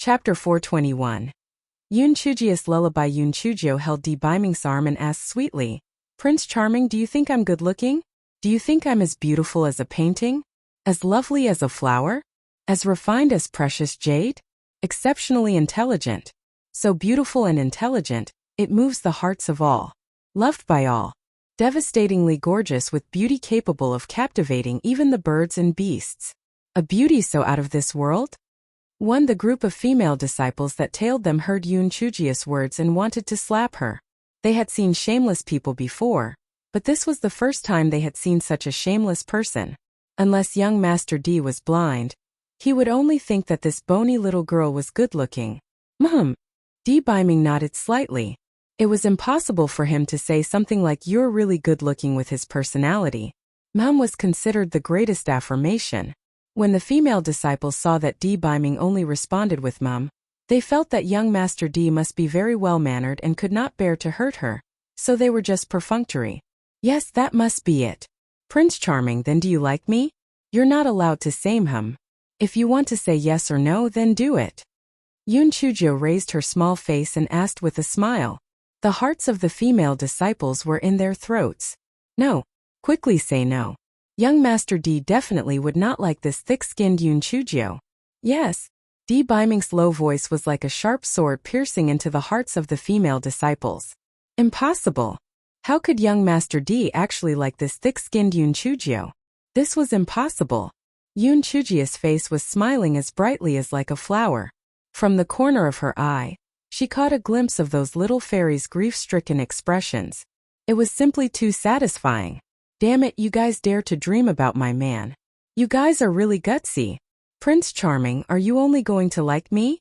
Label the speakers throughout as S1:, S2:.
S1: Chapter 421. Yoon Chujia's lullaby. Yoon Chujio held Di Biming's arm and asked sweetly, "Prince Charming, do you think I'm good looking? Do you think I'm as beautiful as a painting? As lovely as a flower? As refined as precious jade? Exceptionally intelligent. So beautiful and intelligent, it moves the hearts of all. Loved by all. Devastatingly gorgeous with beauty capable of captivating even the birds and beasts. A beauty so out of this world?" The group of female disciples that tailed them heard Yoon Chujia's words and wanted to slap her. They had seen shameless people before, but this was the first time they had seen such a shameless person. Unless young Master D was blind, he would only think that this bony little girl was good-looking. Di Biming nodded slightly. It was impossible for him to say something like "you're really good-looking" with his personality. Was considered the greatest affirmation. When the female disciples saw that Di Biming only responded with they felt that young Master D must be very well-mannered and could not bear to hurt her, so they were just perfunctory. "Yes, that must be it. Prince Charming, then do you like me? You're not allowed to say If you want to say yes or no, then do it." Yoon Chujio raised her small face and asked with a smile. The hearts of the female disciples were in their throats. "No. Quickly say no." Young Master D definitely would not like this thick-skinned Yoon Chujio. "Yes." Di Biming's low voice was like a sharp sword piercing into the hearts of the female disciples. Impossible. How could young Master D actually like this thick-skinned Yoon Chujio? This was impossible. Yoon Chujio's face was smiling as brightly as like a flower. From the corner of her eye, she caught a glimpse of those little fairies' grief-stricken expressions. It was simply too satisfying. "Damn it, you guys dare to dream about my man. You guys are really gutsy. Prince Charming, are you only going to like me?"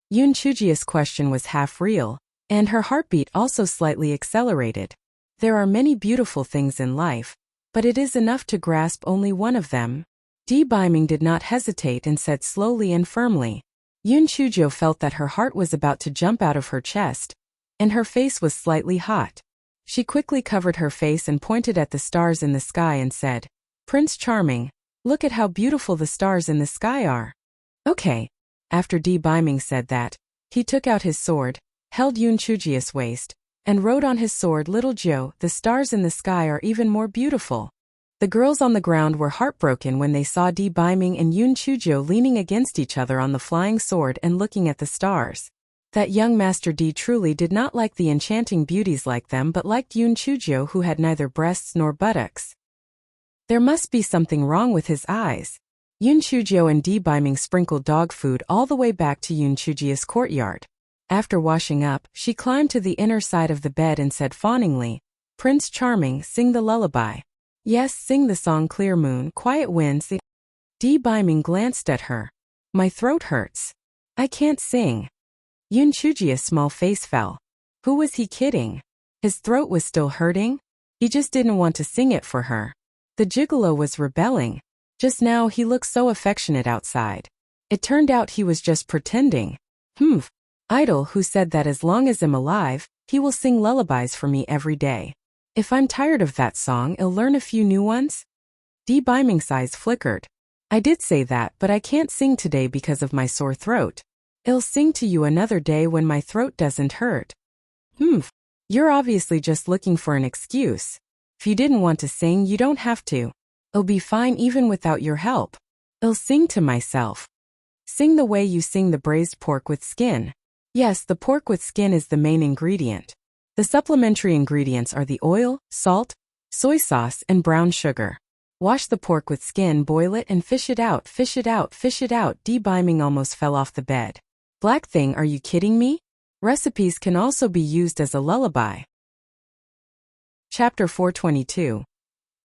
S1: Yoon Chujio's question was half real, and her heartbeat also slightly accelerated. There are many beautiful things in life, but it is enough to grasp only one of them. Di Biming did not hesitate and said slowly and firmly. Yoon Chujio felt that her heart was about to jump out of her chest, and her face was slightly hot. She quickly covered her face and pointed at the stars in the sky and said, "Prince Charming, look at how beautiful the stars in the sky are." "Okay." After Di Biming said that, he took out his sword, held Yoon Chujio's waist, and wrote on his sword, "Little Joe, the stars in the sky are even more beautiful." The girls on the ground were heartbroken when they saw Di Biming and Yoon Chujio leaning against each other on the flying sword and looking at the stars. That young Master D truly did not like the enchanting beauties like them but liked Yoon Chujio, who had neither breasts nor buttocks. There must be something wrong with his eyes. Yoon Chujio and Di Biming sprinkled dog food all the way back to Yoon Chujio's courtyard. After washing up, she climbed to the inner side of the bed and said fawningly, "Prince Charming, sing the lullaby." "Yes, sing the song Clear Moon, Quiet Winds." Di Biming glanced at her. "My throat hurts. I can't sing." Yoon Chujio's small face fell. Who was he kidding? His throat was still hurting? He just didn't want to sing it for her. The gigolo was rebelling. Just now he looked so affectionate outside. It turned out he was just pretending. Idol who said that as long as I'm alive, he will sing lullabies for me every day. If I'm tired of that song, I'll learn a few new ones. Di Biming's eyes flickered. "I did say that, but I can't sing today because of my sore throat. I'll sing to you another day when my throat doesn't hurt." You're obviously just looking for an excuse. If you didn't want to sing, you don't have to. I'll be fine even without your help. I'll sing to myself. Sing the way you sing the braised pork with skin. Yes, the pork with skin is the main ingredient. The supplementary ingredients are the oil, salt, soy sauce, and brown sugar. Wash the pork with skin, boil it, and fish it out, fish it out, fish it out. Di Biming almost fell off the bed. Black thing, are you kidding me? Recipes can also be used as a lullaby. Chapter 422.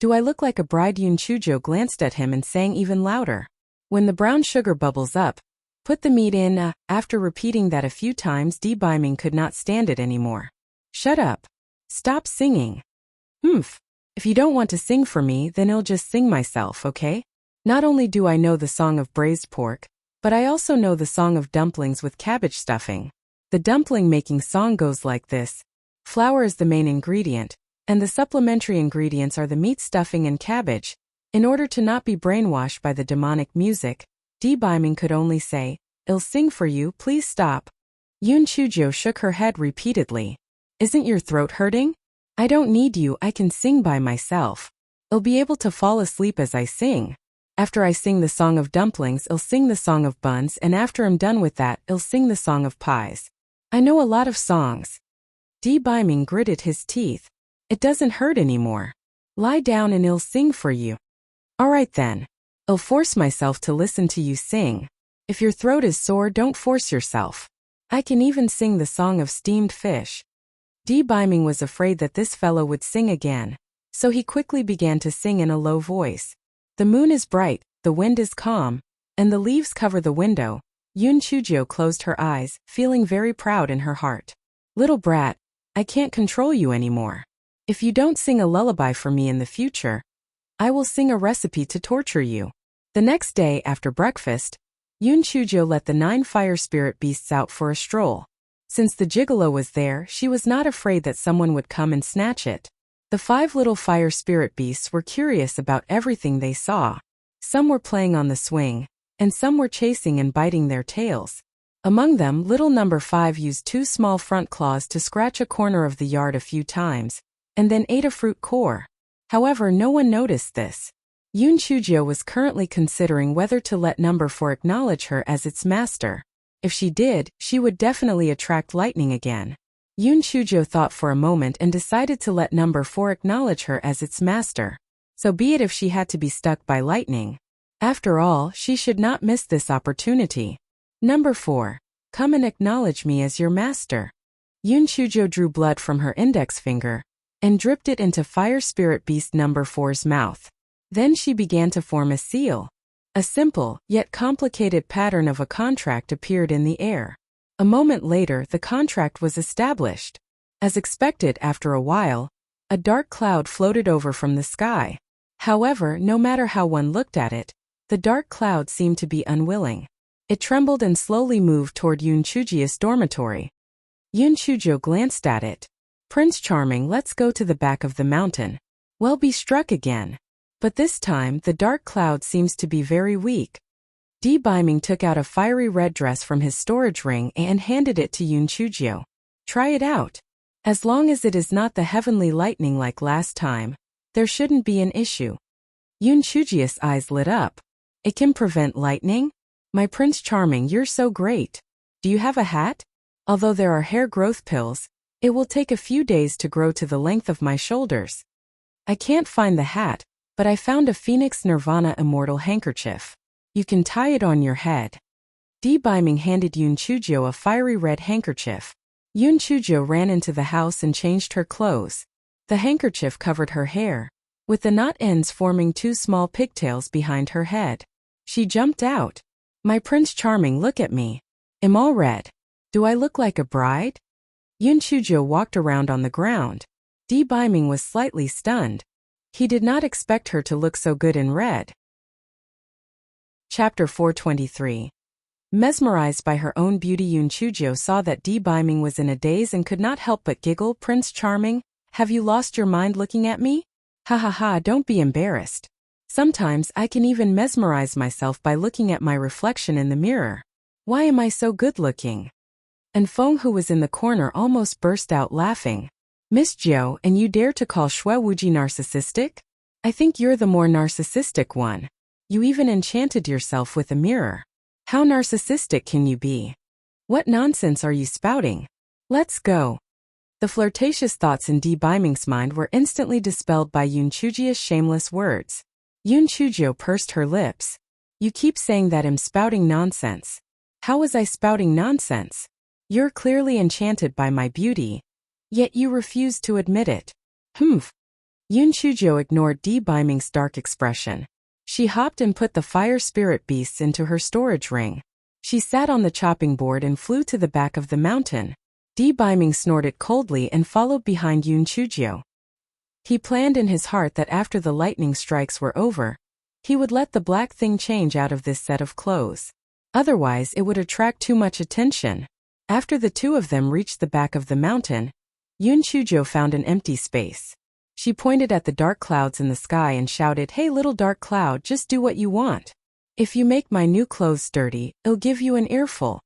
S1: Do I look like a bride? Yoon Chujio glanced at him and sang even louder. "When the brown sugar bubbles up, put the meat in." After repeating that a few times, Di Biming could not stand it anymore. "Shut up. Stop singing." If you don't want to sing for me, then I'll just sing myself, okay? Not only do I know the song of braised pork, but I also know the song of dumplings with cabbage stuffing. The dumpling-making song goes like this. Flour is the main ingredient, and the supplementary ingredients are the meat, stuffing, and cabbage. In order to not be brainwashed by the demonic music, Di Biming could only say, I'll sing for you, please stop. Yun Chujo shook her head repeatedly. Isn't your throat hurting? I don't need you, I can sing by myself. I'll be able to fall asleep as I sing. After I sing the song of dumplings, I'll sing the song of buns, and after I'm done with that, I'll sing the song of pies. I know a lot of songs. Biming gritted his teeth. It doesn't hurt anymore. Lie down and I'll sing for you. Alright then. I'll force myself to listen to you sing. If your throat is sore, don't force yourself. I can even sing the song of steamed fish. Biming was afraid that this fellow would sing again, so he quickly began to sing in a low voice. The moon is bright, the wind is calm, and the leaves cover the window. Yun Chujo closed her eyes, feeling very proud in her heart. Little brat, I can't control you anymore. If you don't sing a lullaby for me in the future, I will sing a recipe to torture you. The next day after breakfast, Yun Chujo let the 9 fire spirit beasts out for a stroll. Since the gigolo was there, she was not afraid that someone would come and snatch it. The 5 little fire spirit beasts were curious about everything they saw. Some were playing on the swing, and some were chasing and biting their tails. Among them, little number 5 used 2 small front claws to scratch a corner of the yard a few times, and then ate a fruit core. However, no one noticed this. Yun Chujo was currently considering whether to let number 4 acknowledge her as its master. If she did, she would definitely attract lightning again. Yun Chujo thought for a moment and decided to let number 4 acknowledge her as its master. So be it if she had to be stuck by lightning. After all, she should not miss this opportunity. Number 4. Come and acknowledge me as your master. Yun Chujo drew blood from her index finger and dripped it into fire spirit beast number 4's mouth. Then she began to form a seal. A simple, yet complicated pattern of a contract appeared in the air. A moment later, the contract was established. As expected, after a while, a dark cloud floated over from the sky. However, no matter how one looked at it, the dark cloud seemed to be unwilling. It trembled and slowly moved toward Yun Chujo's dormitory. Yun Chujo glanced at it. Prince Charming, let's go to the back of the mountain. We'll be struck again. But this time, the dark cloud seems to be very weak. Biming took out a fiery red dress from his storage ring and handed it to Yun Chujo. Try it out. As long as it is not the heavenly lightning like last time, there shouldn't be an issue. Yun Chujo's eyes lit up. It can prevent lightning? My Prince Charming, you're so great. Do you have a hat? Although there are hair growth pills, it will take a few days to grow to the length of my shoulders. I can't find the hat, but I found a Phoenix Nirvana Immortal handkerchief. You can tie it on your head. Biming handed Yun Chujo a fiery red handkerchief. Yun Chujo ran into the house and changed her clothes. The handkerchief covered her hair, with the knot ends forming 2 small pigtails behind her head. She jumped out. My Prince Charming, look at me. I'm all red. Do I look like a bride? Yun Chujo walked around on the ground. Biming was slightly stunned. He did not expect her to look so good in red. Chapter 423. Mesmerized by her own beauty, Yun Chujo saw that Biming was in a daze and could not help but giggle. Prince Charming, have you lost your mind looking at me? Ha ha ha, don't be embarrassed. Sometimes I can even mesmerize myself by looking at my reflection in the mirror. Why am I so good looking? And Feng, who was in the corner, almost burst out laughing. Miss Jiao, and you dare to call Shui Wuji narcissistic? I think you're the more narcissistic one. You even enchanted yourself with a mirror. How narcissistic can you be? What nonsense are you spouting? Let's go. The flirtatious thoughts in Biming's mind were instantly dispelled by Yun Chujo's shameless words. Yun Chujo pursed her lips. You keep saying that I'm spouting nonsense. How was I spouting nonsense? You're clearly enchanted by my beauty. Yet you refuse to admit it. Humph. Yun Chujo ignored Biming's dark expression. She hopped and put the fire spirit beasts into her storage ring. She sat on the chopping board and flew to the back of the mountain. Biming snorted coldly and followed behind Yun Chujo. He planned in his heart that after the lightning strikes were over, he would let the black thing change out of this set of clothes. Otherwise, it would attract too much attention. After the 2 of them reached the back of the mountain, Yun Chujo found an empty space. She pointed at the dark clouds in the sky and shouted, Hey little dark cloud, just do what you want. If you make my new clothes dirty, I'll give you an earful.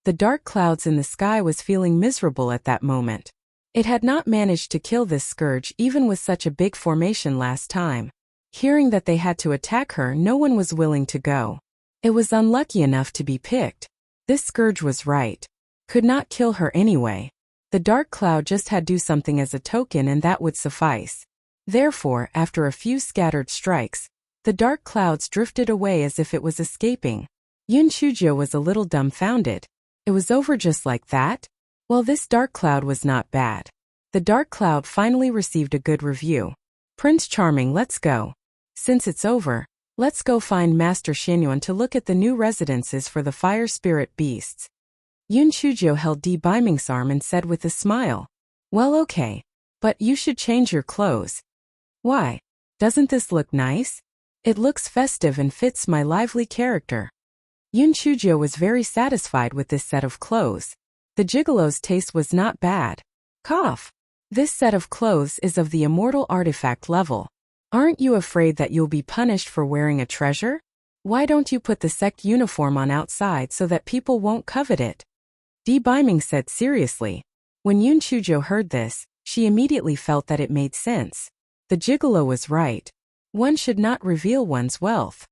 S1: The dark clouds in the sky was feeling miserable at that moment. It had not managed to kill this scourge even with such a big formation last time. Hearing that they had to attack her, no one was willing to go. It was unlucky enough to be picked. This scourge was right. Could not kill her anyway. The dark cloud just had to do something as a token and that would suffice. Therefore, after a few scattered strikes, the dark clouds drifted away as if it was escaping. Yun Chujio was a little dumbfounded. It was over just like that? Well, this dark cloud was not bad. The dark cloud finally received a good review. Prince Charming, let's go. Since it's over, let's go find Master Xinyuan to look at the new residences for the fire spirit beasts. Yun Chujio held Di Biming's arm and said with a smile, well, okay. But you should change your clothes. Why? Doesn't this look nice? It looks festive and fits my lively character. Yun Chujio was very satisfied with this set of clothes. The gigolo's taste was not bad. Cough. This set of clothes is of the immortal artifact level. Aren't you afraid that you'll be punished for wearing a treasure? Why don't you put the sect uniform on outside so that people won't covet it? Di Biming said seriously. When Yun Chujio heard this, she immediately felt that it made sense. The gigolo was right. One should not reveal one's wealth.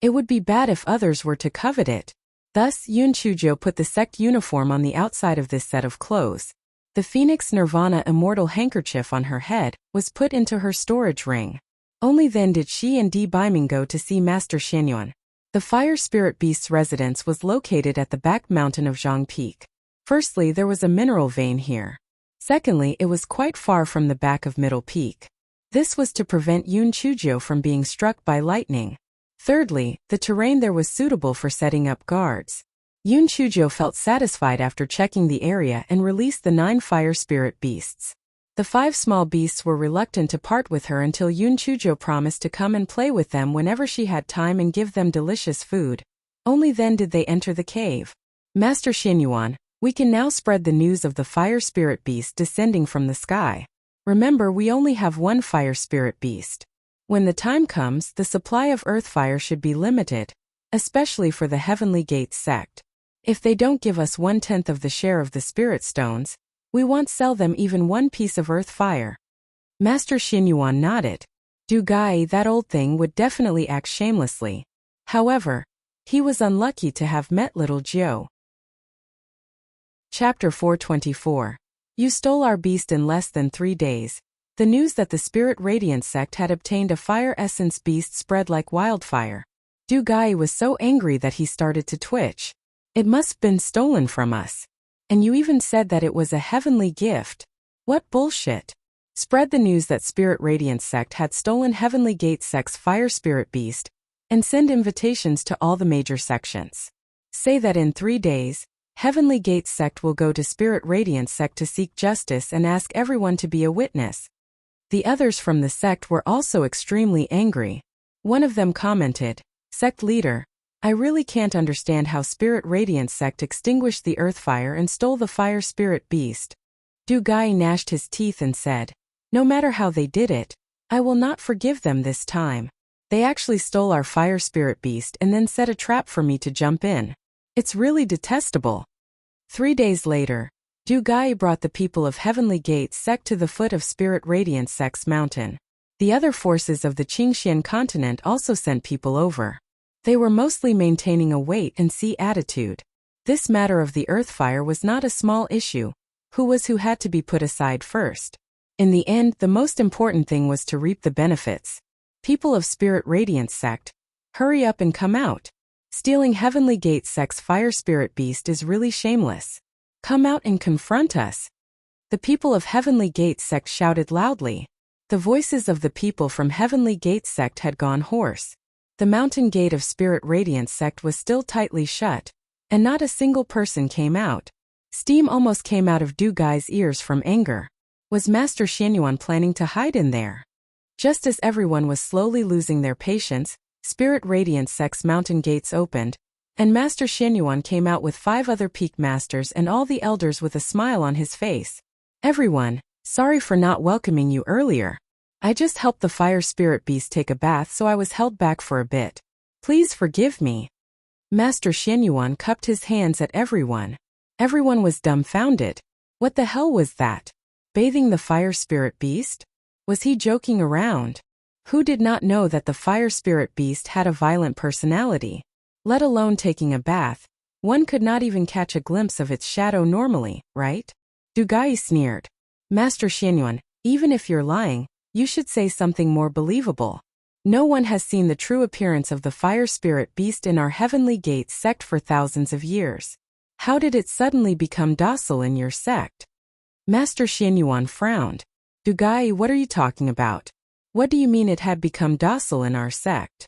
S1: It would be bad if others were to covet it. Thus, Yun Chujio put the sect uniform on the outside of this set of clothes. The Phoenix Nirvana immortal handkerchief on her head was put into her storage ring. Only then did she and Di Biming go to see Master Xinyuan. The fire spirit beast's residence was located at the back mountain of Zhang Peak. Firstly, there was a mineral vein here. Secondly, it was quite far from the back of Middle Peak. This was to prevent Yun Chujio from being struck by lightning. Thirdly, the terrain there was suitable for setting up guards. Yun Chujio felt satisfied after checking the area and released the 9 fire spirit beasts. The 5 small beasts were reluctant to part with her until Yun Chujio promised to come and play with them whenever she had time and give them delicious food. Only then did they enter the cave. Master Xinyuan, we can now spread the news of the fire spirit beast descending from the sky. Remember, we only have 1 fire spirit beast. When the time comes, the supply of earth fire should be limited, especially for the Heavenly Gates sect. If they don't give us 1/10 of the share of the spirit stones, we won't sell them even 1 piece of earth fire. Master Xinyuan nodded. Du Gai, that old thing, would definitely act shamelessly. However, he was unlucky to have met little Jiu. Chapter 424. You stole our beast in less than 3 days. The news that the Spirit Radiant sect had obtained a fire essence beast spread like wildfire. Du Gai was so angry that he started to twitch. It must have been stolen from us. And you even said that it was a heavenly gift. What bullshit. Spread the news that Spirit Radiant sect had stolen Heavenly Gate sect's fire spirit beast, and send invitations to all the major sections. Say that in 3 days, Heavenly Gate sect will go to Spirit Radiant sect to seek justice and ask everyone to be a witness. The others from the sect were also extremely angry. One of them commented, Sect leader, I really can't understand how Spirit Radiant sect extinguished the earth fire and stole the fire spirit beast. Du Gai gnashed his teeth and said, no matter how they did it, I will not forgive them this time. They actually stole our fire spirit beast and then set a trap for me to jump in. It's really detestable. 3 days later, Du Gai brought the people of Heavenly Gate sect to the foot of Spirit Radiant sect's mountain. The other forces of the Qingxian continent also sent people over. They were mostly maintaining a wait-and-see attitude. This matter of the earth fire was not a small issue. Who had to be put aside first? In the end, the most important thing was to reap the benefits. People of Spirit Radiant sect, hurry up and come out. Stealing Heavenly Gate sect's fire spirit beast is really shameless. Come out and confront us. The people of Heavenly Gate sect shouted loudly. The voices of the people from Heavenly Gate sect had gone hoarse. The mountain gate of Spirit Radiant sect was still tightly shut, and not a single person came out. Steam almost came out of Du Gai's ears from anger. Was Master Xinyuan planning to hide in there? Just as everyone was slowly losing their patience, Spirit Radiant sect's mountain gates opened, and Master Xinyuan came out with 5 other peak masters and all the elders with a smile on his face. Everyone, sorry for not welcoming you earlier. I just helped the fire spirit beast take a bath, so I was held back for a bit. Please forgive me. Master Xianyuan cupped his hands at everyone. Everyone was dumbfounded. What the hell was that? Bathing the fire spirit beast? Was he joking around? Who did not know that the fire spirit beast had a violent personality? Let alone taking a bath, one could not even catch a glimpse of its shadow normally, right? Dugai sneered. Master Xianyuan, even if you're lying, you should say something more believable. No one has seen the true appearance of the fire spirit beast in our Heavenly Gate sect for thousands of years. How did it suddenly become docile in your sect? Master Xianyuan frowned. Dugai, what are you talking about? What do you mean it had become docile in our sect?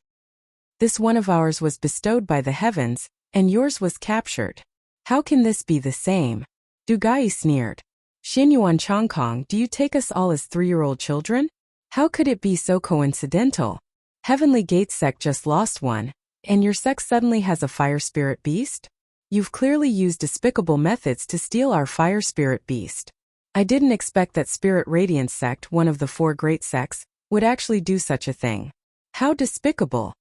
S1: This one of ours was bestowed by the heavens, and yours was captured. How can this be the same? Dugai sneered. Xianyuan Chongkong, do you take us all as 3-year-old children? How could it be so coincidental? Heavenly Gate sect just lost one, and your sect suddenly has a fire spirit beast? You've clearly used despicable methods to steal our fire spirit beast. I didn't expect that Spirit Radiance sect, one of the 4 great sects, would actually do such a thing. How despicable.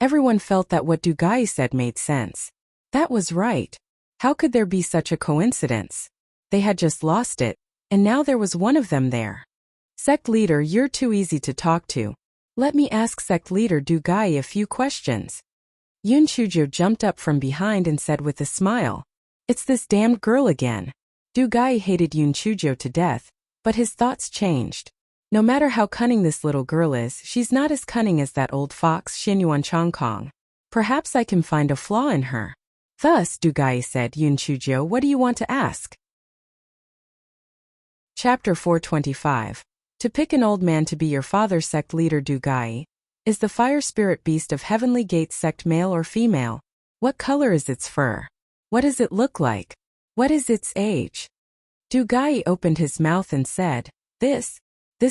S1: Everyone felt that what Dugai said made sense. That was right. How could there be such a coincidence? They had just lost it, and now there was one of them there. Sect leader, you're too easy to talk to. Let me ask sect leader Dugai a few questions. Yun Chujo jumped up from behind and said with a smile, "It's this damned girl again." Dugai hated Yun Chujo to death, but his thoughts changed. No matter how cunning this little girl is, she's not as cunning as that old fox Xianyuan Chongkong. Perhaps I can find a flaw in her. Thus, Dugai said, Yun Chujo, what do you want to ask? Chapter 425. To pick an old man to be your father. Sect leader Dugai. Is the fire spirit beast of Heavenly Gate sect male or female? What color is its fur? What does it look like? What is its age? Dugai opened his mouth and said, This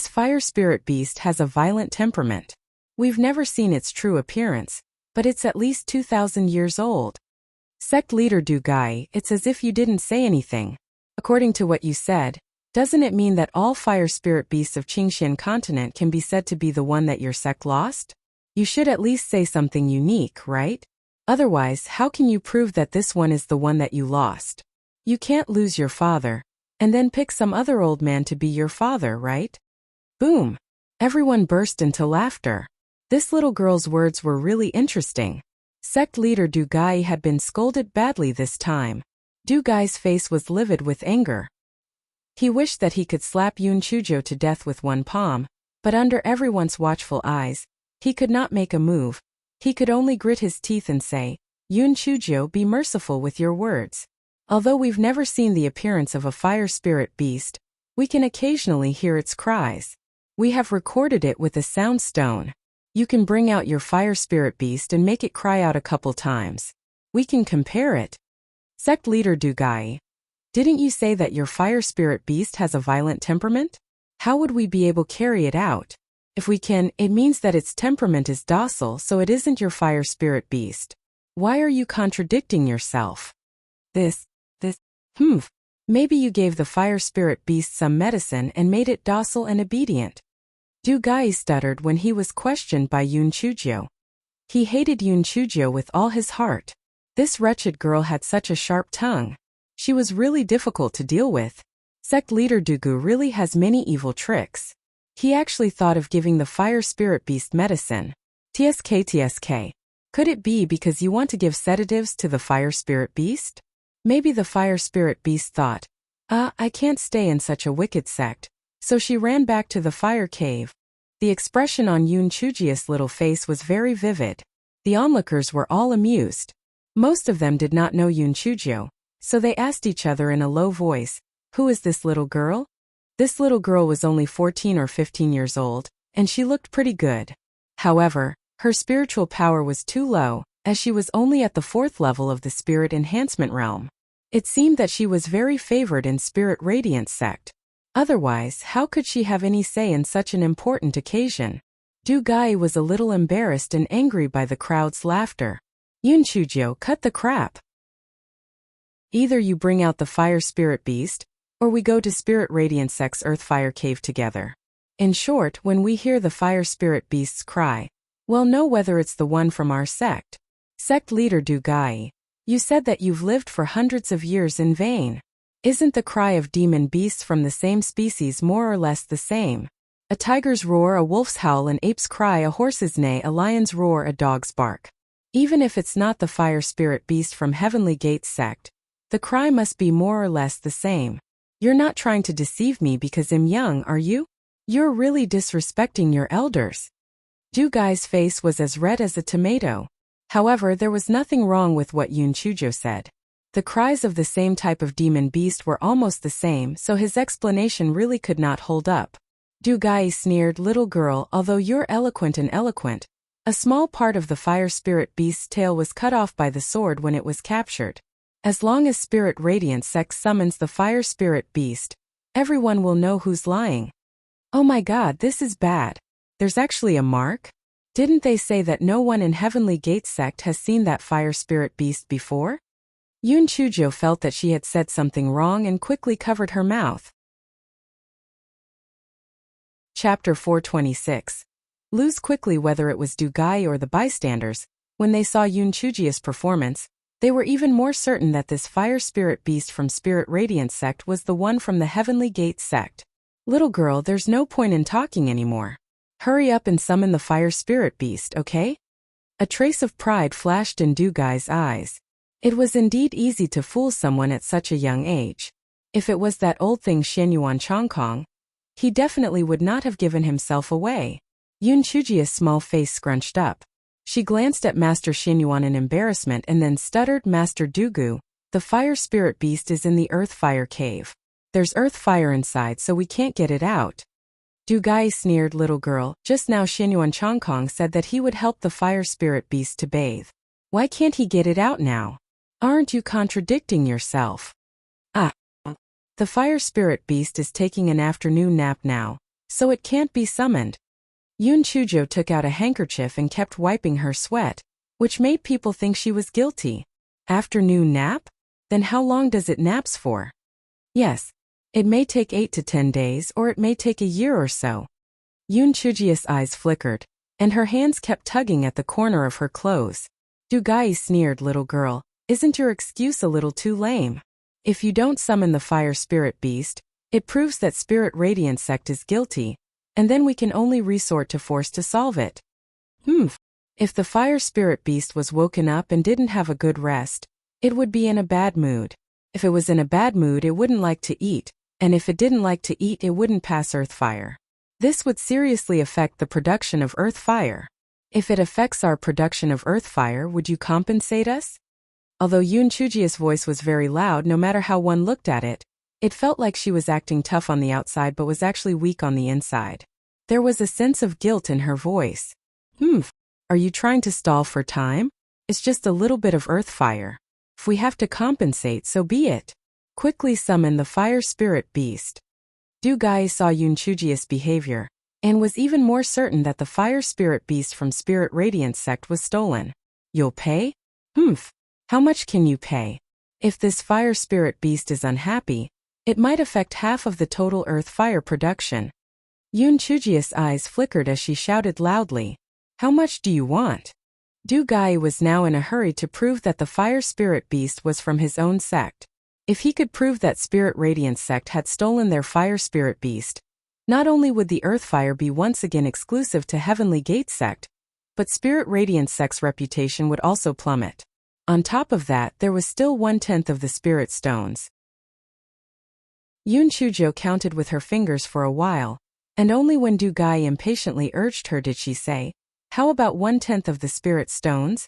S1: fire spirit beast has a violent temperament. We've never seen its true appearance, but it's at least 2,000 years old. Sect leader Dugai, it's as if you didn't say anything. According to what you said, doesn't it mean that all fire spirit beasts of Qingxian continent can be said to be the one that your sect lost? You should at least say something unique, right? Otherwise, how can you prove that this one is the one that you lost? You can't lose your father, and then pick some other old man to be your father, right? Boom! Everyone burst into laughter. This little girl's words were really interesting. Sect leader Dugai had been scolded badly this time. Dugai's face was livid with anger. He wished that he could slap Yun Chujo to death with one palm, but under everyone's watchful eyes, he could not make a move. He could only grit his teeth and say, Yun Chujo, be merciful with your words. Although we've never seen the appearance of a fire spirit beast, we can occasionally hear its cries. We have recorded it with a sound stone. You can bring out your fire spirit beast and make it cry out a couple times. We can compare it. Sect leader Dugai. Didn't you say that your fire spirit beast has a violent temperament? How would we be able to carry it out? If we can, it means that its temperament is docile, so it isn't your fire spirit beast. Why are you contradicting yourself? Maybe you gave the fire spirit beast some medicine and made it docile and obedient. Dugai stuttered when he was questioned by Yun Chujo. He hated Yun Chujo with all his heart. This wretched girl had such a sharp tongue. She was really difficult to deal with. Sect leader Dugu really has many evil tricks. He actually thought of giving the fire spirit beast medicine. TSK. Could it be because you want to give sedatives to the fire spirit beast? Maybe the fire spirit beast thought, I can't stay in such a wicked sect, so she ran back to the fire cave. The expression on Yun Chuji's little face was very vivid. The onlookers were all amused. Most of them did not know Yun Chujo, so they asked each other in a low voice, who is this little girl? This little girl was only 14 or 15 years old, and she looked pretty good. However, her spiritual power was too low, as she was only at the 4th level of the spirit enhancement realm. It seemed that she was very favored in Spirit Radiance sect. Otherwise, how could she have any say in such an important occasion? Dugai was a little embarrassed and angry by the crowd's laughter. Yun Chujo, cut the crap. Either you bring out the fire spirit beast, or we go to Spirit Radiance sect's Earth Fire Cave together. In short, when we hear the fire spirit beast's cry, Well, know whether it's the one from our sect. Sect leader Du Gai. You said that you've lived for hundreds of years in vain. Isn't the cry of demon beasts from the same species more or less the same? A tiger's roar, a wolf's howl, an ape's cry, a horse's neigh, a lion's roar, a dog's bark. Even if it's not the fire spirit beast from Heavenly Gates sect, the cry must be more or less the same. You're not trying to deceive me because I'm young, are you? You're really disrespecting your elders. Du Gai's face was as red as a tomato. However, there was nothing wrong with what Yun Chujo said. The cries of the same type of demon beast were almost the same, so his explanation really could not hold up. Du Gai sneered, little girl, although you're eloquent and eloquent, a small part of the fire spirit beast's tail was cut off by the sword when it was captured. As long as Spirit Radiant Sect summons the fire spirit beast, everyone will know who's lying. Oh my god, this is bad. There's actually a mark? Didn't they say that no one in Heavenly Gate sect has seen that fire spirit beast before? Yun Chujo felt that she had said something wrong and quickly covered her mouth. Chapter 426. Lose quickly. Whether it was Du Gai or the bystanders, when they saw Yun Chujia's performance, they were even more certain that this fire spirit beast from Spirit Radiant sect was the one from the Heavenly Gate sect. Little girl, there's no point in talking anymore. Hurry up and summon the fire spirit beast, okay? A trace of pride flashed in Du Gai's eyes. It was indeed easy to fool someone at such a young age. If it was that old thing Xianyuan Chongkong, he definitely would not have given himself away. Yun Chujia's small face scrunched up. She glanced at Master Xianyuan in embarrassment and then stuttered, Master Dugu, the fire spirit beast is in the earth fire cave. There's earth fire inside, so we can't get it out. Du Gai sneered, little girl, just now Xianyuan Chongkong said that he would help the fire spirit beast to bathe. Why can't he get it out now? Aren't you contradicting yourself? Ah. The fire spirit beast is taking an afternoon nap now, so it can't be summoned. Yun Chujo took out a handkerchief and kept wiping her sweat, which made people think she was guilty. Afternoon nap? Then how long does it naps for? Yes. It may take 8 to 10 days, or it may take a year or so. Yun Chujia's eyes flickered, and her hands kept tugging at the corner of her clothes. Du Gai sneered, little girl, isn't your excuse a little too lame? If you don't summon the fire spirit beast, it proves that Spirit Radiant sect is guilty, and then we can only resort to force to solve it. If the fire spirit beast was woken up and didn't have a good rest, it would be in a bad mood. If it was in a bad mood, it wouldn't like to eat. And if it didn't like to eat, it wouldn't pass earth fire. This would seriously affect the production of earth fire. If it affects our production of earth fire, would you compensate us? Although Yun Chujia's voice was very loud, no matter how one looked at it, it felt like she was acting tough on the outside but was actually weak on the inside. There was a sense of guilt in her voice. Are you trying to stall for time? It's just a little bit of earth fire. If we have to compensate, so be it. Quickly summon the fire spirit beast. Du Gai saw Yun Chujia's behavior, and was even more certain that the fire spirit beast from Spirit Radiant sect was stolen. You'll pay? How much can you pay? If this fire spirit beast is unhappy, it might affect half of the total earth fire production. Yun Chujia's eyes flickered as she shouted loudly, how much do you want? Du Gai was now in a hurry to prove that the fire spirit beast was from his own sect. If he could prove that Spirit Radiant sect had stolen their fire spirit beast, not only would the earth fire be once again exclusive to Heavenly Gate sect, but Spirit Radiant sect's reputation would also plummet. On top of that, there was still 1/10 of the spirit stones. Yun Chujo counted with her fingers for a while, and only when Du Gai impatiently urged her did she say, how about 1/10 of the spirit stones?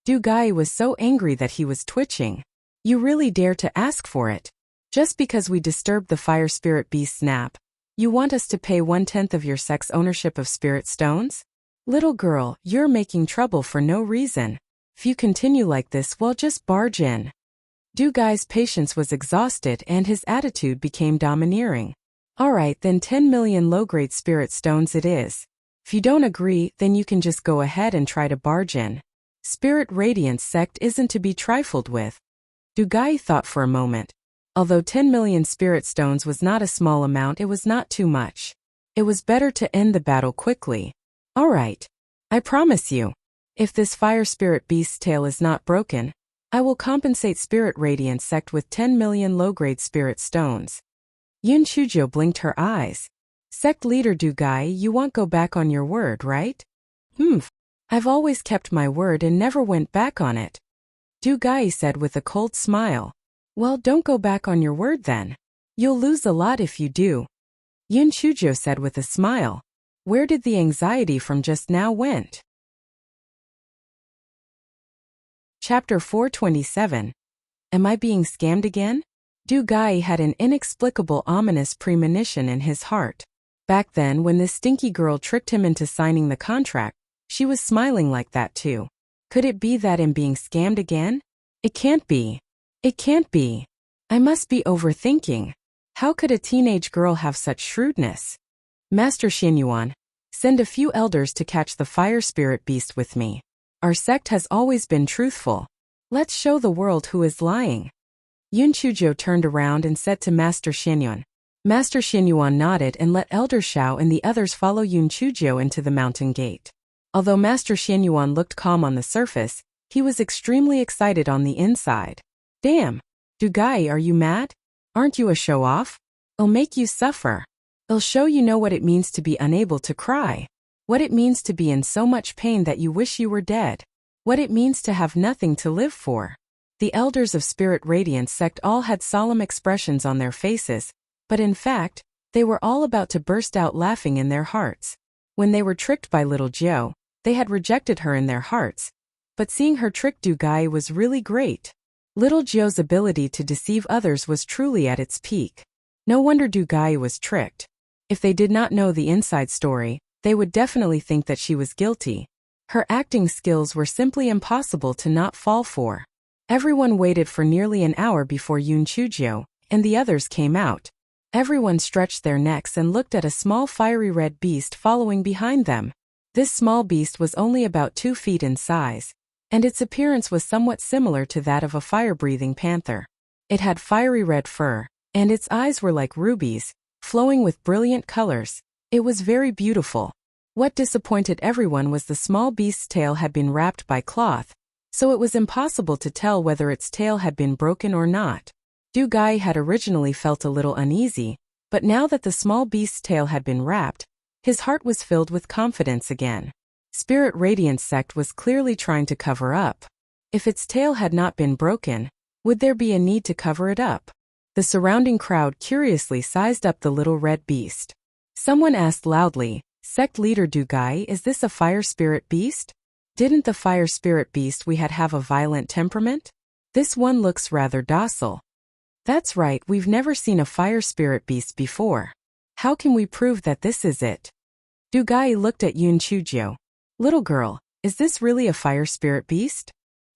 S1: Du Gai was so angry that he was twitching. You really dare to ask for it? Just because we disturbed the fire spirit beast's nap, you want us to pay 1/10 of your sect's ownership of spirit stones? Little girl, you're making trouble for no reason. If you continue like this, well, just barge in. Du Gai's patience was exhausted and his attitude became domineering. Alright, then 10 million low-grade spirit stones it is. If you don't agree, then you can just go ahead and try to barge in. Spirit Radiant sect isn't to be trifled with. Du Gai thought for a moment. Although 10 million spirit stones was not a small amount, it was not too much. It was better to end the battle quickly. Alright. I promise you. If this fire spirit beast's tail is not broken, I will compensate Spirit Radiance Sect with 10 million low-grade spirit stones. Yun Chujo blinked her eyes. Sect leader Du Gai, you won't go back on your word, right? I've always kept my word and never went back on it. Du Gai said with a cold smile. Well, don't go back on your word then. You'll lose a lot if you do. Yun Chujo said with a smile. Where did the anxiety from just now went? Chapter 427. Am I being scammed again? Du Gai had an inexplicable ominous premonition in his heart. Back then, when this stinky girl tricked him into signing the contract, she was smiling like that too. Could it be that I'm being scammed again? It can't be. It can't be. I must be overthinking. How could a teenage girl have such shrewdness? Master Xinyuan, send a few elders to catch the fire spirit beast with me. Our sect has always been truthful. Let's show the world who is lying. Yun Chujo turned around and said to Master Xinyuan. Master Xinyuan nodded and let Elder Shao and the others follow Yun Chujo into the mountain gate. Although Master Xinyuan looked calm on the surface, he was extremely excited on the inside. Damn! Du Gai, are you mad? Aren't you a show-off? I'll make you suffer. I'll show you know what it means to be unable to cry. What it means to be in so much pain that you wish you were dead. What it means to have nothing to live for. The elders of Spirit Radiance Sect all had solemn expressions on their faces, but in fact, they were all about to burst out laughing in their hearts. When they were tricked by little Jiao, they had rejected her in their hearts, but seeing her trick Du Gai was really great. Little Jiao's ability to deceive others was truly at its peak. No wonder Du Gai was tricked. If they did not know the inside story, they would definitely think that she was guilty. Her acting skills were simply impossible to not fall for. Everyone waited for nearly an hour before Yun Chujo and the others came out. Everyone stretched their necks and looked at a small fiery red beast following behind them. This small beast was only about 2 feet in size, and its appearance was somewhat similar to that of a fire-breathing panther. It had fiery red fur, and its eyes were like rubies, flowing with brilliant colors. It was very beautiful. What disappointed everyone was the small beast's tail had been wrapped by cloth, so it was impossible to tell whether its tail had been broken or not. Du Gai had originally felt a little uneasy, but now that the small beast's tail had been wrapped, his heart was filled with confidence again. Spirit Radiance Sect was clearly trying to cover up. If its tail had not been broken, would there be a need to cover it up? The surrounding crowd curiously sized up the little red beast. Someone asked loudly, Sect leader Du Gai, is this a fire spirit beast? Didn't the fire spirit beast we had have a violent temperament? This one looks rather docile. That's right, we've never seen a fire spirit beast before. How can we prove that this is it? Du Gai looked at Yun Chujo. Little girl, is this really a fire spirit beast?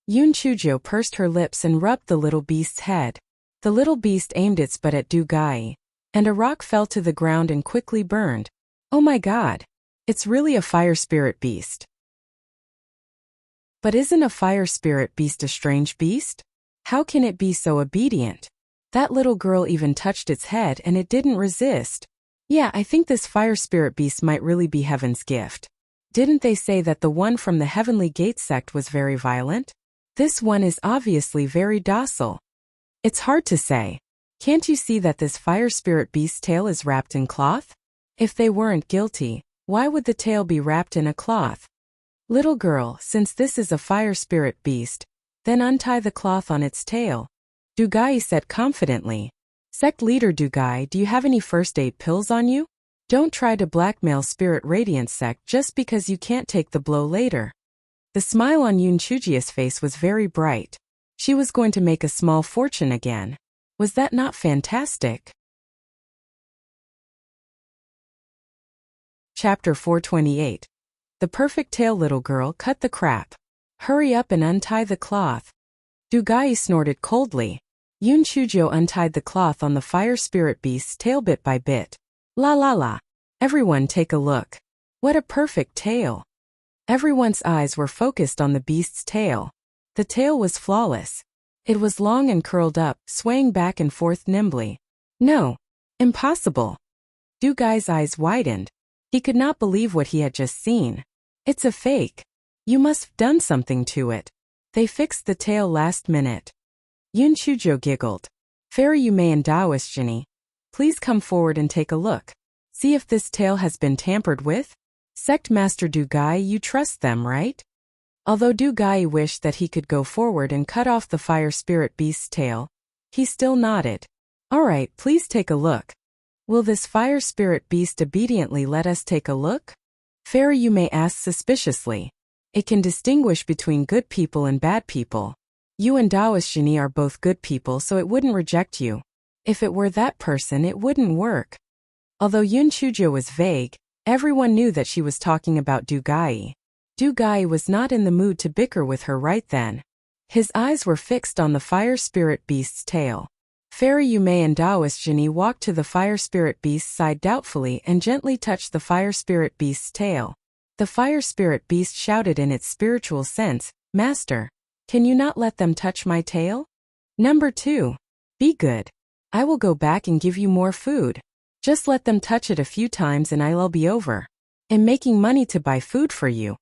S1: Yun Chujo pursed her lips and rubbed the little beast's head. The little beast aimed its butt at Du Gai, and a rock fell to the ground and quickly burned. Oh my god! It's really a fire spirit beast. But isn't a fire spirit beast a strange beast? How can it be so obedient? That little girl even touched its head and it didn't resist. Yeah, I think this fire spirit beast might really be heaven's gift. Didn't they say that the one from the Heavenly Gate sect was very violent? This one is obviously very docile. It's hard to say. Can't you see that this fire spirit beast's tail is wrapped in cloth? If they weren't guilty, why would the tail be wrapped in a cloth? Little girl, since this is a fire spirit beast, then untie the cloth on its tail. Du Gai said confidently. Sect leader Du Gai, do you have any first aid pills on you? Don't try to blackmail Spirit Radiance Sect just because you can't take the blow later. The smile on Yun Chujia's face was very bright. She was going to make a small fortune again. Was that not fantastic? Chapter 428. The perfect tail, little girl, cut the crap. Hurry up and untie the cloth. Du Gai snorted coldly. Yun Chujo untied the cloth on the fire spirit beast's tail bit by bit. La la la. Everyone take a look. What a perfect tail. Everyone's eyes were focused on the beast's tail. The tail was flawless. It was long and curled up, swaying back and forth nimbly. No. Impossible. Du Gai's eyes widened. He could not believe what he had just seen. It's a fake. You must have done something to it. They fixed the tail last minute. Yun Chujo giggled. Fairy Yume and Taoist Jinny, please come forward and take a look. See if this tail has been tampered with? Sect Master Du Gai, you trust them, right? Although Du Gai wished that he could go forward and cut off the fire spirit beast's tail, he still nodded. All right, please take a look. Will this fire spirit beast obediently let us take a look? Fairy Yume asked suspiciously. It can distinguish between good people and bad people. You and Taoist Jinny are both good people, so it wouldn't reject you. If it were that person, it wouldn't work. Although Yun Chujo was vague, everyone knew that she was talking about Du Gai. Du Gai was not in the mood to bicker with her right then. His eyes were fixed on the fire spirit beast's tail. Fairy Yume and Taoist Jinny walked to the fire spirit beast's side doubtfully and gently touched the fire spirit beast's tail. The fire spirit beast shouted in its spiritual sense, Master, can you not let them touch my tail? Number 2. Be good. I will go back and give you more food. Just let them touch it a few times and I'll be over. I'm making money to buy food for you.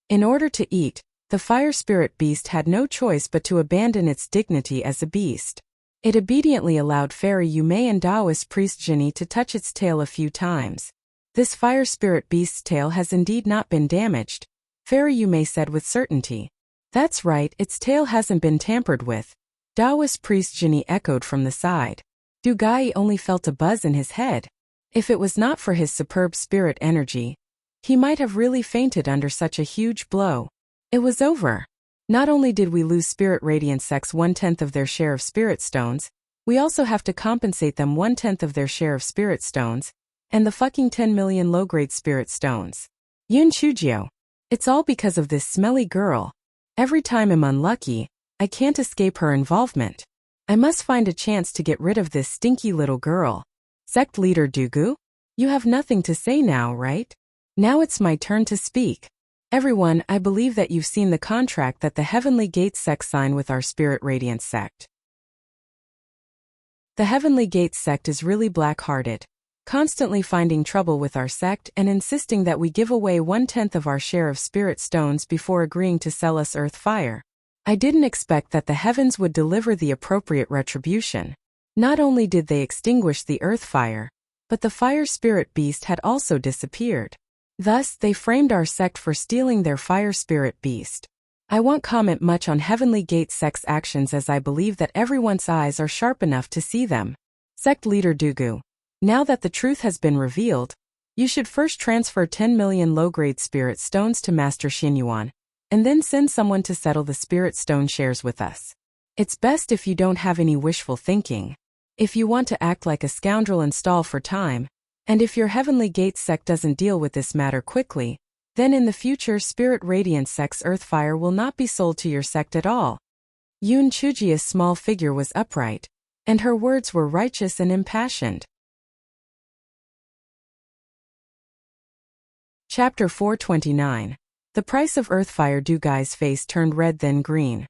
S1: In order to eat, the fire spirit beast had no choice but to abandon its dignity as a beast. It obediently allowed Fairy Yume and Taoist priest Jinny to touch its tail a few times. This fire spirit beast's tail has indeed not been damaged, Fairy Yume said with certainty. That's right, its tail hasn't been tampered with. Taoist priest Jinny echoed from the side. Du Gai only felt a buzz in his head. If it was not for his superb spirit energy, he might have really fainted under such a huge blow. It was over. Not only did we lose Spirit Radiant Sects 1/10 of their share of spirit stones, we also have to compensate them 1/10 of their share of spirit stones, and the fucking 10 million low-grade spirit stones. Yun Chujio. It's all because of this smelly girl. Every time I'm unlucky, I can't escape her involvement. I must find a chance to get rid of this stinky little girl. Sect Leader Dugu? You have nothing to say now, right? Now it's my turn to speak. Everyone, I believe that you've seen the contract that the Heavenly Gate sect signed with our Spirit Radiance sect. The Heavenly Gate sect is really black-hearted, constantly finding trouble with our sect and insisting that we give away 1/10 of our share of spirit stones before agreeing to sell us earth fire. I didn't expect that the heavens would deliver the appropriate retribution. Not only did they extinguish the earth fire, but the fire spirit beast had also disappeared. Thus, they framed our sect for stealing their fire spirit beast. I won't comment much on Heavenly Gate sect's actions as I believe that everyone's eyes are sharp enough to see them. Sect Leader Dugu. Now that the truth has been revealed, you should first transfer 10 million low-grade spirit stones to Master Xinyuan, and then send someone to settle the spirit stone shares with us. It's best if you don't have any wishful thinking. If you want to act like a scoundrel and stall for time, and if your Heavenly Gate sect doesn't deal with this matter quickly, then in the future Spirit Radiant sect's Earthfire will not be sold to your sect at all. Yun Chujia's small figure was upright, and her words were righteous and impassioned. Chapter 429. The price of Earthfire. Du Gai's face turned red then green.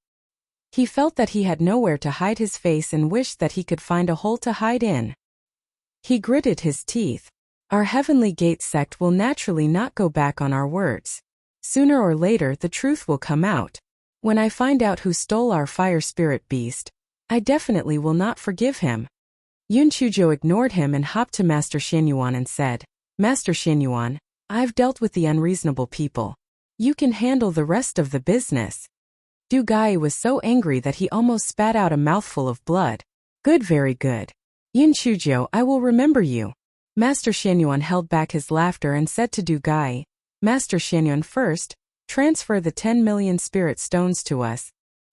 S1: He felt that he had nowhere to hide his face and wished that he could find a hole to hide in. He gritted his teeth. Our Heavenly Gate sect will naturally not go back on our words. Sooner or later the truth will come out. When I find out who stole our fire spirit beast, I definitely will not forgive him. Yun Chujo ignored him and hopped to Master Xinyuan and said, Master Xinyuan, I've dealt with the unreasonable people. You can handle the rest of the business. Du Gai was so angry that he almost spat out a mouthful of blood. Good, very good. Yun Chujo, I will remember you. Master Xinyuan held back his laughter and said to Du Gai, Master Xinyuan, first, transfer the 10 million spirit stones to us.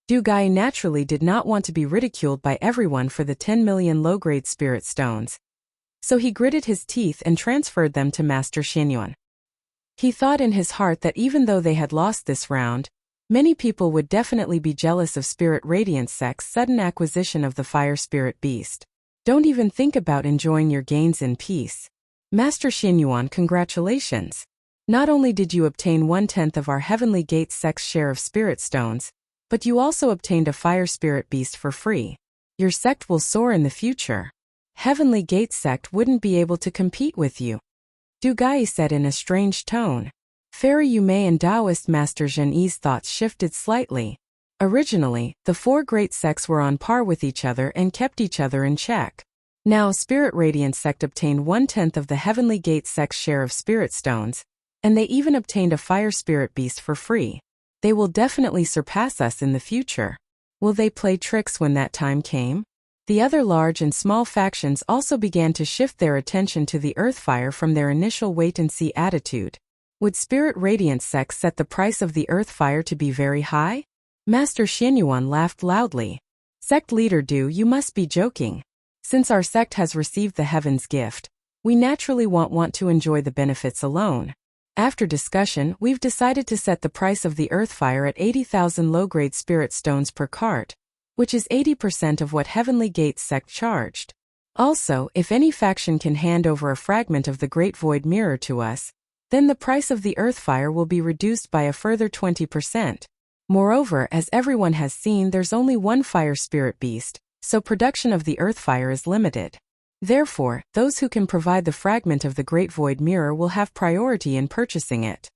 S1: Du Gai naturally did not want to be ridiculed by everyone for the 10 million low-grade spirit stones. So he gritted his teeth and transferred them to Master Xinyuan. He thought in his heart that even though they had lost this round, many people would definitely be jealous of Spirit Radiance sect's sudden acquisition of the fire spirit beast. Don't even think about enjoying your gains in peace. Master Xinyuan, congratulations. Not only did you obtain 1/10 of our Heavenly Gate sect's share of spirit stones, but you also obtained a fire spirit beast for free. Your sect will soar in the future. Heavenly Gate sect wouldn't be able to compete with you. Du Gai said in a strange tone. Fairy Yume and Taoist Master Zhen Yi's thoughts shifted slightly. Originally, the four great sects were on par with each other and kept each other in check. Now Spirit Radiance sect obtained 1/10 of the Heavenly Gate sect's share of spirit stones, and they even obtained a fire spirit beast for free. They will definitely surpass us in the future. Will they play tricks when that time came? The other large and small factions also began to shift their attention to the Earthfire from their initial wait-and-see attitude. Would Spirit Radiance sect set the price of the Earthfire to be very high? Master Xianyuan laughed loudly. Sect leader Du, you must be joking. Since our sect has received the Heaven's gift, we naturally want to enjoy the benefits alone. After discussion, we've decided to set the price of the Earthfire at 80,000 low-grade spirit stones per cart, which is 80% of what Heavenly Gate sect charged. Also, if any faction can hand over a fragment of the Great Void Mirror to us, then the price of the Earthfire will be reduced by a further 20%. Moreover, as everyone has seen, there's only one fire spirit beast, so production of the Earthfire is limited. Therefore, those who can provide the fragment of the Great Void Mirror will have priority in purchasing it.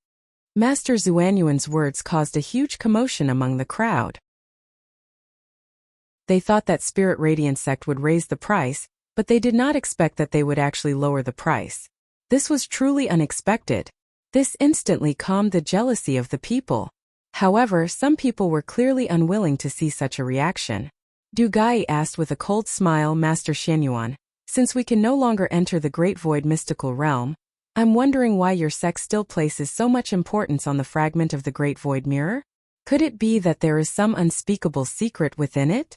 S1: Master Xuanyuan's words caused a huge commotion among the crowd. They thought that Spirit Radiance sect would raise the price, but they did not expect that they would actually lower the price. This was truly unexpected. This instantly calmed the jealousy of the people. However, some people were clearly unwilling to see such a reaction. Du Gai asked with a cold smile, Master Xianyuan, since we can no longer enter the Great Void mystical realm, I'm wondering why your sect still places so much importance on the fragment of the Great Void Mirror? Could it be that there is some unspeakable secret within it?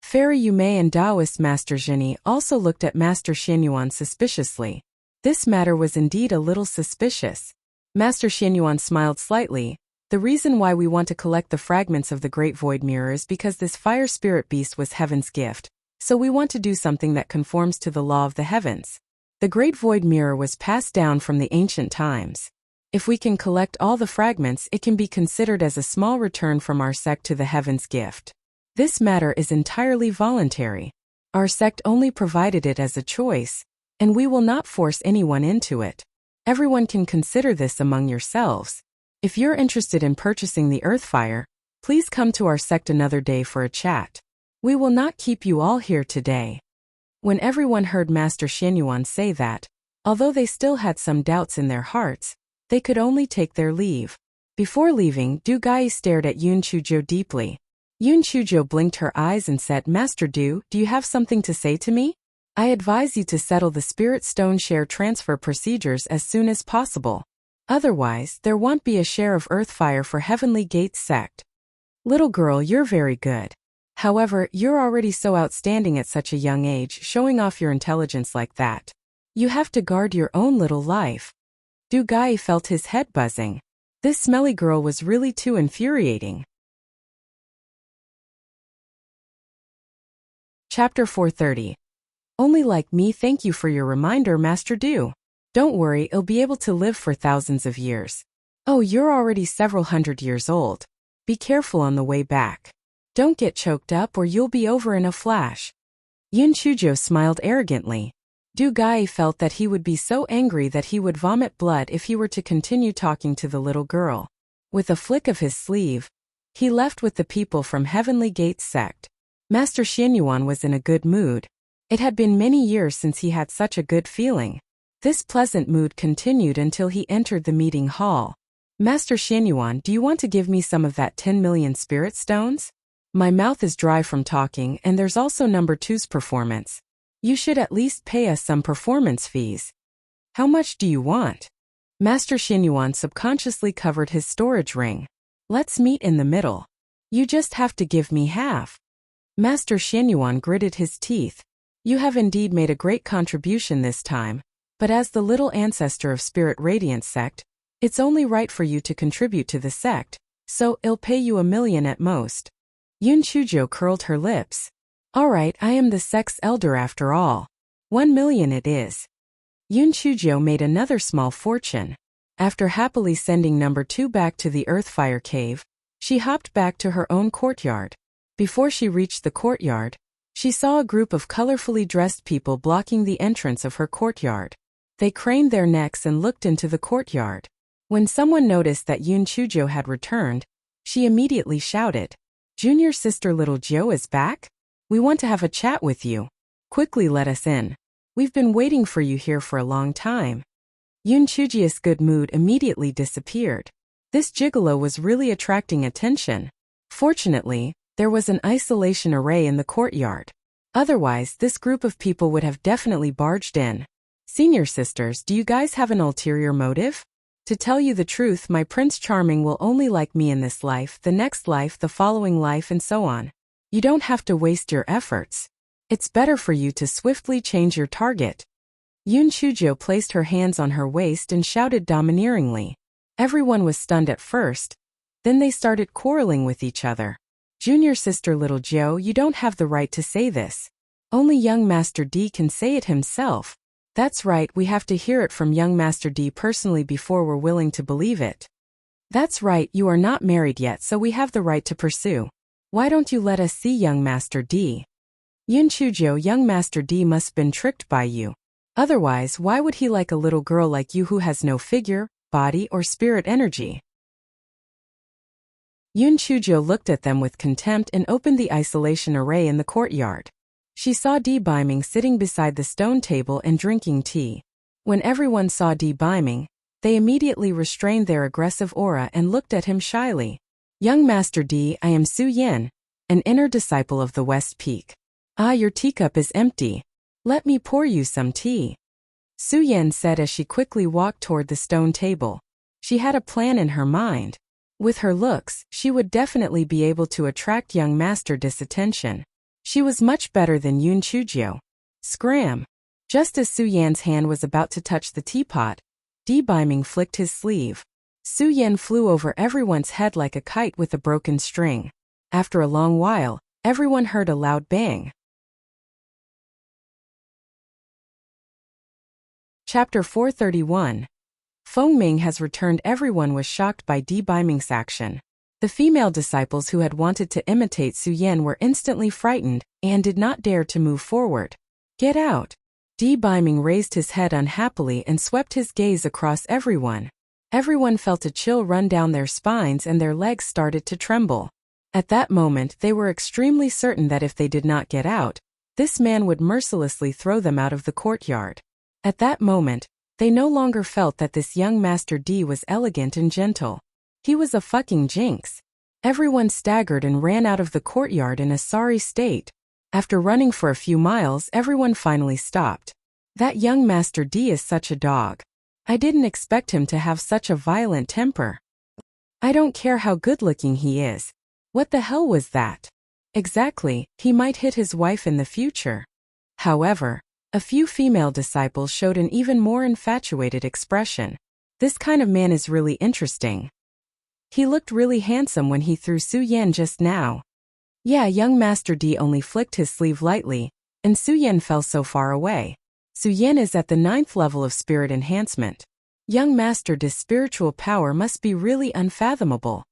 S1: Fairy Yume and Taoist Master Zhen Yi also looked at Master Xianyuan suspiciously. This matter was indeed a little suspicious. Master Xianyuan smiled slightly. The reason why we want to collect the fragments of the Great Void Mirror is because this fire spirit beast was Heaven's gift, so we want to do something that conforms to the law of the heavens. The Great Void Mirror was passed down from the ancient times. If we can collect all the fragments, it can be considered as a small return from our sect to the heavens gift. This matter is entirely voluntary. Our sect only provided it as a choice, and we will not force anyone into it. Everyone can consider this among yourselves. If you're interested in purchasing the Earthfire, please come to our sect another day for a chat. We will not keep you all here today. When everyone heard Master Xianyuan say that, although they still had some doubts in their hearts, they could only take their leave. Before leaving, Du Gai stared at Yun Chuzhou deeply. Yun Chuzhou blinked her eyes and said, Master Du, do you have something to say to me? I advise you to settle the Spirit Stone share transfer procedures as soon as possible. Otherwise, there won't be a share of Earthfire for Heavenly Gate sect. Little girl, you're very good. However, you're already so outstanding at such a young age, showing off your intelligence like that. You have to guard your own little life. Du Gai felt his head buzzing. This smelly girl was really too infuriating. Chapter 430. Only like me. Thank you for your reminder, Master Du. Don't worry, it'll be able to live for thousands of years. Oh, you're already several hundred years old. Be careful on the way back. Don't get choked up or you'll be over in a flash. Yun Chuzhou smiled arrogantly. Du Gai felt that he would be so angry that he would vomit blood if he were to continue talking to the little girl. With a flick of his sleeve, he left with the people from Heavenly Gate sect. Master Xianyuan was in a good mood. It had been many years since he had such a good feeling. This pleasant mood continued until he entered the meeting hall. Master Xianyuan, do you want to give me some of that 10 million spirit stones? My mouth is dry from talking, and there's also number 2's performance. You should at least pay us some performance fees. How much do you want? Master Xianyuan subconsciously covered his storage ring. Let's meet in the middle. You just have to give me half. Master Xianyuan gritted his teeth. You have indeed made a great contribution this time, but as the little ancestor of Spirit Radiance sect, it's only right for you to contribute to the sect, so I'll pay you 1 million at most. Yun Chuzhou curled her lips. All right, I am the sect's elder after all. 1 million it is. Yun Chuzhou made another small fortune. After happily sending number 2 back to the Earthfire cave, she hopped back to her own courtyard. Before she reached the courtyard, she saw a group of colorfully dressed people blocking the entrance of her courtyard. They craned their necks and looked into the courtyard. When someone noticed that Yoon Chujo had returned, she immediately shouted, "Junior sister little Jo is back? We want to have a chat with you. Quickly let us in. We've been waiting for you here for a long time." Yoon Chujio's good mood immediately disappeared. This gigolo was really attracting attention. Fortunately, there was an isolation array in the courtyard. Otherwise, this group of people would have definitely barged in. "Senior sisters, do you guys have an ulterior motive? To tell you the truth, my Prince Charming will only like me in this life, the next life, the following life, and so on. You don't have to waste your efforts. It's better for you to swiftly change your target." Yoon Chujo placed her hands on her waist and shouted domineeringly. Everyone was stunned at first. Then they started quarreling with each other. "Junior sister little Jo, you don't have the right to say this. Only young Master D can say it himself." "That's right, we have to hear it from young Master D personally before we're willing to believe it." "That's right, you are not married yet, so we have the right to pursue. Why don't you let us see young Master D?" "Yoon Chujo, young Master D must have been tricked by you. Otherwise, why would he like a little girl like you who has no figure, body, or spirit energy?" Yoon Chujo looked at them with contempt and opened the isolation array in the courtyard. She saw D Biming sitting beside the stone table and drinking tea. When everyone saw D Biming, they immediately restrained their aggressive aura and looked at him shyly. "Young Master D, I am Su Yin, an inner disciple of the West Peak. Ah, your teacup is empty. Let me pour you some tea," Su Yin said as she quickly walked toward the stone table. She had a plan in her mind. With her looks, she would definitely be able to attract young Master D's attention. She was much better than Yoon Chujio. Scram! Just as Su Yan's hand was about to touch the teapot, D Biming flicked his sleeve. Su Yan flew over everyone's head like a kite with a broken string. After a long while, everyone heard a loud bang. Chapter 431. Feng Ming has returned. Everyone was shocked by D Biming's action. The female disciples who had wanted to imitate Su Yan were instantly frightened and did not dare to move forward. "Get out!" D Biming raised his head unhappily and swept his gaze across everyone. Everyone felt a chill run down their spines and their legs started to tremble. At that moment, they were extremely certain that if they did not get out, this man would mercilessly throw them out of the courtyard. At that moment, they no longer felt that this young Master D was elegant and gentle. He was a fucking jinx. Everyone staggered and ran out of the courtyard in a sorry state. After running for a few miles, everyone finally stopped. "That young Master D is such a dog. I didn't expect him to have such a violent temper. I don't care how good-looking he is. What the hell was that? Exactly, he might hit his wife in the future." However, a few female disciples showed an even more infatuated expression. "This kind of man is really interesting. He looked really handsome when he threw Su Yan just now." Yeah, young Master D only flicked his sleeve lightly, and Su Yan fell so far away. Su Yan is at the 9th level of spirit enhancement. Young Master D's spiritual power must be really unfathomable.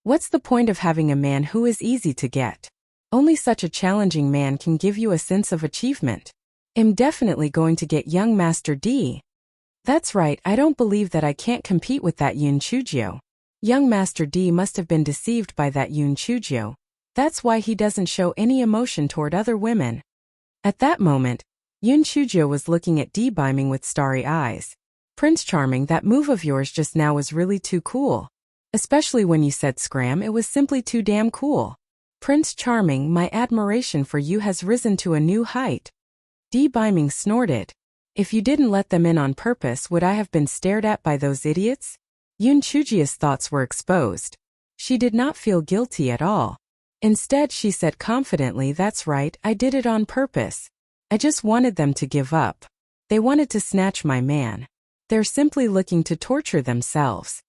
S1: What's the point of having a man who is easy to get? Only such a challenging man can give you a sense of achievement. I'm definitely going to get young Master D. That's right, I don't believe that I can't compete with that Yoon Chujio. Young Master D must have been deceived by that Yoon Chujio. That's why he doesn't show any emotion toward other women. At that moment, Yoon Chujio was looking at D Biming with starry eyes. "Prince Charming, that move of yours just now was really too cool. Especially when you said scram, it was simply too damn cool. Prince Charming, my admiration for you has risen to a new height." D Biming snorted. "If you didn't let them in on purpose, would I have been stared at by those idiots?" Yoon Chujio's thoughts were exposed. She did not feel guilty at all. Instead, she said confidently, "That's right, I did it on purpose. I just wanted them to give up. They wanted to snatch my man. They're simply looking to torture themselves."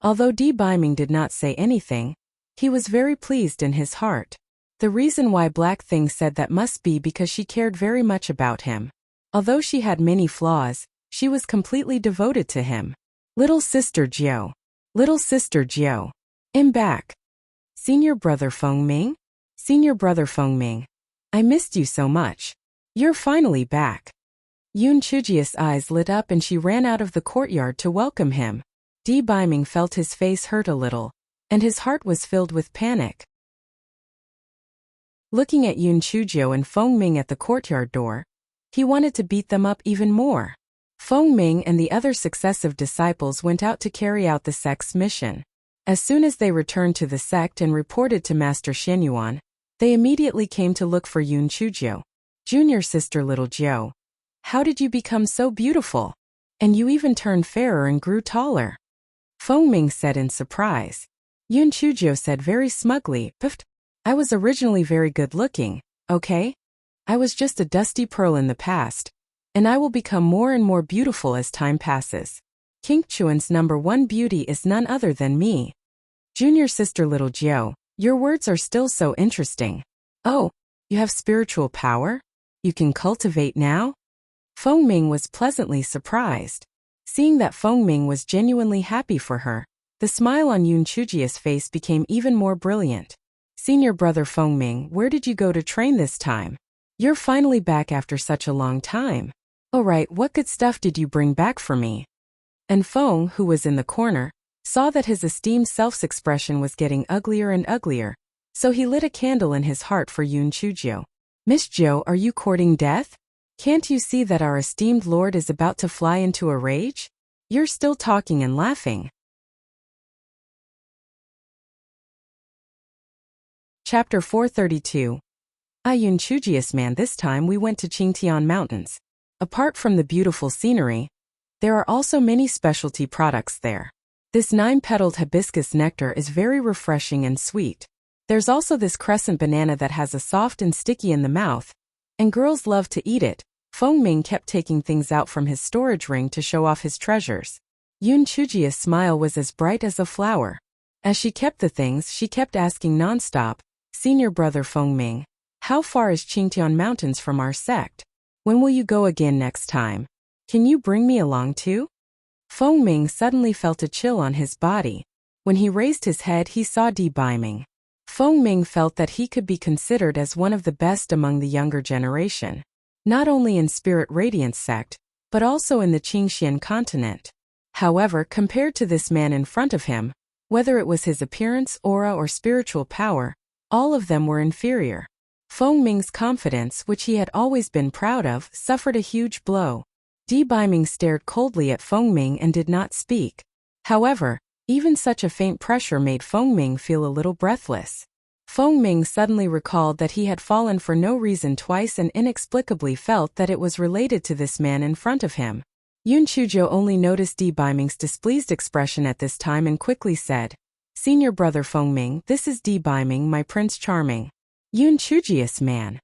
S1: Although D Biming did not say anything, he was very pleased in his heart. The reason why Black Thing said that must be because she cared very much about him. Although she had many flaws, she was completely devoted to him. "Little sister Jiao. Little sister Jiao. I'm back. Senior brother Feng Ming? Senior brother Feng Ming. I missed you so much. You're finally back." Yoon Chujio's eyes lit up and she ran out of the courtyard to welcome him. Biming felt his face hurt a little, and his heart was filled with panic. Looking at Yun Chuzhou and Feng Ming at the courtyard door, he wanted to beat them up even more. Feng Ming and the other successive disciples went out to carry out the sect's mission. As soon as they returned to the sect and reported to Master Xianyuan, they immediately came to look for Yun Chuzhou. Junior sister little Jiu, how did you become so beautiful? And you even turned fairer and grew taller. Feng Ming said in surprise. Yun Chuzhou said very smugly, "Pfft, I was originally very good looking, okay? I was just a dusty pearl in the past, and I will become more and more beautiful as time passes. Qingchuan's #1 beauty is none other than me." Junior sister little Jiu, your words are still so interesting. Oh, you have spiritual power? You can cultivate now? Feng Ming was pleasantly surprised. Seeing that Feng Ming was genuinely happy for her, the smile on Yun Chuzhou's face became even more brilliant. Senior brother Feng Ming, where did you go to train this time? You're finally back after such a long time. Oh right, what good stuff did you bring back for me? And Feng, who was in the corner, saw that his esteemed self's expression was getting uglier and uglier, so he lit a candle in his heart for Yun Chuzhou. Miss Zhou, are you courting death? Can't you see that our esteemed lord is about to fly into a rage? You're still talking and laughing. Chapter 432. Yun Chuzhou's man, this time we went to Qingtian Mountains. Apart from the beautiful scenery, there are also many specialty products there. This 9-petaled hibiscus nectar is very refreshing and sweet. There's also this crescent banana that has a soft and sticky in the mouth, and girls love to eat it. Feng Ming kept taking things out from his storage ring to show off his treasures. Yun Chuzhou's smile was as bright as a flower. As she kept the things, she kept asking nonstop, "Senior brother Feng Ming, how far is Qingtian Mountains from our sect? When will you go again next time? Can you bring me along too?" Feng Ming suddenly felt a chill on his body. When he raised his head, he saw Biming. Feng Ming felt that he could be considered as one of the best among the younger generation, not only in Spirit Radiance sect, but also in the Qingxian continent. However, compared to this man in front of him, whether it was his appearance, aura, or spiritual power, all of them were inferior. Feng Ming's confidence, which he had always been proud of, suffered a huge blow. Biming stared coldly at Feng Ming and did not speak. However, even such a faint pressure made Feng Ming feel a little breathless. Feng Ming suddenly recalled that he had fallen for no reason twice and inexplicably felt that it was related to this man in front of him. Yun Chuzhou only noticed Biming's displeased expression at this time and quickly said, "Senior brother Feng Ming, this is Biming, my Prince Charming." Yun Chuzhou's man.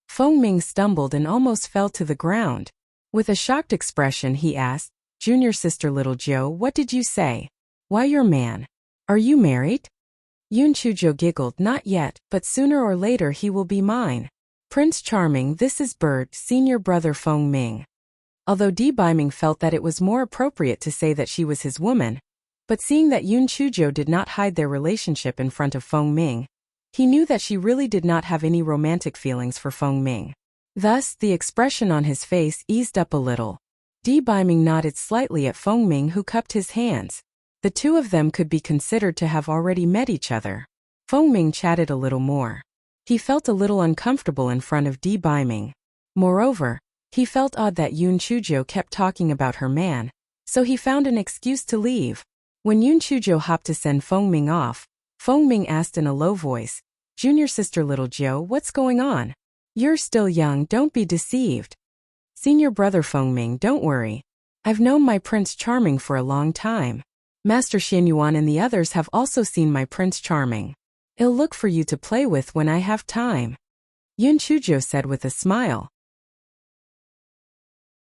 S1: Feng Ming stumbled and almost fell to the ground. With a shocked expression he asked, "Junior sister little Jiu, what did you say? Why your man? Are you married?" Yun Chuzhou giggled, "Not yet, but sooner or later he will be mine. Prince Charming, this is Bird, senior brother Feng Ming." Although Biming felt that it was more appropriate to say that she was his woman, but seeing that Yun Chuzhou did not hide their relationship in front of Feng Ming, he knew that she really did not have any romantic feelings for Feng Ming. Thus, the expression on his face eased up a little. Biming nodded slightly at Feng Ming, who cupped his hands. The two of them could be considered to have already met each other. Feng Ming chatted a little more. He felt a little uncomfortable in front of Biming. Moreover, he felt odd that Yun Chuzhou kept talking about her man, so he found an excuse to leave. When Yun Chuzhou hopped to send Feng Ming off, Feng Ming asked in a low voice, "Junior sister little Jiu, what's going on? You're still young, don't be deceived." "Senior brother Feng Ming, don't worry. I've known my Prince Charming for a long time. Master Xianyuan and the others have also seen my Prince Charming. I'll look for you to play with when I have time," Yun Chuzhou said with a smile.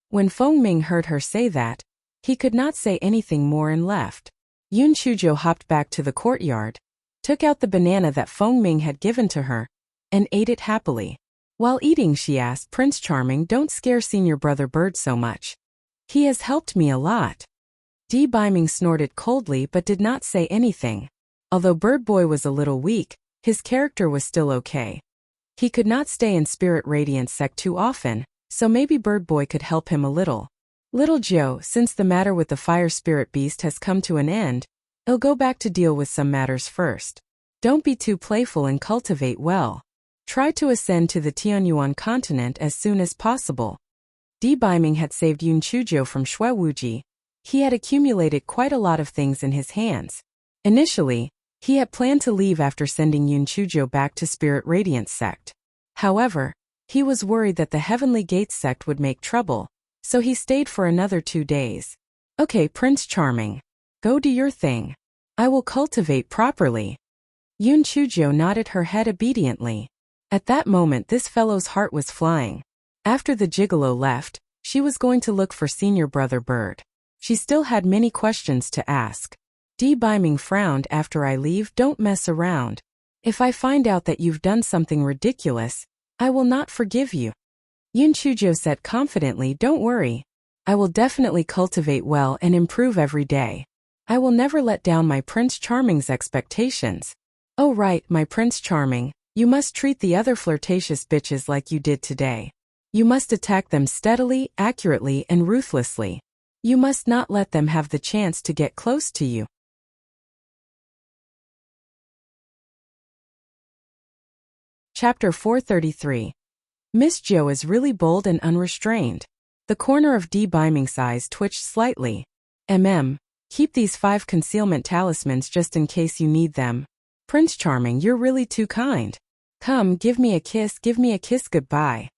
S1: When Feng Ming heard her say that, he could not say anything more and left. Yun Chuzhou hopped back to the courtyard, took out the banana that Feng Ming had given to her, and ate it happily. While eating she asked, "Prince Charming, don't scare senior brother Bird so much. He has helped me a lot." Biming snorted coldly but did not say anything. Although Bird Boy was a little weak, his character was still okay. He could not stay in Spirit Radiance sect too often, so maybe Bird Boy could help him a little. Little Joe, since the matter with the fire spirit beast has come to an end, I'll go back to deal with some matters first. Don't be too playful and cultivate well. Try to ascend to the Tianyuan continent as soon as possible. Debaiming had saved Yun Chujo from Shuewuji. He had accumulated quite a lot of things in his hands. Initially, he had planned to leave after sending Yun Chujo back to Spirit Radiance sect. However, he was worried that the Heavenly Gates sect would make trouble, so he stayed for another 2 days. Okay, Prince Charming. Go do your thing. I will cultivate properly. Yun Chujo nodded her head obediently. At that moment this fellow's heart was flying. After the gigolo left, she was going to look for senior brother Bird. She still had many questions to ask. Debaiming frowned. After I leave, don't mess around. If I find out that you've done something ridiculous, I will not forgive you. Yun Chujo said confidently, don't worry. I will definitely cultivate well and improve every day. I will never let down my Prince Charming's expectations. Oh right, my Prince Charming, you must treat the other flirtatious bitches like you did today. You must attack them steadily, accurately, and ruthlessly. You must not let them have the chance to get close to you. Chapter 433. Miss Jo is really bold and unrestrained. The corner of Debaiming's eyes twitched slightly. Keep these 5 concealment talismans just in case you need them. Prince Charming, you're really too kind. Come, give me a kiss goodbye.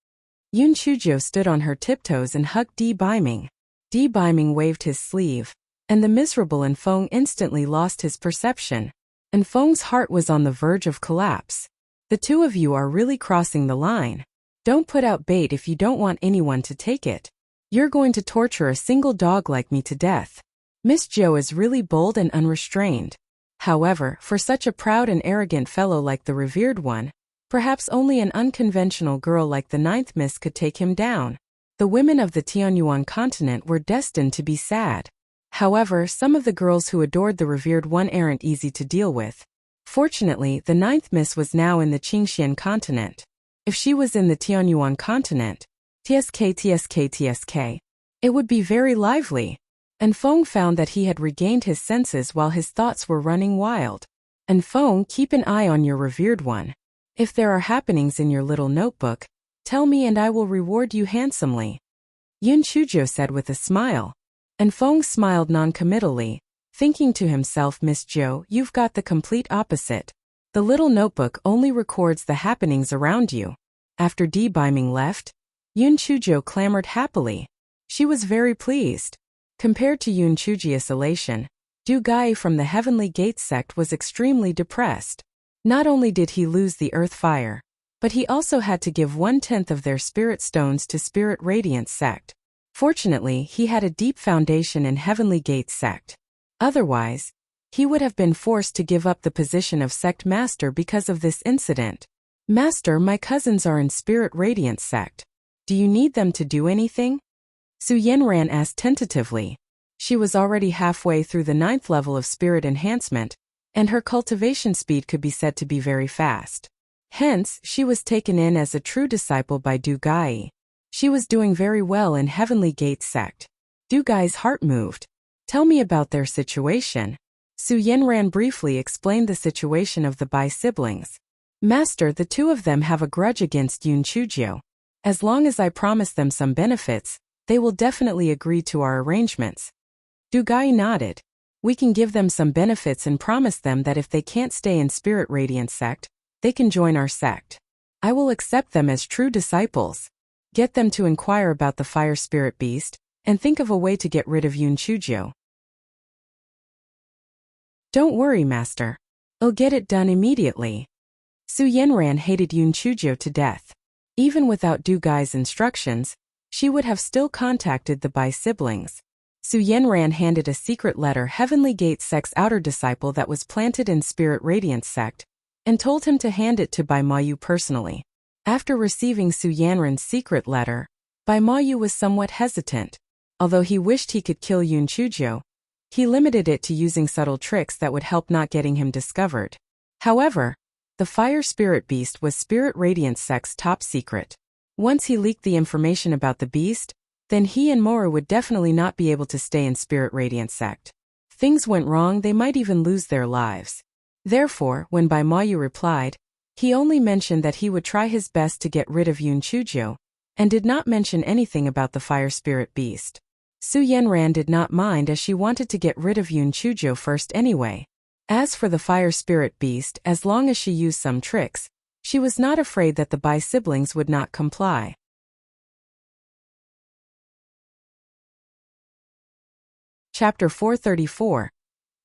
S1: Yun Chujo stood on her tiptoes and hugged Debaiming. Debaiming waved his sleeve, and the miserable Enfeng instantly lost his perception. Enfeng's heart was on the verge of collapse. The two of you are really crossing the line. Don't put out bait if you don't want anyone to take it. You're going to torture a single dog like me to death. Miss Jo is really bold and unrestrained. However, for such a proud and arrogant fellow like the revered one, perhaps only an unconventional girl like the 9th Miss could take him down. The women of the Tianyuan continent were destined to be sad. However, some of the girls who adored the revered one aren't easy to deal with. Fortunately, the 9th Miss was now in the Qingxian continent. If she was in the Tianyuan continent, TSK, it would be very lively. Enfeng found that he had regained his senses while his thoughts were running wild. Enfeng, keep an eye on your revered one. If there are happenings in your little notebook, tell me and I will reward you handsomely. Yun Chujo said with a smile. Enfeng smiled noncommittally, thinking to himself, Miss Jo, you've got the complete opposite. The little notebook only records the happenings around you. After Debaiming left, Yun Chujo clamored happily. She was very pleased. Compared to Yun Chuji's elation, Du Gai from the Heavenly Gates sect was extremely depressed. Not only did he lose the earth fire, but he also had to give 1/10 of their spirit stones to Spirit Radiance sect. Fortunately, he had a deep foundation in Heavenly Gates sect. Otherwise, he would have been forced to give up the position of sect master because of this incident. Master, my cousins are in Spirit Radiance sect. Do you need them to do anything? Su Yenran asked tentatively. She was already halfway through the 9th level of spirit enhancement, and her cultivation speed could be said to be very fast. Hence, she was taken in as a true disciple by Du Gai. She was doing very well in Heavenly Gates sect. Du Gai's heart moved. Tell me about their situation. Su Yenran briefly explained the situation of the Bai siblings. Master, the 2 of them have a grudge against Yun Chujo. As long as I promise them some benefits, they will definitely agree to our arrangements. Du Gai nodded. We can give them some benefits and promise them that if they can't stay in Spirit Radiance sect, they can join our sect. I will accept them as true disciples. Get them to inquire about the fire spirit beast, and think of a way to get rid of Yun Chujo. Don't worry, Master. I'll get it done immediately. Su Yenran hated Yun Chujo to death. Even without Du Gai's instructions, she would have still contacted the Bai siblings. Su Yenran handed a secret letter Heavenly Gates sect's outer disciple that was planted in Spirit Radiance sect, and told him to hand it to Bai Mayu personally. After receiving Su Yanran's secret letter, Bai Mayu was somewhat hesitant. Although he wished he could kill Yun Chujo, he limited it to using subtle tricks that would help not getting him discovered. However, the fire spirit beast was Spirit Radiance sect's top secret. Once he leaked the information about the beast, then he and Moru would definitely not be able to stay in Spirit Radiance sect. Things went wrong, they might even lose their lives. Therefore, when Bai Mayu replied, he only mentioned that he would try his best to get rid of Yun Chuzhou, and did not mention anything about the fire spirit beast. Su Yanran did not mind as she wanted to get rid of Yun Chuzhou first anyway. As for the fire spirit beast, as long as she used some tricks, she was not afraid that the Bai siblings would not comply. Chapter 434.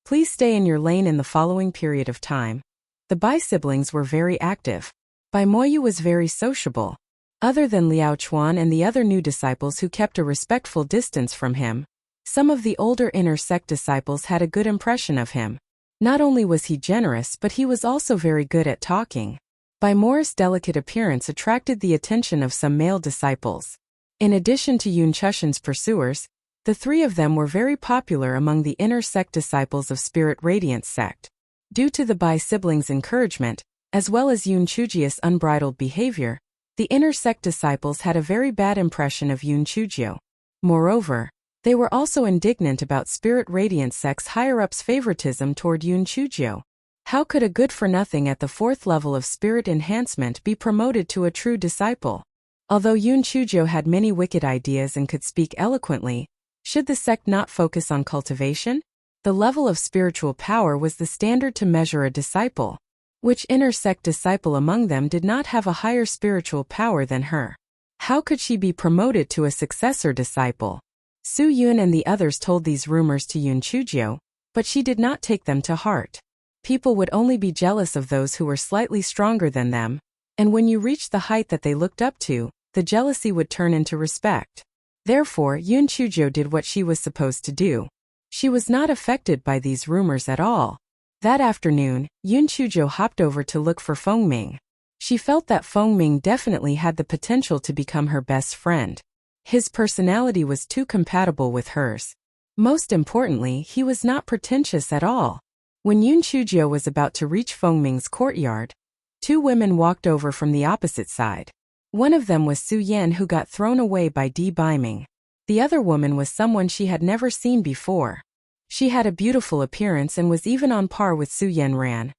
S1: Please stay in your lane in the following period of time. The Bai siblings were very active. Bai Moyu was very sociable. Other than Liao Chuan and the other new disciples who kept a respectful distance from him, some of the older inner sect disciples had a good impression of him. Not only was he generous, but he was also very good at talking. Bai Moru's delicate appearance attracted the attention of some male disciples. In addition to Yun Chushan's pursuers, the three of them were very popular among the inner sect disciples of Spirit Radiance sect. Due to the Bai siblings' encouragement, as well as Yun Chuzhou's unbridled behavior, the inner sect disciples had a very bad impression of Yun Chuzhou. Moreover, they were also indignant about Spirit Radiance sect's higher-ups' favoritism toward Yun Chuzhou. How could a good-for-nothing at the 4th level of spirit enhancement be promoted to a true disciple? Although Yun Chuzhou had many wicked ideas and could speak eloquently, should the sect not focus on cultivation? The level of spiritual power was the standard to measure a disciple. Which inner sect disciple among them did not have a higher spiritual power than her? How could she be promoted to a successor disciple? Su Yun and the others told these rumors to Yun Chuzhou, but she did not take them to heart. People would only be jealous of those who were slightly stronger than them, and when you reached the height that they looked up to, the jealousy would turn into respect. Therefore, Yun Chuzhou did what she was supposed to do. She was not affected by these rumors at all. That afternoon, Yun Chuzhou hopped over to look for Fengming. She felt that Fengming definitely had the potential to become her best friend. His personality was too compatible with hers. Most importantly, he was not pretentious at all. When Yun Chuzhou was about to reach Fengming's courtyard, two women walked over from the opposite side. One of them was Su Yan, who got thrown away by Di Baiming. The other woman was someone she had never seen before. She had a beautiful appearance and was even on par with Su Yanran.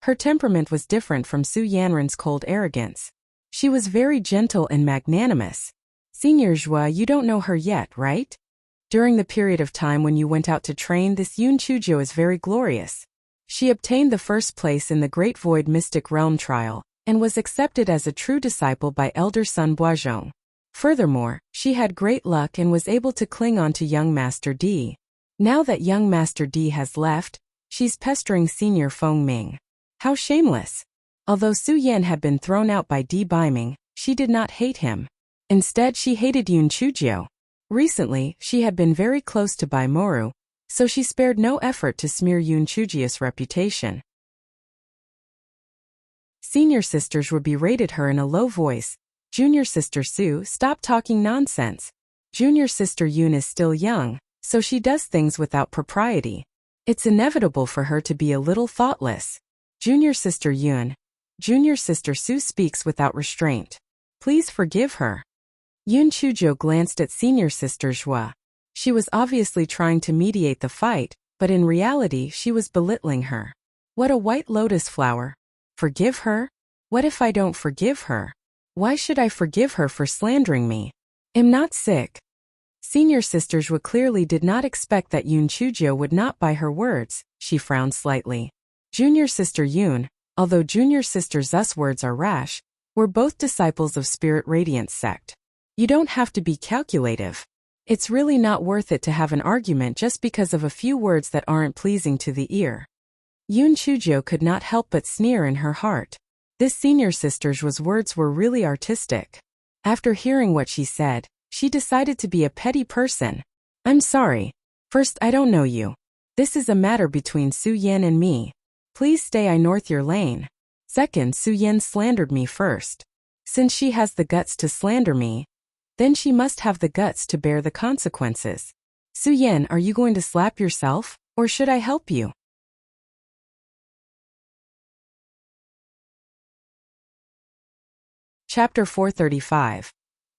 S1: Her temperament was different from Su Yanran's cold arrogance. She was very gentle and magnanimous. Senior Zhua, you don't know her yet, right? During the period of time when you went out to train, this Yun Chuzhou is very glorious. She obtained the first place in the Great Void Mystic Realm trial, and was accepted as a true disciple by Elder Sun Boizhong. Furthermore, she had great luck and was able to cling on to young Master D. Now that young Master D has left, she's pestering Senior Fengming. How shameless! Although Su Yan had been thrown out by Di Baiming, she did not hate him. Instead, she hated Yun Chuzhou. Recently, she had been very close to Bai Moru, so she spared no effort to smear Yun Chuzhou's reputation. Senior sisters would berated her in a low voice. Junior sister Su, stop talking nonsense. Junior sister Yun is still young, so she does things without propriety. It's inevitable for her to be a little thoughtless. Junior sister Yun. Junior sister Su speaks without restraint. Please forgive her. Yun Chuzhou glanced at senior sister Zhua. She was obviously trying to mediate the fight, but in reality she was belittling her. What a white lotus flower. Forgive her? What if I don't forgive her? Why should I forgive her for slandering me? I'm not sick. Senior sister Zhua clearly did not expect that Yun Chuzhou would not buy her words. She frowned slightly. Junior sister Yun, although junior sister Zu's words are rash, were both disciples of Spirit Radiance sect. You don't have to be calculative. It's really not worth it to have an argument just because of a few words that aren't pleasing to the ear. Yun Chuzhou could not help but sneer in her heart. This senior sister's words were really artistic. After hearing what she said, she decided to be a petty person. I'm sorry. First, I don't know you. This is a matter between Su Yan and me. Please stay I north your lane. Second, Su Yan slandered me first. Since she has the guts to slander me, then she must have the guts to bear the consequences. Su Yan, are you going to slap yourself, or should I help you? Chapter 435.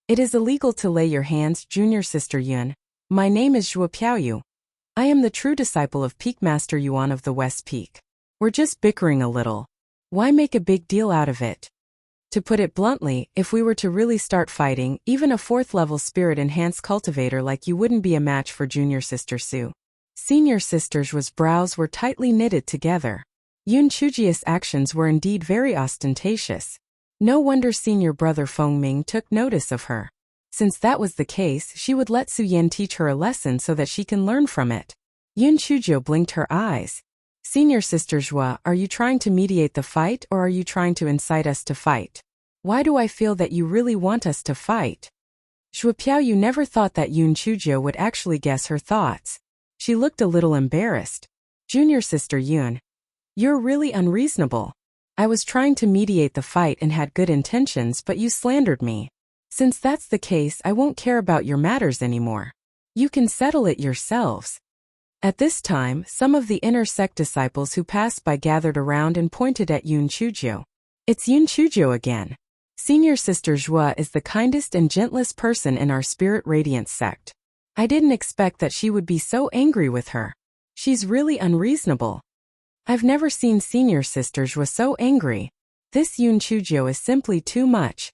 S1: It is illegal to lay your hands, junior sister Yun. My name is Zhuo Piaoyu. I am the true disciple of Peak Master Yuan of the West Peak. We're just bickering a little. Why make a big deal out of it? To put it bluntly, if we were to really start fighting, even a 4th-level spirit-enhanced cultivator like you wouldn't be a match for junior sister Su. Senior sister Zhuo's brows were tightly knitted together. Yun Chujia's actions were indeed very ostentatious. No wonder senior brother Feng Ming took notice of her. Since that was the case, she would let Su Yan teach her a lesson so that she can learn from it. Yun Chujio blinked her eyes. Senior sister Zhuo, are you trying to mediate the fight or are you trying to incite us to fight? Why do I feel that you really want us to fight? Zhuo Piaoyu never thought that Yun Chujio would actually guess her thoughts. She looked a little embarrassed. Junior sister Yun. You're really unreasonable. I was trying to mediate the fight and had good intentions, but you slandered me. Since that's the case, I won't care about your matters anymore. You can settle it yourselves. At this time, some of the inner sect disciples who passed by gathered around and pointed at Yun Chujio. It's Yun Chujio again. Senior sister Zhuo is the kindest and gentlest person in our Spirit Radiance sect. I didn't expect that she would be so angry with her. She's really unreasonable. I've never seen senior sister Zhuo so angry. This Yun Chujio is simply too much.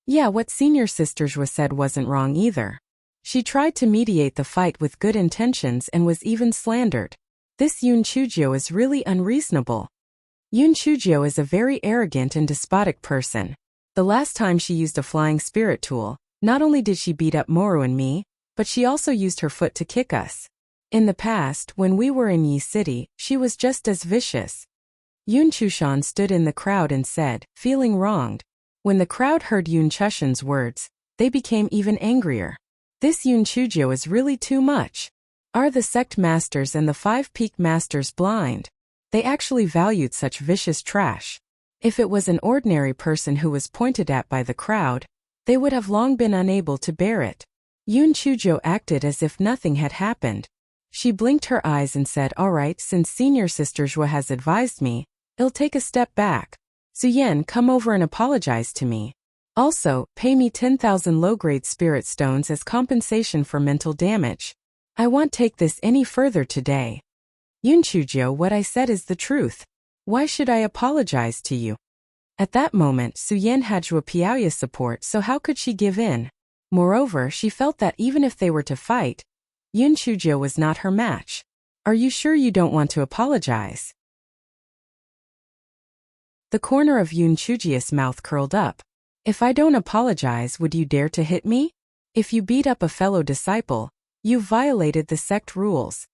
S1: Yeah, what senior sister Zhuo said wasn't wrong either. She tried to mediate the fight with good intentions and was even slandered. This Yun Chujio is really unreasonable. Yun Chujio is a very arrogant and despotic person. The last time she used a flying spirit tool, not only did she beat up Moru and me, but she also used her foot to kick us. In the past, when we were in Yi City, she was just as vicious. Yun Chushan stood in the crowd and said, feeling wronged. When the crowd heard Yun Chushan's words, they became even angrier. This Yun Chujio is really too much. Are the sect masters and the 5 peak masters blind? They actually valued such vicious trash. If it was an ordinary person who was pointed at by the crowd, they would have long been unable to bear it. Yun Chujio acted as if nothing had happened. She blinked her eyes and said, all right, since senior sister Zhuo has advised me, I'll take a step back. Su Yan, come over and apologize to me. Also, pay me 10,000 low-grade spirit stones as compensation for mental damage. I won't take this any further today. Yun Chujio, what I said is the truth. Why should I apologize to you? At that moment, Su Yan had Zhuo Piaoyu's support, so how could she give in? Moreover, she felt that even if they were to fight, Yun Chujio was not her match. Are you sure you don't want to apologize? The corner of Yun Chujio's mouth curled up. If I don't apologize, would you dare to hit me? If you beat up a fellow disciple, you've violated the sect rules.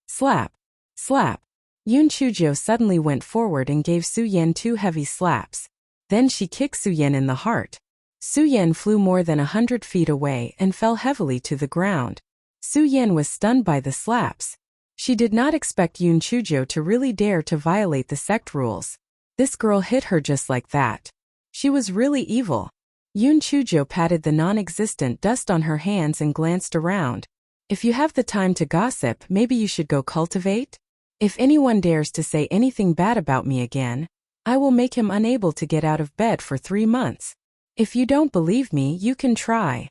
S1: Slap. Slap. Yun Chujio suddenly went forward and gave Su Yan 2 heavy slaps. Then she kicked Su Yan in the heart. Su Yan flew more than 100 feet away and fell heavily to the ground. Su Yan was stunned by the slaps. She did not expect Yun Chujio to really dare to violate the sect rules. This girl hit her just like that. She was really evil. Yun Chujio patted the non-existent dust on her hands and glanced around. If you have the time to gossip, maybe you should go cultivate? If anyone dares to say anything bad about me again, I will make him unable to get out of bed for 3 months. If you don't believe me, you can try.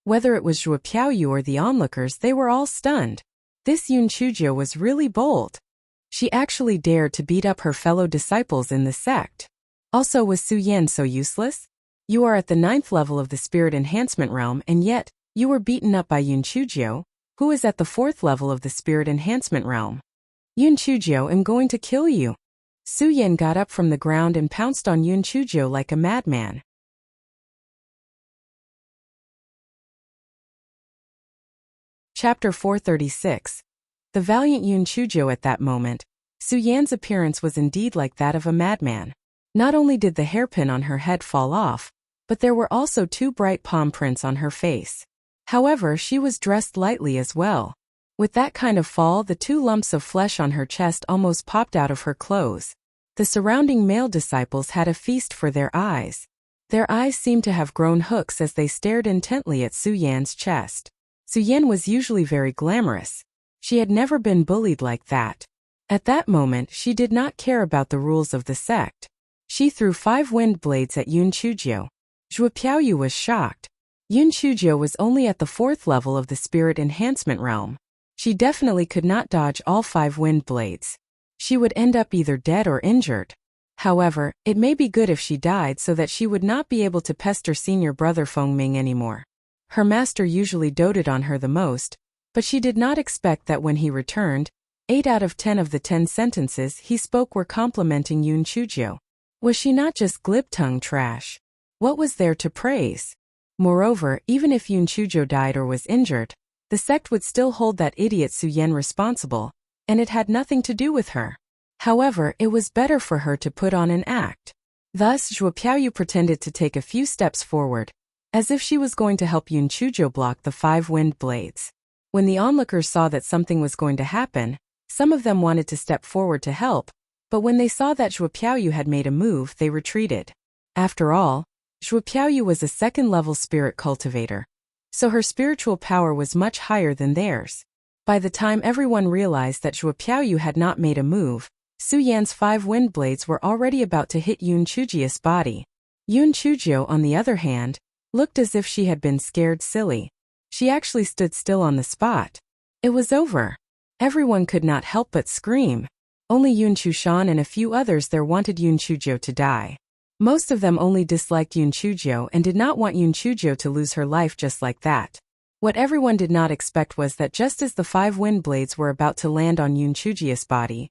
S1: Whether it was Zhuo Piaoyu or the onlookers, they were all stunned. This Yun Chujio was really bold. She actually dared to beat up her fellow disciples in the sect. Also, was Su Yan so useless? You are at the 9th level of the spirit enhancement realm, and yet, you were beaten up by Yun Chujio, who is at the 4th level of the spirit enhancement realm. Yun Chujio, I'm going to kill you. Su Yan got up from the ground and pounced on Yun Chujio like a madman. Chapter 436. The valiant Yun Chujio. At that moment, Su Yan's appearance was indeed like that of a madman. Not only did the hairpin on her head fall off, but there were also 2 bright palm prints on her face. However, she was dressed lightly as well. With that kind of fall, the 2 lumps of flesh on her chest almost popped out of her clothes. The surrounding male disciples had a feast for their eyes. Their eyes seemed to have grown hooks as they stared intently at Su Yan's chest. Su Yan was usually very glamorous. She had never been bullied like that. At that moment, she did not care about the rules of the sect. She threw 5 wind blades at Yun Chujio. Zhuo Piaoyu was shocked. Yun Chujio was only at the 4th level of the spirit enhancement realm. She definitely could not dodge all 5 wind blades. She would end up either dead or injured. However, it may be good if she died so that she would not be able to pester senior brother Fengming anymore. Her master usually doted on her the most, but she did not expect that when he returned, 8 out of 10 of the 10 sentences he spoke were complimenting Yun Chujio. Was she not just glib-tongued trash? What was there to praise? Moreover, even if Yun Chujio died or was injured, the sect would still hold that idiot Su Yen responsible, and it had nothing to do with her. However, it was better for her to put on an act. Thus, Zhuo Piaoyu pretended to take a few steps forward, as if she was going to help Yun Chujio block the 5 wind blades. When the onlookers saw that something was going to happen, some of them wanted to step forward to help, but when they saw that Zhuo Piaoyu had made a move, they retreated. After all, Zhuo Piaoyu was a 2nd-level spirit cultivator, so her spiritual power was much higher than theirs. By the time everyone realized that Zhuo Piaoyu had not made a move, Su Yan's 5 wind blades were already about to hit Yun Chujio's body. Yun Chujio, on the other hand, looked as if she had been scared silly. She actually stood still on the spot. It was over. Everyone could not help but scream. Only Yun Chushan and a few others there wanted Yun Chujio to die. Most of them only disliked Yun Chujio and did not want Yun Chujio to lose her life just like that. What everyone did not expect was that just as the 5 wind blades were about to land on Yun Chujio's body,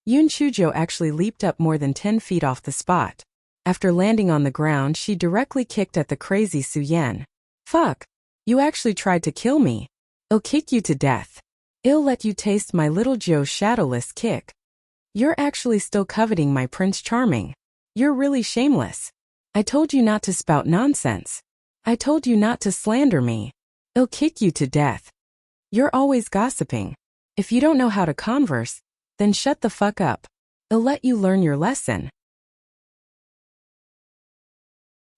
S1: Yun Chujio actually leaped up more than 10 feet off the spot. After landing on the ground, she directly kicked at the crazy Su Yen. Fuck! You actually tried to kill me. I'll kick you to death. I'll let you taste my little Joe's shadowless kick. You're actually still coveting my Prince Charming. You're really shameless. I told you not to spout nonsense. I told you not to slander me. I'll kick you to death. You're always gossiping. If you don't know how to converse, then shut the fuck up. I'll let you learn your lesson.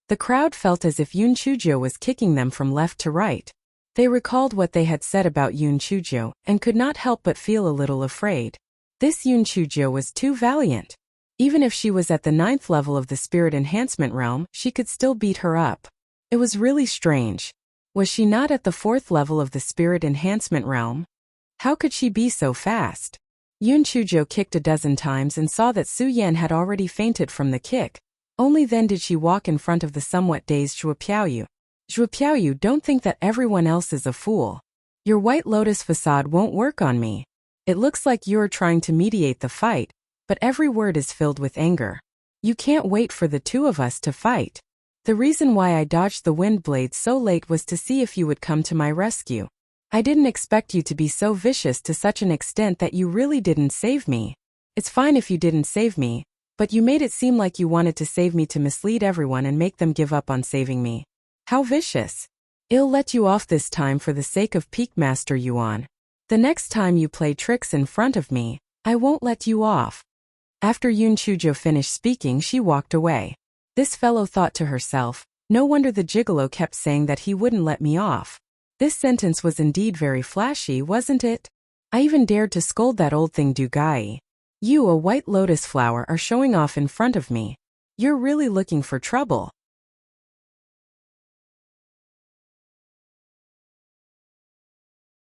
S1: The crowd felt as if Yun Chujio was kicking them from left to right. They recalled what they had said about Yun Chujio and could not help but feel a little afraid. This Yun Chujio was too valiant. Even if she was at the 9th level of the spirit enhancement realm, she could still beat her up. It was really strange. Was she not at the 4th level of the spirit enhancement realm? How could she be so fast? Yun Chujio kicked a dozen times and saw that Su Yan had already fainted from the kick. Only then did she walk in front of the somewhat dazed Zhuo Piaoyu. Zhuo Piaoyu, don't think that everyone else is a fool. Your White Lotus facade won't work on me. It looks like you're trying to mediate the fight, but every word is filled with anger. You can't wait for the 2 of us to fight. The reason why I dodged the wind blades so late was to see if you would come to my rescue. I didn't expect you to be so vicious to such an extent that you really didn't save me. It's fine if you didn't save me, but you made it seem like you wanted to save me to mislead everyone and make them give up on saving me. How vicious. I'll let you off this time for the sake of Peak Master Yuan. The next time you play tricks in front of me, I won't let you off. After Yun Chujio finished speaking, she walked away. This fellow thought to herself, no wonder the gigolo kept saying that he wouldn't let me off. This sentence was indeed very flashy, wasn't it? I even dared to scold that old thing Dugai. You, a white lotus flower, are showing off in front of me. You're really looking for trouble.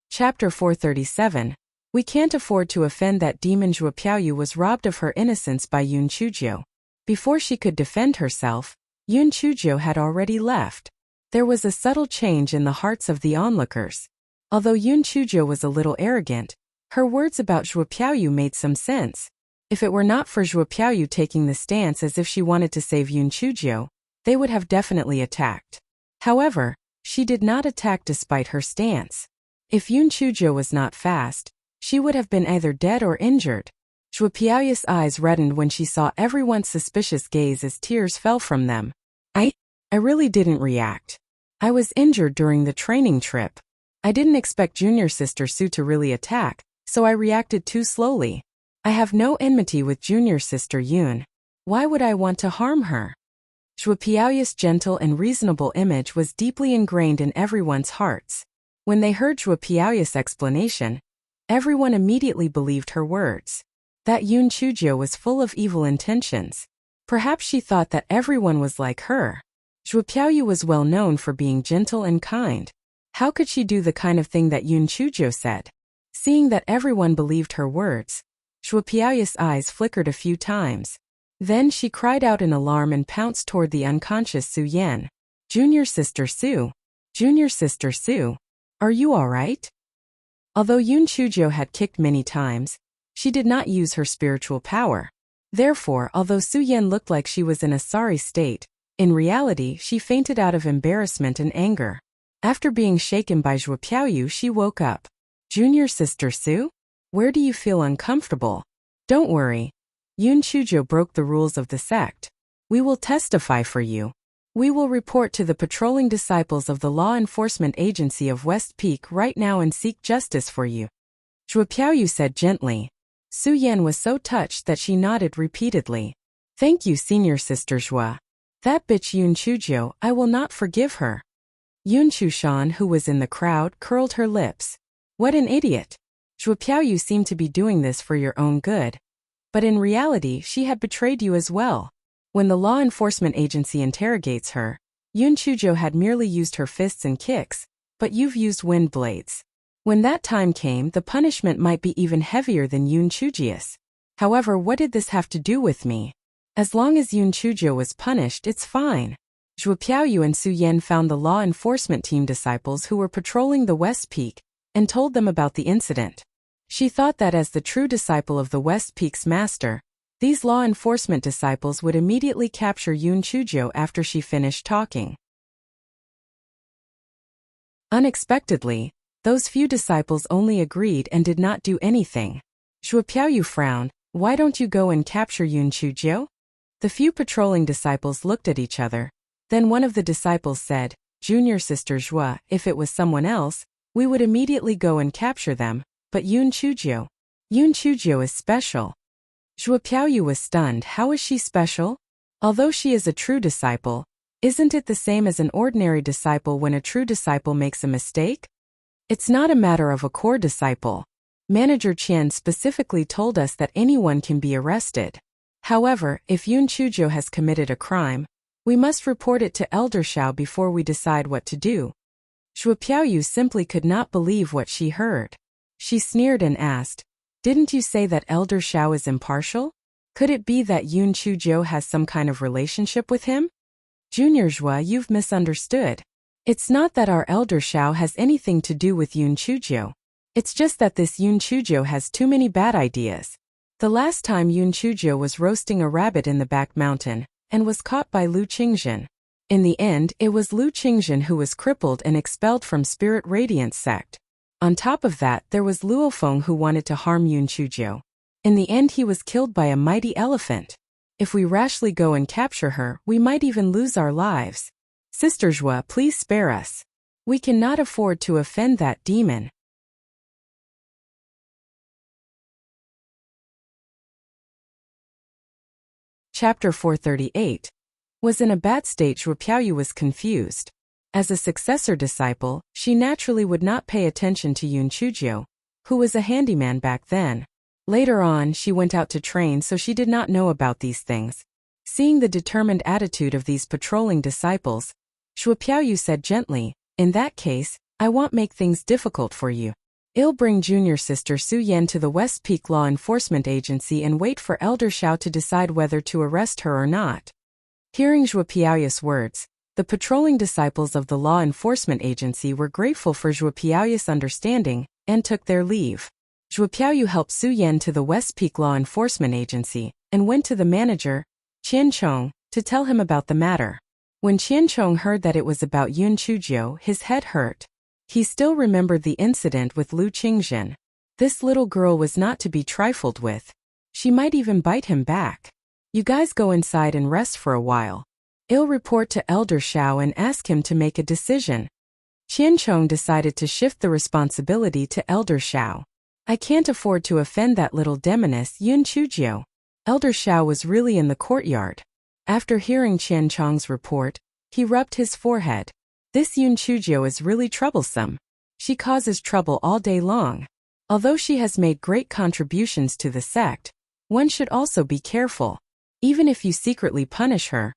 S1: Chapter 437. We can't afford to offend that demon. Zhuo Piaoyu was robbed of her innocence by Yun Chujio. Before she could defend herself, Yun Chujio had already left. There was a subtle change in the hearts of the onlookers. Although Yun Chujio was a little arrogant, her words about Zhuo Piaoyu made some sense. If it were not for Zhuo Piaoyu taking the stance as if she wanted to save Yun Chujio, they would have definitely attacked. However, she did not attack despite her stance. If Yun Chujio was not fast, she would have been either dead or injured. Zhuo Piaoyu's eyes reddened when she saw everyone's suspicious gaze as tears fell from them. I really didn't react. I was injured during the training trip. I didn't expect junior sister Su to really attack, so I reacted too slowly. I have no enmity with junior sister Yun. Why would I want to harm her? Zhuo Piaoyu's gentle and reasonable image was deeply ingrained in everyone's hearts. When they heard Zhuo Piaoyu's explanation, everyone immediately believed her words. That Yun Chujio was full of evil intentions. Perhaps she thought that everyone was like her. Zhuo Piaoyu was well known for being gentle and kind. How could she do the kind of thing that Yun Chuzhou said? Seeing that everyone believed her words, Zhuo Piaoyu's eyes flickered a few times. Then she cried out in alarm and pounced toward the unconscious Su Yan. Junior Sister Su. Junior Sister Su. Are you all right? Although Yun Chuzhou had kicked many times, she did not use her spiritual power. Therefore, although Su Yan looked like she was in a sorry state, in reality she fainted out of embarrassment and anger. After being shaken by Zhuo Piaoyu, she woke up. Junior Sister Su? Where do you feel uncomfortable? Don't worry. Yun Chuzhou broke the rules of the sect. We will testify for you. We will report to the patrolling disciples of the Law Enforcement Agency of West Peak right now and seek justice for you. Zhuo Piaoyu said gently. Su Yan was so touched that she nodded repeatedly. Thank you, Senior Sister Zhuo. That bitch Yun Chuzhou, I will not forgive her. Yun Chushan, who was in the crowd, curled her lips. What an idiot. Zhuo Piaoyu seemed to be doing this for your own good. But in reality, she had betrayed you as well. When the law enforcement agency interrogates her, Yun Chuzhou had merely used her fists and kicks, but you've used wind blades. When that time came, the punishment might be even heavier than Yun Chuzhou's. However, what did this have to do with me? As long as Yun Chuzhou was punished, it's fine. Zhuo Piaoyu and Su Yan found the law enforcement team disciples who were patrolling the West Peak and told them about the incident. She thought that as the true disciple of the West Peak's master, these law enforcement disciples would immediately capture Yun Chuzhou after she finished talking. Unexpectedly, those few disciples only agreed and did not do anything. Zhuo Piaoyu frowned. Why don't you go and capture Yun Chuzhou? The few patrolling disciples looked at each other. Then one of the disciples said, Junior Sister Zhuo, if it was someone else, we would immediately go and capture them, but Yun Chuzhou is special. Zhuo Piaoyu was stunned. How is she special? Although she is a true disciple, isn't it the same as an ordinary disciple when a true disciple makes a mistake? It's not a matter of a core disciple. Manager Qian specifically told us that anyone can be arrested. However, if Yun Chuzhou has committed a crime, we must report it to Elder Shao before we decide what to do. Zhuo Piaoyu simply could not believe what she heard. She sneered and asked, Didn't you say that Elder Shao is impartial? Could it be that Yun Chuzhou has some kind of relationship with him? Junior Zhuo, you've misunderstood. It's not that our Elder Shao has anything to do with Yun Chuzhou. It's just that this Yun Chuzhou has too many bad ideas. The last time Yun Chuzhou was roasting a rabbit in the back mountain, and was caught by Lu Qingzhen. In the end, it was Lu Qingzhen who was crippled and expelled from Spirit Radiance sect. On top of that, there was Luo Feng who wanted to harm Yun Chuzhou. In the end, he was killed by a mighty elephant. If we rashly go and capture her, we might even lose our lives. Sister Zhuo, please spare us. We cannot afford to offend that demon. Chapter 438. Was in a bad state. Zhuo Piaoyu was confused. As a successor disciple, she naturally would not pay attention to Yun Chuzhou, who was a handyman back then. Later on, she went out to train, so she did not know about these things. Seeing the determined attitude of these patrolling disciples, Zhuo Piaoyu said gently, In that case, I won't make things difficult for you. I'll bring Junior Sister Su Yan to the West Peak Law Enforcement Agency and wait for Elder Shao to decide whether to arrest her or not. Hearing Zhuo Piaoyu's words, the patrolling disciples of the Law Enforcement Agency were grateful for Zhuo Piaoyu's understanding and took their leave. Zhuo Piaoyu helped Su Yan to the West Peak Law Enforcement Agency and went to the manager, Qian Chong, to tell him about the matter. When Qian Chong heard that it was about Yun Chuzhou, his head hurt. He still remembered the incident with Lu Qingzhen. This little girl was not to be trifled with. She might even bite him back. You guys go inside and rest for a while. I'll report to Elder Shao and ask him to make a decision. Qian Chong decided to shift the responsibility to Elder Shao. I can't afford to offend that little demoness Yun Chuzhou. Elder Shao was really in the courtyard. After hearing Qian Chong's report, he rubbed his forehead. This Yun Chuzhou is really troublesome. She causes trouble all day long. Although she has made great contributions to the sect, one should also be careful. Even if you secretly punish her,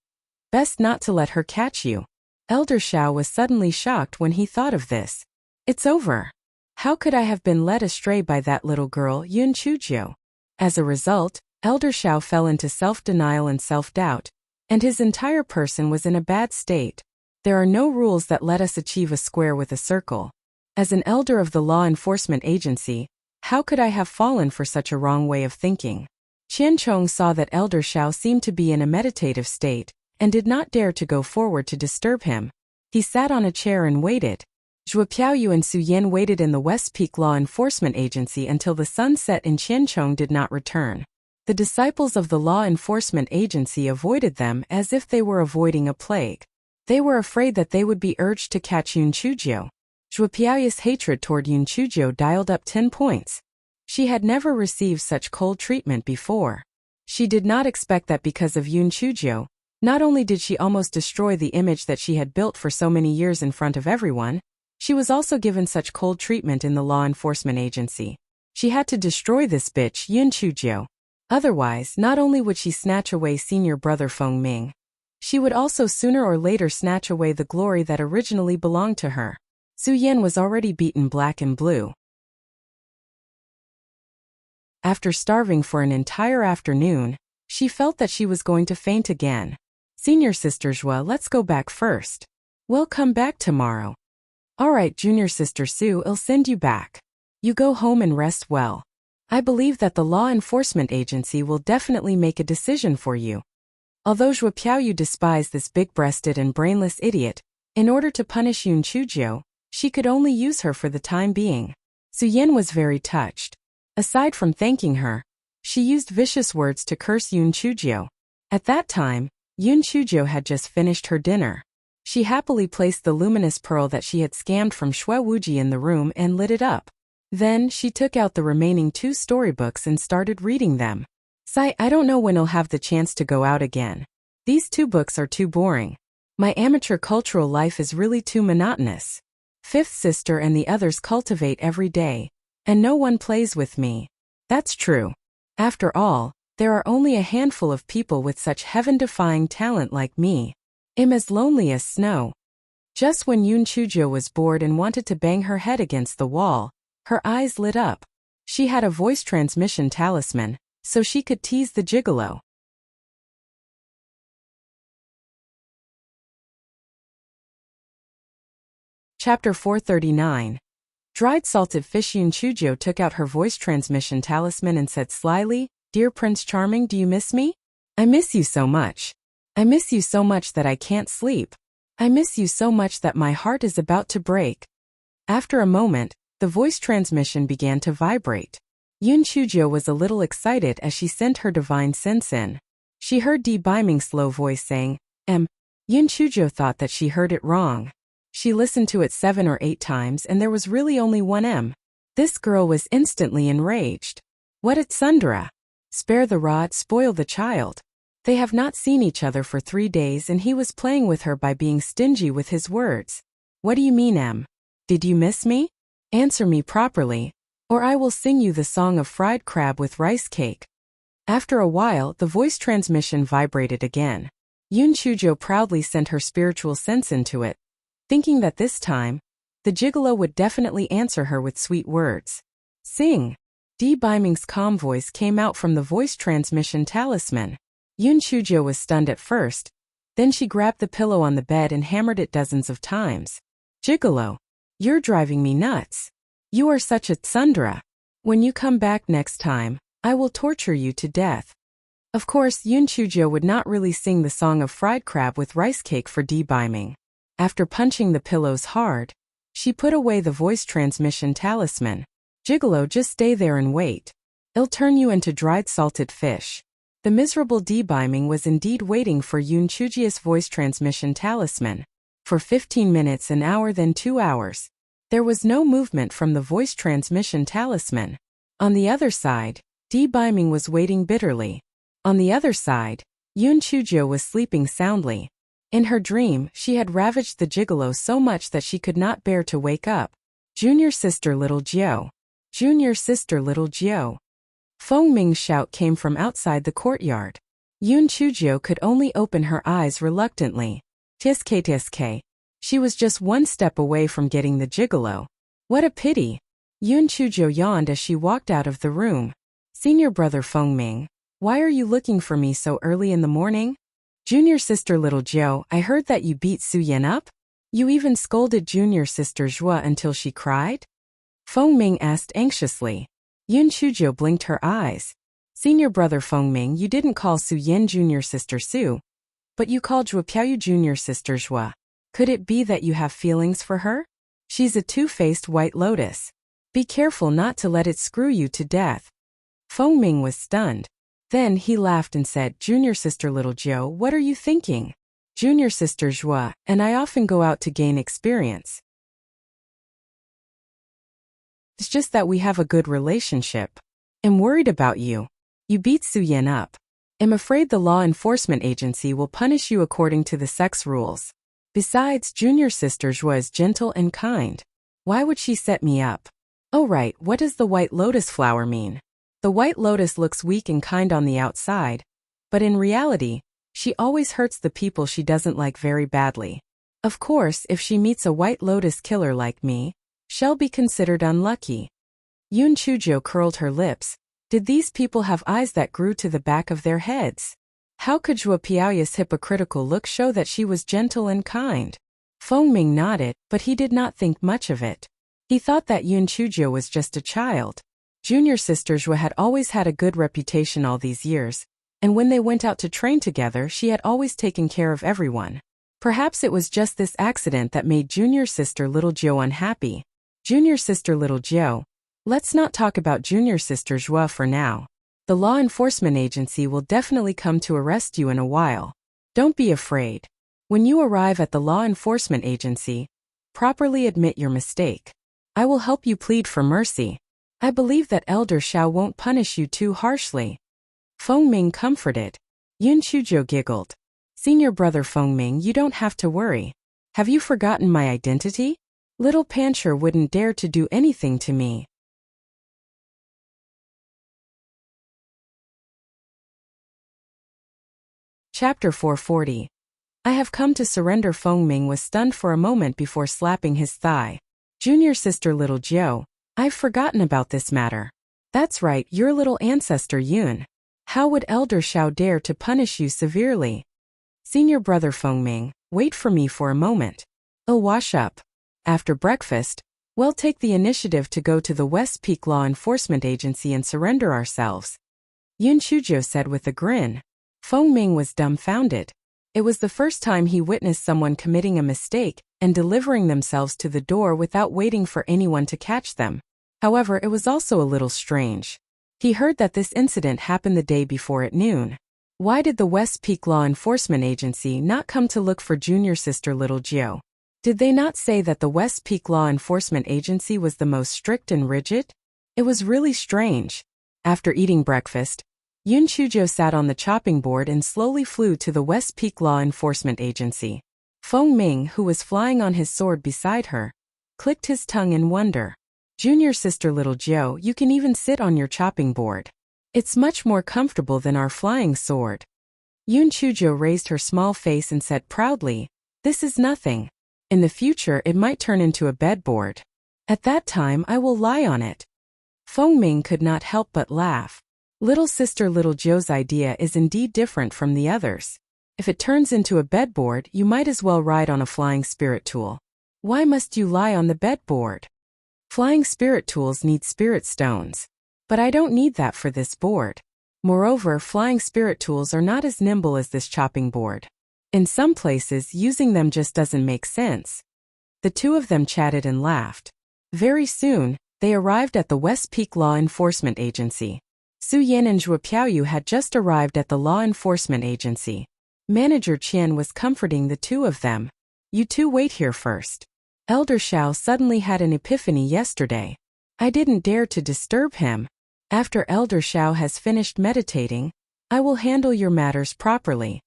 S1: Best not to let her catch you. Elder Xiao was suddenly shocked when he thought of this. It's over. How could I have been led astray by that little girl, Yun Chuzhou? As a result, Elder Xiao fell into self-denial and self-doubt, and his entire person was in a bad state. There are no rules that let us achieve a square with a circle. As an elder of the law enforcement agency, how could I have fallen for such a wrong way of thinking? Qian Chong saw that Elder Xiao seemed to be in a meditative state, and did not dare to go forward to disturb him. He sat on a chair and waited. Zhuo Piaoyu and Su Yin waited in the West Peak Law Enforcement Agency until the sun set and Qian Chong did not return. The disciples of the Law Enforcement Agency avoided them as if they were avoiding a plague. They were afraid that they would be urged to catch Yun Chuzhou. Zhuo Piaoyu's hatred toward Yun Chuzhou dialed up 10 points. She had never received such cold treatment before. She did not expect that because of Yun Chuzhou, not only did she almost destroy the image that she had built for so many years in front of everyone, she was also given such cold treatment in the law enforcement agency. She had to destroy this bitch, Yun Chuzhou. Otherwise, not only would she snatch away senior brother Feng Ming, she would also sooner or later snatch away the glory that originally belonged to her. Su Yin was already beaten black and blue. After starving for an entire afternoon, she felt that she was going to faint again. Senior Sister Zhua, let's go back first. We'll come back tomorrow. Alright, Junior Sister Su, I'll send you back. You go home and rest well. I believe that the law enforcement agency will definitely make a decision for you. Although Zhuo Piaoyu despised this big-breasted and brainless idiot, in order to punish Yun Chuzhou, she could only use her for the time being. Su Yin was very touched. Aside from thanking her, she used vicious words to curse Yun Chuzhou. At that time, Yun Chuzhou had just finished her dinner. She happily placed the luminous pearl that she had scammed from Xue Wuji in the room and lit it up. Then, she took out the remaining 2 storybooks and started reading them. Sigh, I don't know when I'll have the chance to go out again. These 2 books are too boring. My amateur cultural life is really too monotonous. Fifth sister and the others cultivate every day, and no one plays with me. That's true. After all, there are only a handful of people with such heaven-defying talent like me. I'm as lonely as snow. Just when Yun Chuzhou was bored and wanted to bang her head against the wall, her eyes lit up. She had a voice transmission talisman, so she could tease the gigolo. Chapter 439. Dried salted fish. Yun Chuzhou took out her voice transmission talisman and said slyly, Dear Prince Charming, do you miss me? I miss you so much. I miss you so much that I can't sleep. I miss you so much that my heart is about to break. After a moment, the voice transmission began to vibrate. Yun Chuzhou was a little excited as she sent her divine sense in. She heard Di Biming's slow voice saying, Yun Chuzhou thought that she heard it wrong. She listened to it 7 or 8 times and there was really only one M. This girl was instantly enraged. What a tsundere! Spare the rod, spoil the child. They have not seen each other for 3 days and he was playing with her by being stingy with his words. What do you mean, M? Did you miss me? Answer me properly, or I will sing you the song of fried crab with rice cake. After a while, the voice transmission vibrated again. Yun Chuzhou proudly sent her spiritual sense into it, thinking that this time, the gigolo would definitely answer her with sweet words. Sing! Di Biming's calm voice came out from the voice transmission talisman. Yun Chuzhou was stunned at first, then she grabbed the pillow on the bed and hammered it dozens of times. Gigolo! You're driving me nuts. You are such a tsundere. When you come back next time, I will torture you to death. Of course, Yun Chuzhou would not really sing the song of fried crab with rice cake for Di Biming. After punching the pillows hard, she put away the voice transmission talisman. Gigolo, just stay there and wait. I'll turn you into dried salted fish. The miserable Di Biming was indeed waiting for Yun Chuzhou's voice transmission talisman. For 15 minutes, an hour, then 2 hours. There was no movement from the voice transmission talisman. On the other side, Di Biming was waiting bitterly. On the other side, Yun Chuzhou was sleeping soundly. In her dream, she had ravaged the gigolo so much that she could not bear to wake up. Junior sister little Jiao. Junior sister little Jiao. Feng Ming's shout came from outside the courtyard. Yun Chujio could only open her eyes reluctantly. Tsk. She was just one step away from getting the gigolo. What a pity. Yun Chujio yawned as she walked out of the room. Senior brother Fengming, why are you looking for me so early in the morning? Junior sister little Jiu, I heard that you beat Su Yan up? You even scolded junior sister Zhua until she cried? Fengming asked anxiously. Yun Chujio blinked her eyes. Senior brother Fengming, you didn't call Su Yan junior sister Su, but you called Zhua Piaoyu junior sister Zhua. Could it be that you have feelings for her? She's a two-faced white lotus. Be careful not to let it screw you to death. Fengming was stunned. Then he laughed and said, Junior sister little Jiu, what are you thinking? Junior sister Zhua, and I often go out to gain experience. It's just that we have a good relationship. I'm worried about you. You beat Su Yan up. I'm afraid the law enforcement agency will punish you according to the sex rules. Besides, junior sister Zhua is gentle and kind. Why would she set me up? Oh right, what does the white lotus flower mean? The white lotus looks weak and kind on the outside, but in reality, she always hurts the people she doesn't like very badly. Of course, if she meets a white lotus killer like me, she'll be considered unlucky. Yun Chujio curled her lips. Did these people have eyes that grew to the back of their heads? How could Zhua Piaoyu's hypocritical look show that she was gentle and kind? Fengming nodded, but he did not think much of it. He thought that Yun Chujio was just a child. Junior sister Zhua had always had a good reputation all these years, and when they went out to train together she had always taken care of everyone. Perhaps it was just this accident that made junior sister little Jiu unhappy. Junior sister little Jiu. Let's not talk about junior sister Zhua for now. The law enforcement agency will definitely come to arrest you in a while. Don't be afraid. When you arrive at the law enforcement agency, properly admit your mistake. I will help you plead for mercy. I believe that Elder Shao won't punish you too harshly. Fengming comforted. Yun Chujio giggled. Senior brother Fengming, you don't have to worry. Have you forgotten my identity? Little Pancher wouldn't dare to do anything to me. Chapter 440. I have come to surrender. Fengming was stunned for a moment before slapping his thigh. Junior sister little Jiu, I've forgotten about this matter. That's right, your little ancestor Yun. How would Elder Shao dare to punish you severely? Senior brother Fengming, wait for me for a moment. I'll wash up. After breakfast, we'll take the initiative to go to the West Peak Law Enforcement Agency and surrender ourselves. Yun Chujio said with a grin. Fengming was dumbfounded. It was the first time he witnessed someone committing a mistake and delivering themselves to the door without waiting for anyone to catch them. However, it was also a little strange. He heard that this incident happened the day before at noon. Why did the West Peak Law Enforcement Agency not come to look for junior sister little Jiu? Did they not say that the West Peak Law Enforcement Agency was the most strict and rigid? It was really strange. After eating breakfast, Yun Chujio sat on the chopping board and slowly flew to the West Peak Law Enforcement Agency. Fengming, who was flying on his sword beside her, clicked his tongue in wonder. Junior sister little Jiu, you can even sit on your chopping board. It's much more comfortable than our flying sword. Yun Chujio raised her small face and said proudly, this is nothing. In the future it might turn into a bedboard. At that time I will lie on it. Fengming could not help but laugh. Little sister little Jiu's idea is indeed different from the others. If it turns into a bedboard, you might as well ride on a flying spirit tool. Why must you lie on the bedboard? Flying spirit tools need spirit stones. But I don't need that for this board. Moreover, flying spirit tools are not as nimble as this chopping board. In some places, using them just doesn't make sense. The two of them chatted and laughed. Very soon, they arrived at the West Peak Law Enforcement Agency. Su Yan and Zhua Piaoyu had just arrived at the law enforcement agency. Manager Qian was comforting the two of them. You two wait here first. Elder Shao suddenly had an epiphany yesterday. I didn't dare to disturb him. After Elder Shao has finished meditating, I will handle your matters properly.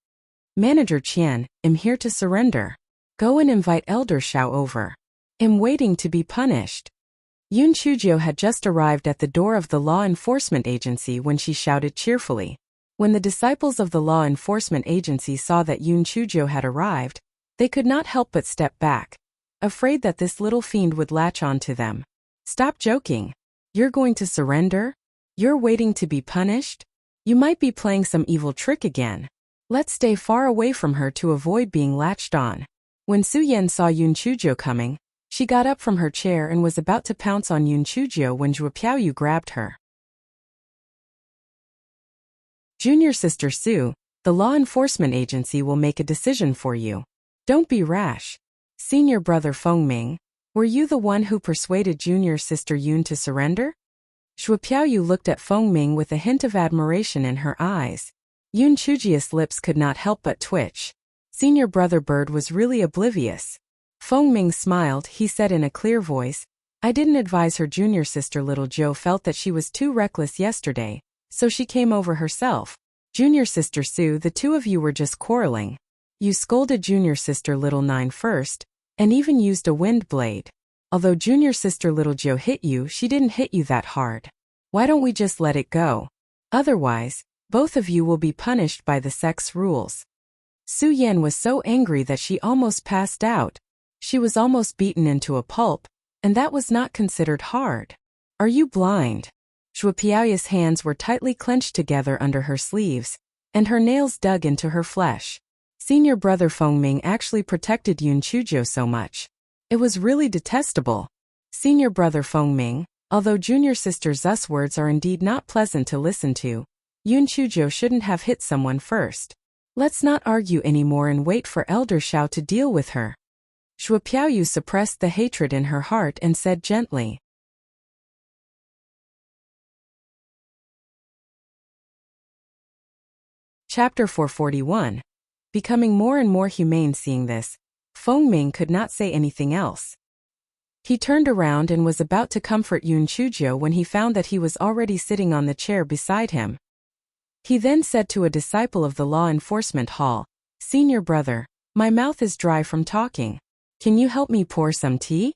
S1: Manager Qian, I'm here to surrender. Go and invite Elder Shao over. I'm waiting to be punished. Yun Chujio had just arrived at the door of the law enforcement agency when she shouted cheerfully. When the disciples of the law enforcement agency saw that Yun Chujio had arrived, they could not help but step back, afraid that this little fiend would latch on to them. Stop joking. You're going to surrender? You're waiting to be punished? You might be playing some evil trick again. Let's stay far away from her to avoid being latched on. When Su Yan saw Yun Chujio coming, she got up from her chair and was about to pounce on Yun Chujio when Zhuo Piaoyu grabbed her. Junior Sister Su, the law enforcement agency will make a decision for you. Don't be rash. Senior Brother Fengming, were you the one who persuaded Junior Sister Yun to surrender? Zhuo Piaoyu looked at Fengming with a hint of admiration in her eyes. Yun Chujio's lips could not help but twitch. Senior Brother Bird was really oblivious. Fengming smiled. He said in a clear voice, I didn't advise her. Junior Sister Little Joe felt that she was too reckless yesterday, so she came over herself. Junior Sister Su, the two of you were just quarreling. You scolded Junior Sister Little Nine first, and even used a wind blade. Although Junior Sister Little Joe hit you, she didn't hit you that hard. Why don't we just let it go? Otherwise, both of you will be punished by the sex rules. Su Yan was so angry that she almost passed out. She was almost beaten into a pulp, and that was not considered hard. Are you blind? Zhuo Piaoyu's hands were tightly clenched together under her sleeves, and her nails dug into her flesh. Senior Brother Fengming actually protected Yun Chujio so much. It was really detestable. Senior Brother Fengming, although Junior Sister Zu's words are indeed not pleasant to listen to, Yun Chujio shouldn't have hit someone first. Let's not argue anymore and wait for Elder Xiao to deal with her. Zhuo Piaoyu suppressed the hatred in her heart and said gently. Chapter 441. Becoming more and more humane. Seeing this, Fengming could not say anything else. He turned around and was about to comfort Yun Chujio when he found that he was already sitting on the chair beside him. He then said to a disciple of the law enforcement hall, Senior Brother, my mouth is dry from talking. Can you help me pour some tea?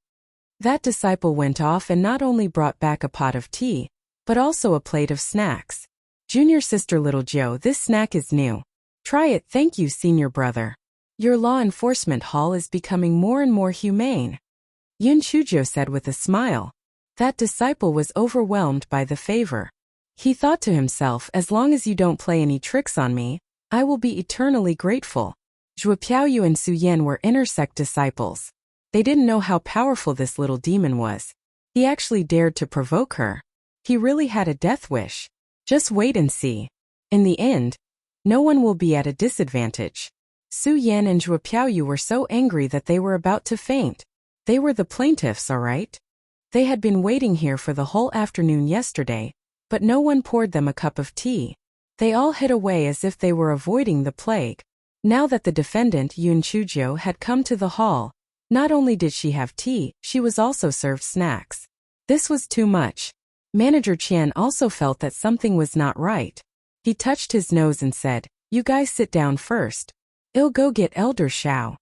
S1: That disciple went off and not only brought back a pot of tea, but also a plate of snacks. Junior Sister Little Joe, this snack is new. Try it. Thank you, Senior Brother. Your law enforcement hall is becoming more and more humane. Yun Chujio said with a smile. That disciple was overwhelmed by the favor. He thought to himself, as long as you don't play any tricks on me, I will be eternally grateful. Zhuo Piaoyu and Su Yan were intersect disciples. They didn't know how powerful this little demon was. He actually dared to provoke her. He really had a death wish. Just wait and see. In the end, no one will be at a disadvantage. Su Yan and Zhuo Piaoyu were so angry that they were about to faint. They were the plaintiffs, all right? They had been waiting here for the whole afternoon yesterday, but no one poured them a cup of tea. They all hid away as if they were avoiding the plague. Now that the defendant Yun Chujio had come to the hall, not only did she have tea, she was also served snacks. This was too much. Manager Qian also felt that something was not right. He touched his nose and said, You guys sit down first. I'll go get Elder Xiao.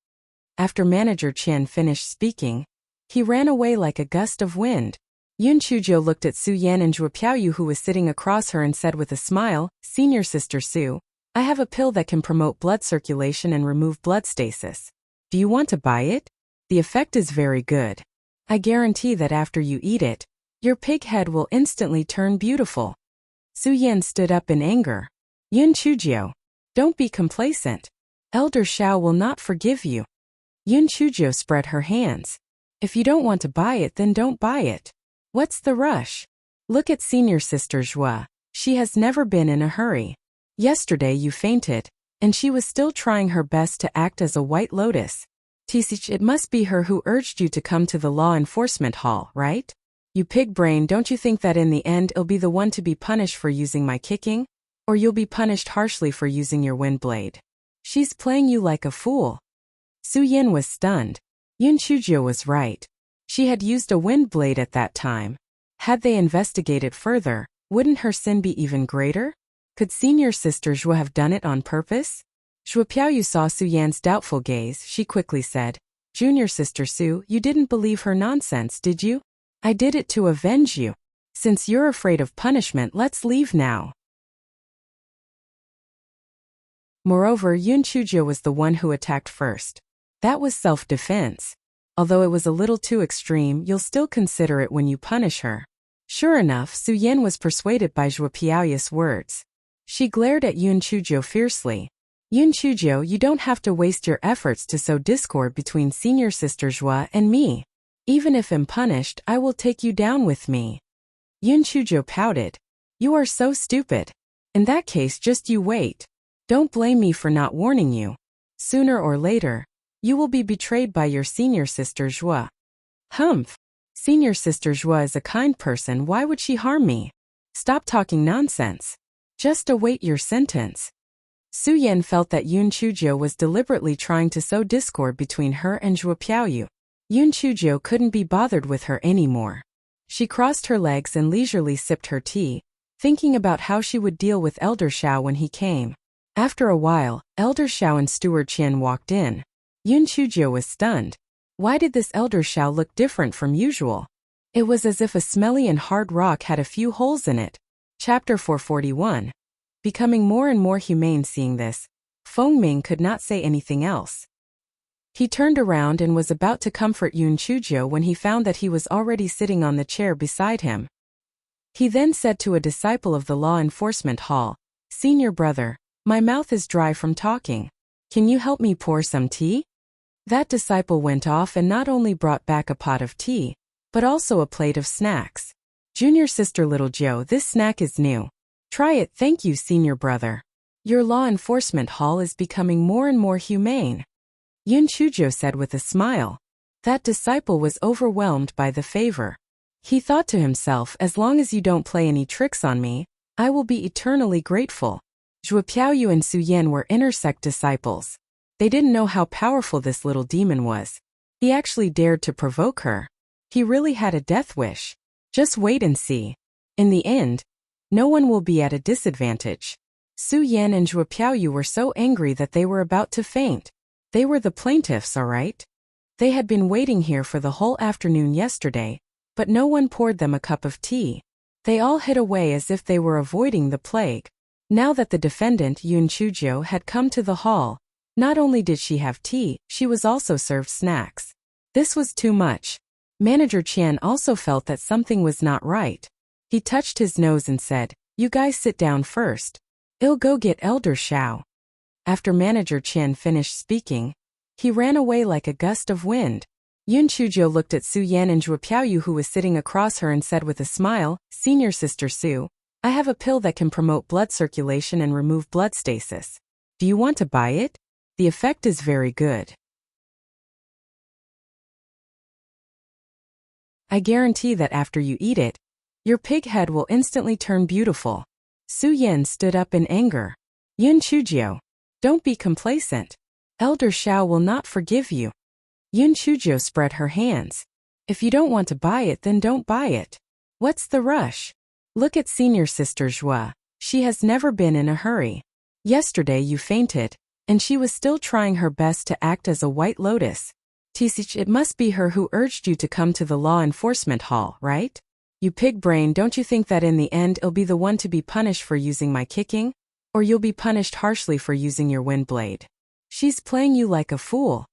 S1: After Manager Qian finished speaking, he ran away like a gust of wind. Yun Chujio looked at Su Yan and Zhuo Piaoyu, who was sitting across her, and said with a smile, Senior Sister Su, I have a pill that can promote blood circulation and remove blood stasis. Do you want to buy it? The effect is very good. I guarantee that after you eat it, your pig head will instantly turn beautiful. Su Yan stood up in anger. Yun Chujio, don't be complacent. Elder Xiao will not forgive you. Yun Chujio spread her hands. If you don't want to buy it, then don't buy it. What's the rush? Look at Senior Sister Zhua. She has never been in a hurry. Yesterday you fainted, and she was still trying her best to act as a white lotus. Tisich, it must be her who urged you to come to the law enforcement hall, right? You pig brain, don't you think that in the end I'll be the one to be punished for using my kicking? Or you'll be punished harshly for using your wind blade? She's playing you like a fool. Su Yan was stunned. Yun Chujio was right. She had used a wind blade at that time. Had they investigated further, wouldn't her sin be even greater? Could Senior Sister Zhua have done it on purpose? Zhuo Piaoyu saw Su Yan's doubtful gaze. She quickly said, Junior Sister Su, you didn't believe her nonsense, did you? I did it to avenge you. Since you're afraid of punishment, let's leave now. Moreover, Yun Chujio was the one who attacked first. That was self-defense. Although it was a little too extreme, you'll still consider it when you punish her. Sure enough, Su Yan was persuaded by Zhuo Piaoyu's words. She glared at Yun Chujio fiercely. Yun Chujio, you don't have to waste your efforts to sow discord between senior sister Zhuo and me. Even if I'm punished, I will take you down with me. Yun Chujio pouted. You are so stupid. In that case, just you wait. Don't blame me for not warning you. Sooner or later, you will be betrayed by your senior sister Zhuo. Humph. Senior sister Zhuo is a kind person, why would she harm me? Stop talking nonsense. Just await your sentence. Su Yan felt that Yun Chujio was deliberately trying to sow discord between her and Zhuo Piaoyu. Yun Chujio couldn't be bothered with her anymore. She crossed her legs and leisurely sipped her tea, thinking about how she would deal with Elder Xiao when he came. After a while, Elder Xiao and Steward Qian walked in. Yun Chujio was stunned. Why did this Elder Xiao look different from usual? It was as if a smelly and hard rock had a few holes in it. Chapter 441. Becoming more and more humane seeing this, Feng Ming could not say anything else. He turned around and was about to comfort Yun Chujio when he found that he was already sitting on the chair beside him. He then said to a disciple of the law enforcement hall, Senior brother, my mouth is dry from talking. Can you help me pour some tea? That disciple went off and not only brought back a pot of tea, but also a plate of snacks. Junior sister Little Joe, this snack is new. Try it, thank you, senior brother. Your law enforcement hall is becoming more and more humane. Yun Chujio said with a smile. That disciple was overwhelmed by the favor. He thought to himself, as long as you don't play any tricks on me, I will be eternally grateful. Zhuo Piaoyu and Su Yan were intersect disciples. They didn't know how powerful this little demon was. He actually dared to provoke her. He really had a death wish. Just wait and see. In the end, no one will be at a disadvantage. Su Yan and Zhuo Piaoyu were so angry that they were about to faint. They were the plaintiffs, all right? They had been waiting here for the whole afternoon yesterday, but no one poured them a cup of tea. They all hid away as if they were avoiding the plague. Now that the defendant Yun Chujio had come to the hall, not only did she have tea, she was also served snacks. This was too much. Manager Qian also felt that something was not right. He touched his nose and said, You guys sit down first. I'll go get Elder Xiao. After Manager Qian finished speaking, he ran away like a gust of wind. Yun Chujio looked at Su Yan and Zhuo Piaoyu, who was sitting across her, and said with a smile, Senior sister Su, I have a pill that can promote blood circulation and remove blood stasis. Do you want to buy it? The effect is very good. I guarantee that after you eat it, your pig head will instantly turn beautiful. Su Yan stood up in anger. Yun Chujio, don't be complacent. Elder Xiao will not forgive you. Yun Chujio spread her hands. If you don't want to buy it, then don't buy it. What's the rush? Look at senior sister Zhuo. She has never been in a hurry. Yesterday you fainted, and she was still trying her best to act as a white lotus. Tisich, it must be her who urged you to come to the law enforcement hall, right? You pig brain, don't you think that in the end I'll be the one to be punished for using my kicking? Or you'll be punished harshly for using your wind blade? She's playing you like a fool.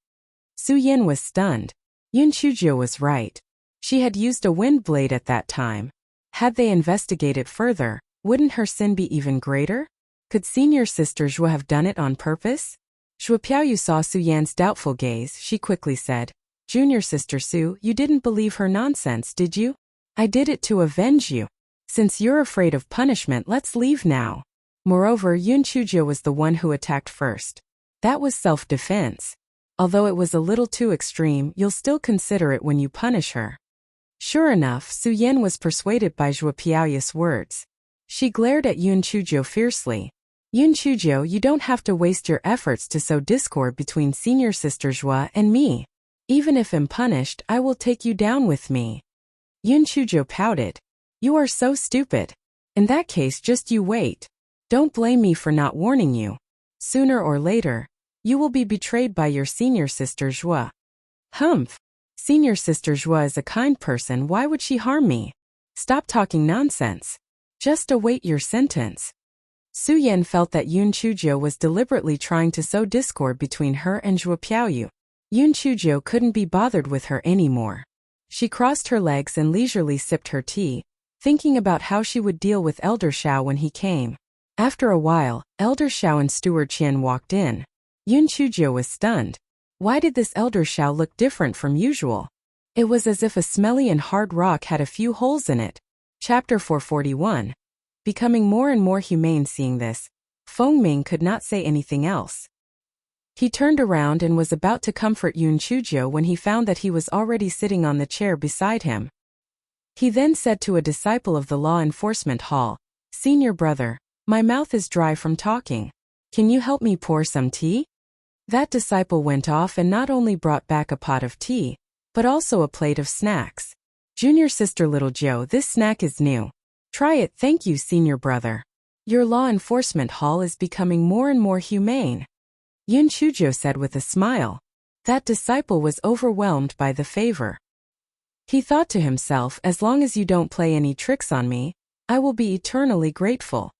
S1: Su Yan was stunned. Yun Chujio was right. She had used a wind blade at that time. Had they investigated further, wouldn't her sin be even greater? Could senior sister Zhuo have done it on purpose? Zhuo Piaoyu saw Su Yan's doubtful gaze. She quickly said, Junior sister Su, you didn't believe her nonsense, did you? I did it to avenge you. Since you're afraid of punishment, let's leave now. Moreover, Yun Chujio was the one who attacked first. That was self-defense. Although it was a little too extreme, you'll still consider it when you punish her. Sure enough, Su Yan was persuaded by Zhuo Piaoyu's words. She glared at Yun Chujio fiercely. Yun Chujio, you don't have to waste your efforts to sow discord between senior sister Zhuo and me. Even if I'm punished, I will take you down with me. Yun Chujio pouted. You are so stupid. In that case, just you wait. Don't blame me for not warning you. Sooner or later, you will be betrayed by your senior sister Zhuo. Humph. Senior sister Zhuo is a kind person, why would she harm me? Stop talking nonsense. Just await your sentence. Su Yan felt that Yun Chuzhou was deliberately trying to sow discord between her and Zhuo Piaoyu. Yun Chuzhou couldn't be bothered with her anymore. She crossed her legs and leisurely sipped her tea, thinking about how she would deal with Elder Xiao when he came. After a while, Elder Xiao and Steward Qian walked in. Yun Chuzhou was stunned. Why did this Elder Xiao look different from usual? It was as if a smelly and hard rock had a few holes in it. Chapter 441. Becoming more and more humane seeing this, Feng Ming could not say anything else. He turned around and was about to comfort Yun Chuzhou when he found that he was already sitting on the chair beside him. He then said to a disciple of the law enforcement hall, "Senior brother, my mouth is dry from talking. Can you help me pour some tea?" That disciple went off and not only brought back a pot of tea, but also a plate of snacks. "Junior sister little Joe, this snack is new. Try it, thank you senior brother. Your law enforcement hall is becoming more and more humane," Yun Chuzhou said with a smile. That disciple was overwhelmed by the favor. He thought to himself, as long as you don't play any tricks on me, I will be eternally grateful.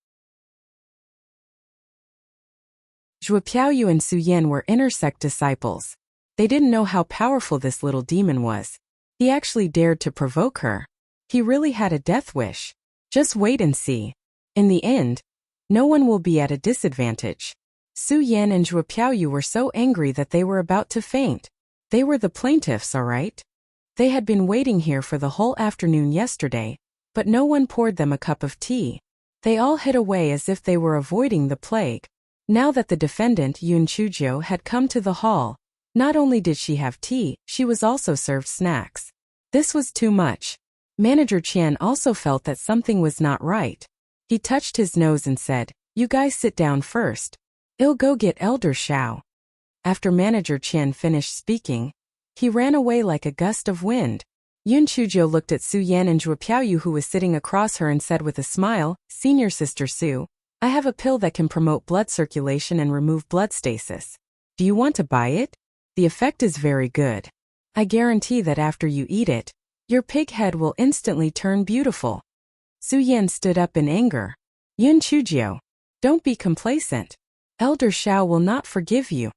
S1: Zhuo Piaoyu and Su Yan were inner sect disciples. They didn't know how powerful this little demon was. He actually dared to provoke her. He really had a death wish. Just wait and see. In the end, no one will be at a disadvantage. Su Yan and Zhuo Piaoyu were so angry that they were about to faint. They were the plaintiffs, all right? They had been waiting here for the whole afternoon yesterday, but no one poured them a cup of tea. They all hid away as if they were avoiding the plague. Now that the defendant Yun Chuzhou had come to the hall, not only did she have tea, she was also served snacks. This was too much. Manager Qian also felt that something was not right. He touched his nose and said, "You guys sit down first. I'll go get Elder Xiao." After Manager Qian finished speaking, he ran away like a gust of wind. Yun Chuzhou looked at Su Yan and Zhuo Piaoyu who was sitting across her and said with a smile, "Senior sister Su, I have a pill that can promote blood circulation and remove blood stasis. Do you want to buy it? The effect is very good. I guarantee that after you eat it, your pig head will instantly turn beautiful." Su Yan stood up in anger. "Yun Chuzhou, don't be complacent. Elder Xiao will not forgive you."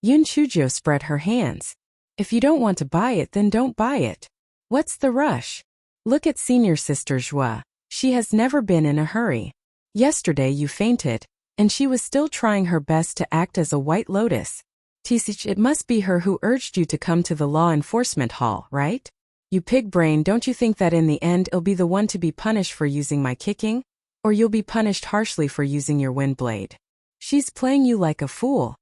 S1: Yun Chuzhou spread her hands. "If you don't want to buy it, then don't buy it. What's the rush? Look at senior sister Zhua. She has never been in a hurry. Yesterday you fainted, and she was still trying her best to act as a white lotus. Tisich, it must be her who urged you to come to the law enforcement hall, right? You pig brain, don't you think that in the end I'll be the one to be punished for using my kicking? Or you'll be punished harshly for using your wind blade? She's playing you like a fool."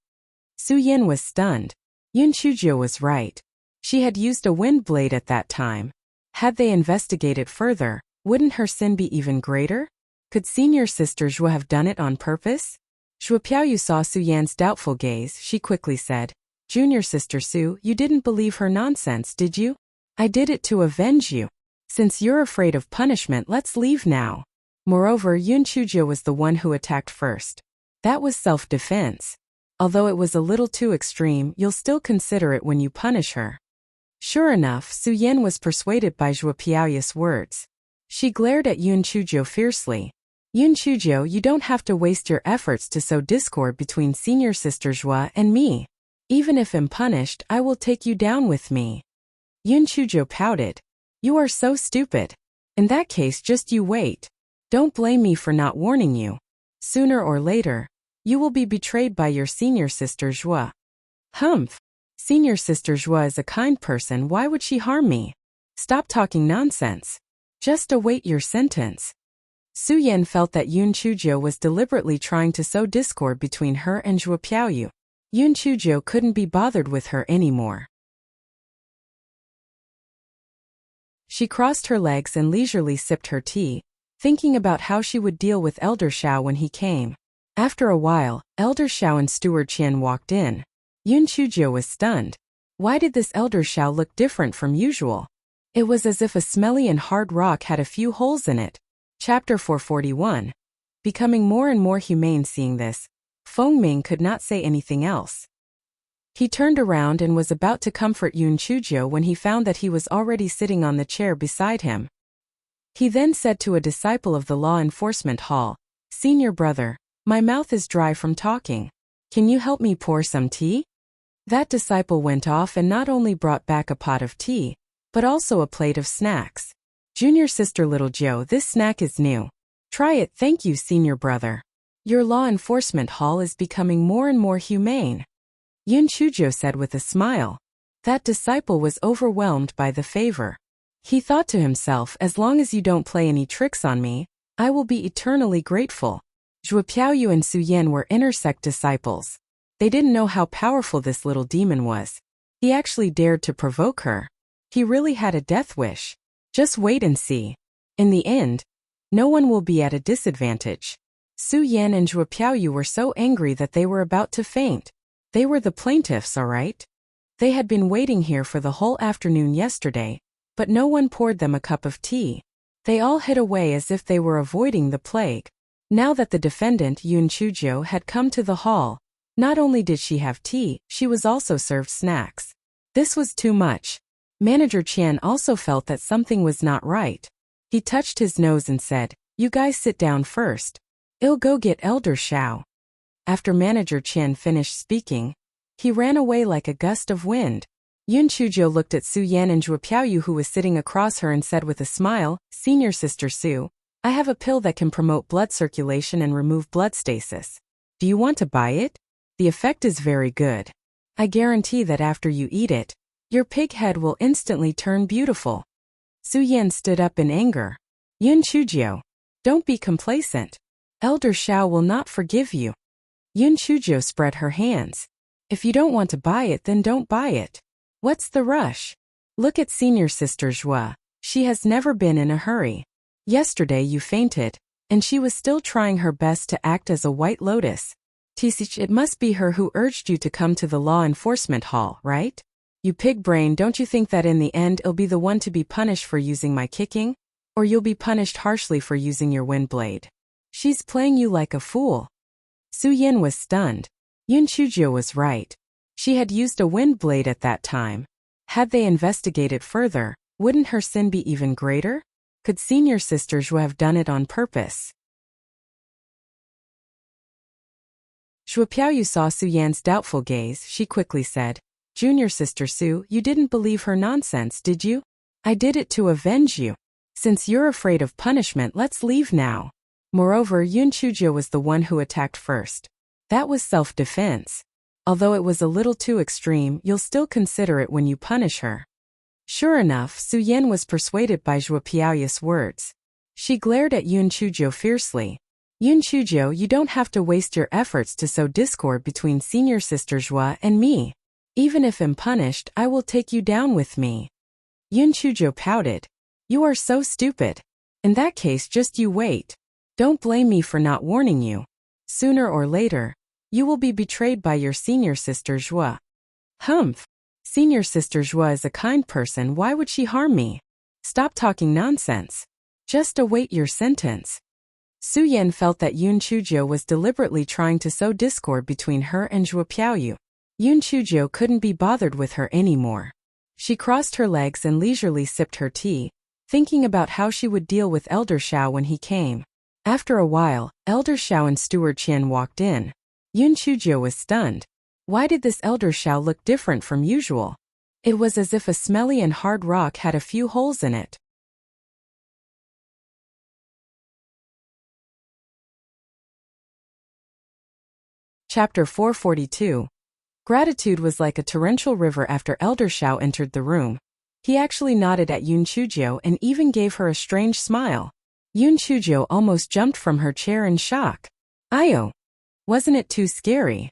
S1: Su Yan was stunned. Yun Chuzhou was right. She had used a wind blade at that time. Had they investigated further, wouldn't her sin be even greater? Could senior sister Zhuo have done it on purpose? Zhuo Piaoyu saw Su Yan's doubtful gaze. She quickly said, "Junior sister Su, you didn't believe her nonsense, did you? I did it to avenge you. Since you're afraid of punishment, let's leave now." Moreover, Yun Chuzhou was the one who attacked first. That was self-defense. Although it was a little too extreme, you'll still consider it when you punish her. Sure enough, Su Yan was persuaded by Zhuo Piaoyu's words. She glared at Yun Chuzhou fiercely. "Yun Chuzhou, you don't have to waste your efforts to sow discord between senior sister Zhua and me. Even if I'm punished, I will take you down with me." Yun Chuzhou pouted. "You are so stupid. In that case, just you wait. Don't blame me for not warning you. Sooner or later, you will be betrayed by your senior sister Zhua." "Humph. Senior sister Zhua is a kind person, why would she harm me? Stop talking nonsense. Just await your sentence." Su Yan felt that Yun Chuzhou was deliberately trying to sow discord between her and Zhuo Piaoyu. Yun Chuzhou couldn't be bothered with her anymore. She crossed her legs and leisurely sipped her tea, thinking about how she would deal with Elder Xiao when he came. After a while, Elder Xiao and Steward Qian walked in. Yun Chuzhou was stunned. Why did this Elder Xiao look different from usual? It was as if a smelly and hard rock had a few holes in it. Chapter 441. Becoming more and more humane seeing this, Feng Ming could not say anything else. He turned around and was about to comfort Yun Chuzhou when he found that he was already sitting on the chair beside him. He then said to a disciple of the law enforcement hall, "Senior brother, My mouth is dry from talking. Can you help me pour some tea? That disciple went off and not only brought back a pot of tea, but also a plate of snacks. Junior sister Little Joe, this snack is new. Try it, thank you, senior brother. Your law enforcement hall is becoming more and more humane. Yun Chujo said with a smile. That disciple was overwhelmed by the favor. He thought to himself, as long as you don't play any tricks on me, I will be eternally grateful. Zhuo Piaoyu and Su Yan were intersect disciples. They didn't know how powerful this little demon was. He actually dared to provoke her. He really had a death wish. Just wait and see. In the end, no one will be at a disadvantage. Su Yan and Zhuo Piaoyu were so angry that they were about to faint. They were the plaintiffs, all right? They had been waiting here for the whole afternoon yesterday, but no one poured them a cup of tea. They all hid away as if they were avoiding the plague. Now that the defendant, Yun Chujo, had come to the hall, not only did she have tea, she was also served snacks. This was too much. Manager Qian also felt that something was not right. He touched his nose and said, "You guys sit down first. I'll go get Elder Xiao." After Manager Qian finished speaking, he ran away like a gust of wind. Yun Chujo looked at Su Yan and Zhuo Piaoyu, who was sitting across her, and said with a smile, "Senior Sister Su, I have a pill that can promote blood circulation and remove blood stasis. Do you want to buy it? The effect is very good. I guarantee that after you eat it, your pig head will instantly turn beautiful." Su Yan stood up in anger. "Yun Chujo, don't be complacent. Elder Xiao will not forgive you." Yun Chujo spread her hands. "If you don't want to buy it, then don't buy it. What's the rush? Look at Senior Sister Zhua. She has never been in a hurry. Yesterday you fainted, and she was still trying her best to act as a white lotus. Tisich, it must be her who urged you to come to the law enforcement hall, right? You pig brain, don't you think that in the end I'll be the one to be punished for using my kicking? Or you'll be punished harshly for using your wind blade? She's playing you like a fool." Su Yan was stunned. Yun Chujo was right. She had used a wind blade at that time. Had they investigated further, wouldn't her sin be even greater? Could Senior Sister Zhuo have done it on purpose? Zhuo Piaoyu saw Su Yan's doubtful gaze. She quickly said, "Junior Sister Su, you didn't believe her nonsense, did you? I did it to avenge you. Since you're afraid of punishment, let's leave now." Moreover, Yun Chujo was the one who attacked first. That was self-defense. Although it was a little too extreme, you'll still consider it when you punish her. Sure enough, Su Yan was persuaded by Zhuo Piaoyu's words. She glared at Yun Chujo fiercely. "Yun Chujo, you don't have to waste your efforts to sow discord between Senior Sister Zhua and me. Even if I'm punished, I will take you down with me." Yun Chujo pouted. "You are so stupid. In that case, just you wait. Don't blame me for not warning you. Sooner or later, you will be betrayed by your Senior Sister Zhua." "Humph. Senior Sister Zhua is a kind person, why would she harm me? Stop talking nonsense. Just await your sentence." Su Yan felt that Yun Chujo was deliberately trying to sow discord between her and Zhuo Piaoyu. Yun Chujo couldn't be bothered with her anymore. She crossed her legs and leisurely sipped her tea, thinking about how she would deal with Elder Xiao when he came. After a while, Elder Xiao and Steward Qian walked in. Yun Chujo was stunned. Why did this Elder Xiao look different from usual? It was as if a smelly and hard rock had a few holes in it. Chapter 442. Gratitude was like a torrential river after Elder Xiao entered the room. He actually nodded at Yun Chujo and even gave her a strange smile. Yun Chujo almost jumped from her chair in shock. "Ayo! Wasn't it too scary?"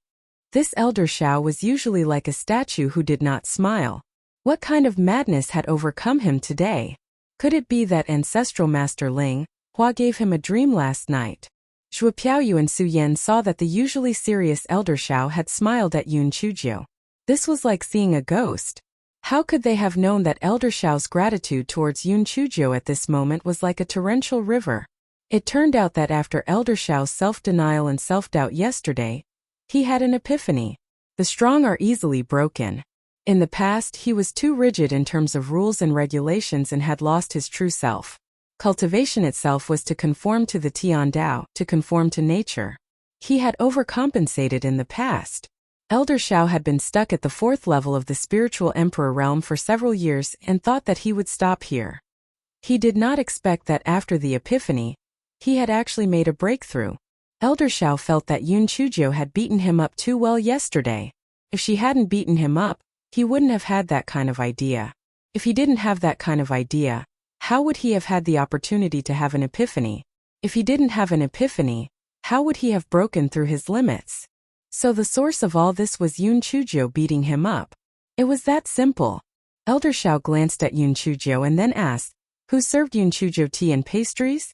S1: This Elder Xiao was usually like a statue who did not smile. What kind of madness had overcome him today? Could it be that ancestral Master Ling Hua gave him a dream last night? Zhuo Piaoyu and Su Yan saw that the usually serious Elder Xiao had smiled at Yun Chujo. This was like seeing a ghost. How could they have known that Elder Xiao's gratitude towards Yun Chujo at this moment was like a torrential river? It turned out that after Elder Xiao's self-denial and self-doubt yesterday, he had an epiphany. The strong are easily broken. In the past, he was too rigid in terms of rules and regulations and had lost his true self. Cultivation itself was to conform to the Tian Dao, to conform to nature. He had overcompensated in the past. Elder Shao had been stuck at the 4th level of the spiritual emperor realm for several years and thought that he would stop here. He did not expect that after the epiphany, he had actually made a breakthrough. Elder Shao felt that Yun Chuzhou had beaten him up too well yesterday. If she hadn't beaten him up, he wouldn't have had that kind of idea. If he didn't have that kind of idea, how would he have had the opportunity to have an epiphany? If he didn't have an epiphany, how would he have broken through his limits? So the source of all this was Yun Chuzhou beating him up. It was that simple. Elder Shao glanced at Yun Chuzhou and then asked, "Who served Yun Chuzhou tea and pastries?"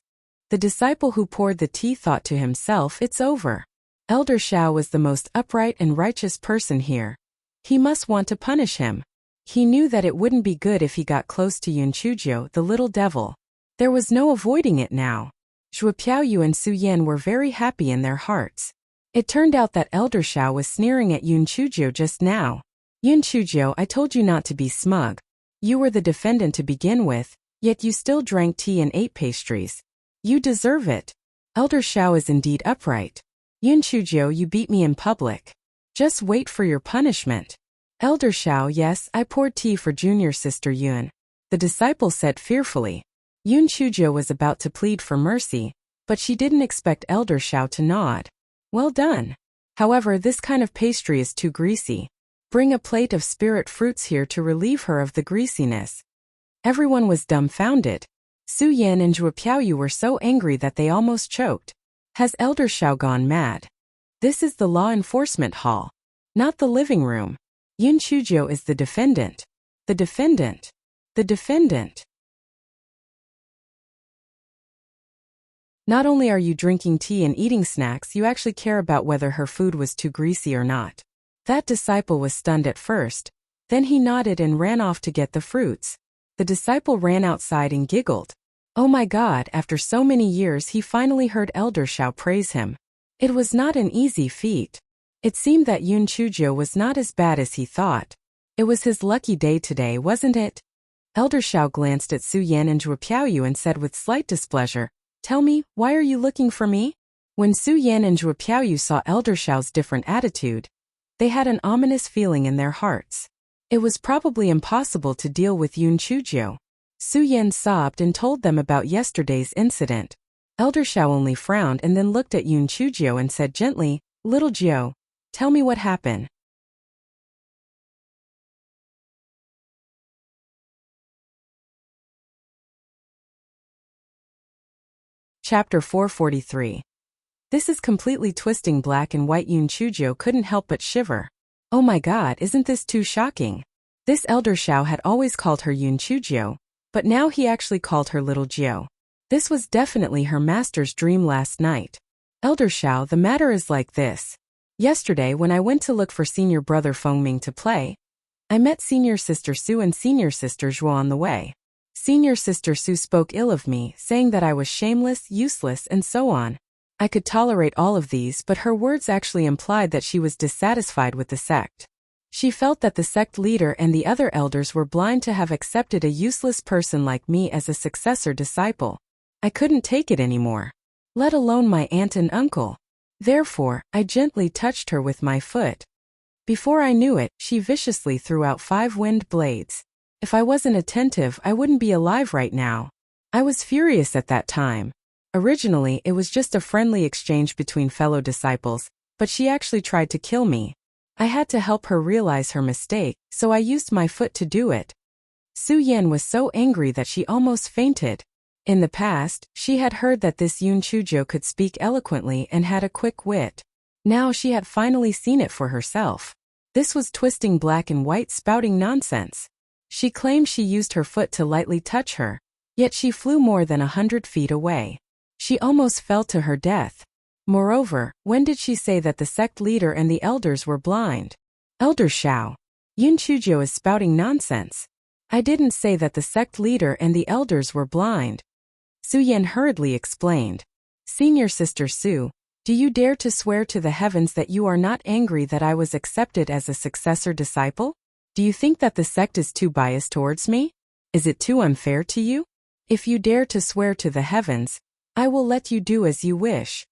S1: The disciple who poured the tea thought to himself, "It's over. Elder Shao was the most upright and righteous person here. He must want to punish him." He knew that it wouldn't be good if he got close to Yun Chuzhou, the little devil. There was no avoiding it now. Zhuo Piaoyu and Su Yan were very happy in their hearts. It turned out that Elder Shao was sneering at Yun Chuzhou just now. "Yun Chuzhou, I told you not to be smug. You were the defendant to begin with, yet you still drank tea and ate pastries. You deserve it. Elder Shao is indeed upright. Yun Chuzhou, you beat me in public. Just wait for your punishment." "Elder Shao, yes, I poured tea for junior sister Yun," the disciple said fearfully. Yun Chuzhou was about to plead for mercy, but she didn't expect Elder Shao to nod. "Well done. However, this kind of pastry is too greasy. Bring a plate of spirit fruits here to relieve her of the greasiness." Everyone was dumbfounded. Su Yan and Zhuo Piaoyu were so angry that they almost choked. Has Elder Shao gone mad? This is the law enforcement hall, not the living room. Yun Chuzhou is the defendant. The defendant. The defendant. Not only are you drinking tea and eating snacks, you actually care about whether her food was too greasy or not. That disciple was stunned at first. Then he nodded and ran off to get the fruits. The disciple ran outside and giggled. Oh my God, after so many years he finally heard Elder Shao praise him. It was not an easy feat. It seemed that Yun Chuzhou was not as bad as he thought. It was his lucky day today, wasn't it? Elder Shao glanced at Su Yan and Zhuo Piaoyu and said with slight displeasure, "Tell me, why are you looking for me?" When Su Yan and Zhuo Piaoyu saw Elder Shao's different attitude, they had an ominous feeling in their hearts. It was probably impossible to deal with Yun Chuzhou. Su Yan sobbed and told them about yesterday's incident. Elder Shao only frowned and then looked at Yun Chuzhou and said gently, "Little Jiu, tell me what happened." Chapter 443. This is completely twisting black and white. Yun Chuzhou couldn't help but shiver. Oh my God, isn't this too shocking? This Elder Shao had always called her Yun Chuzhou, but now he actually called her Little Jiu. This was definitely her master's dream last night. "Elder Shao, the matter is like this. Yesterday when I went to look for senior brother Fengming to play, I met senior sister Su and senior sister Zhuo on the way. Senior sister Su spoke ill of me, saying that I was shameless, useless, and so on. I could tolerate all of these, but her words actually implied that she was dissatisfied with the sect. She felt that the sect leader and the other elders were blind to have accepted a useless person like me as a successor disciple. I couldn't take it anymore, let alone my aunt and uncle. Therefore, I gently touched her with my foot. Before I knew it, she viciously threw out 5 wind blades. If I wasn't attentive, I wouldn't be alive right now. I was furious at that time. Originally, it was just a friendly exchange between fellow disciples, but she actually tried to kill me. I had to help her realize her mistake, so I used my foot to do it." Su Yan was so angry that she almost fainted. In the past, she had heard that this Yun Chuzhou could speak eloquently and had a quick wit. Now she had finally seen it for herself. This was twisting black and white, spouting nonsense. She claimed she used her foot to lightly touch her, yet she flew more than 100 feet away. She almost fell to her death. Moreover, when did she say that the sect leader and the elders were blind? Elder Shao, Yun Chuzhou is spouting nonsense. I didn't say that the sect leader and the elders were blind. Su Yan hurriedly explained. Senior sister Su, do you dare to swear to the heavens that you are not angry that I was accepted as a successor disciple? Do you think that the sect is too biased towards me? Is it too unfair to you? If you dare to swear to the heavens, I will let you do as you wish.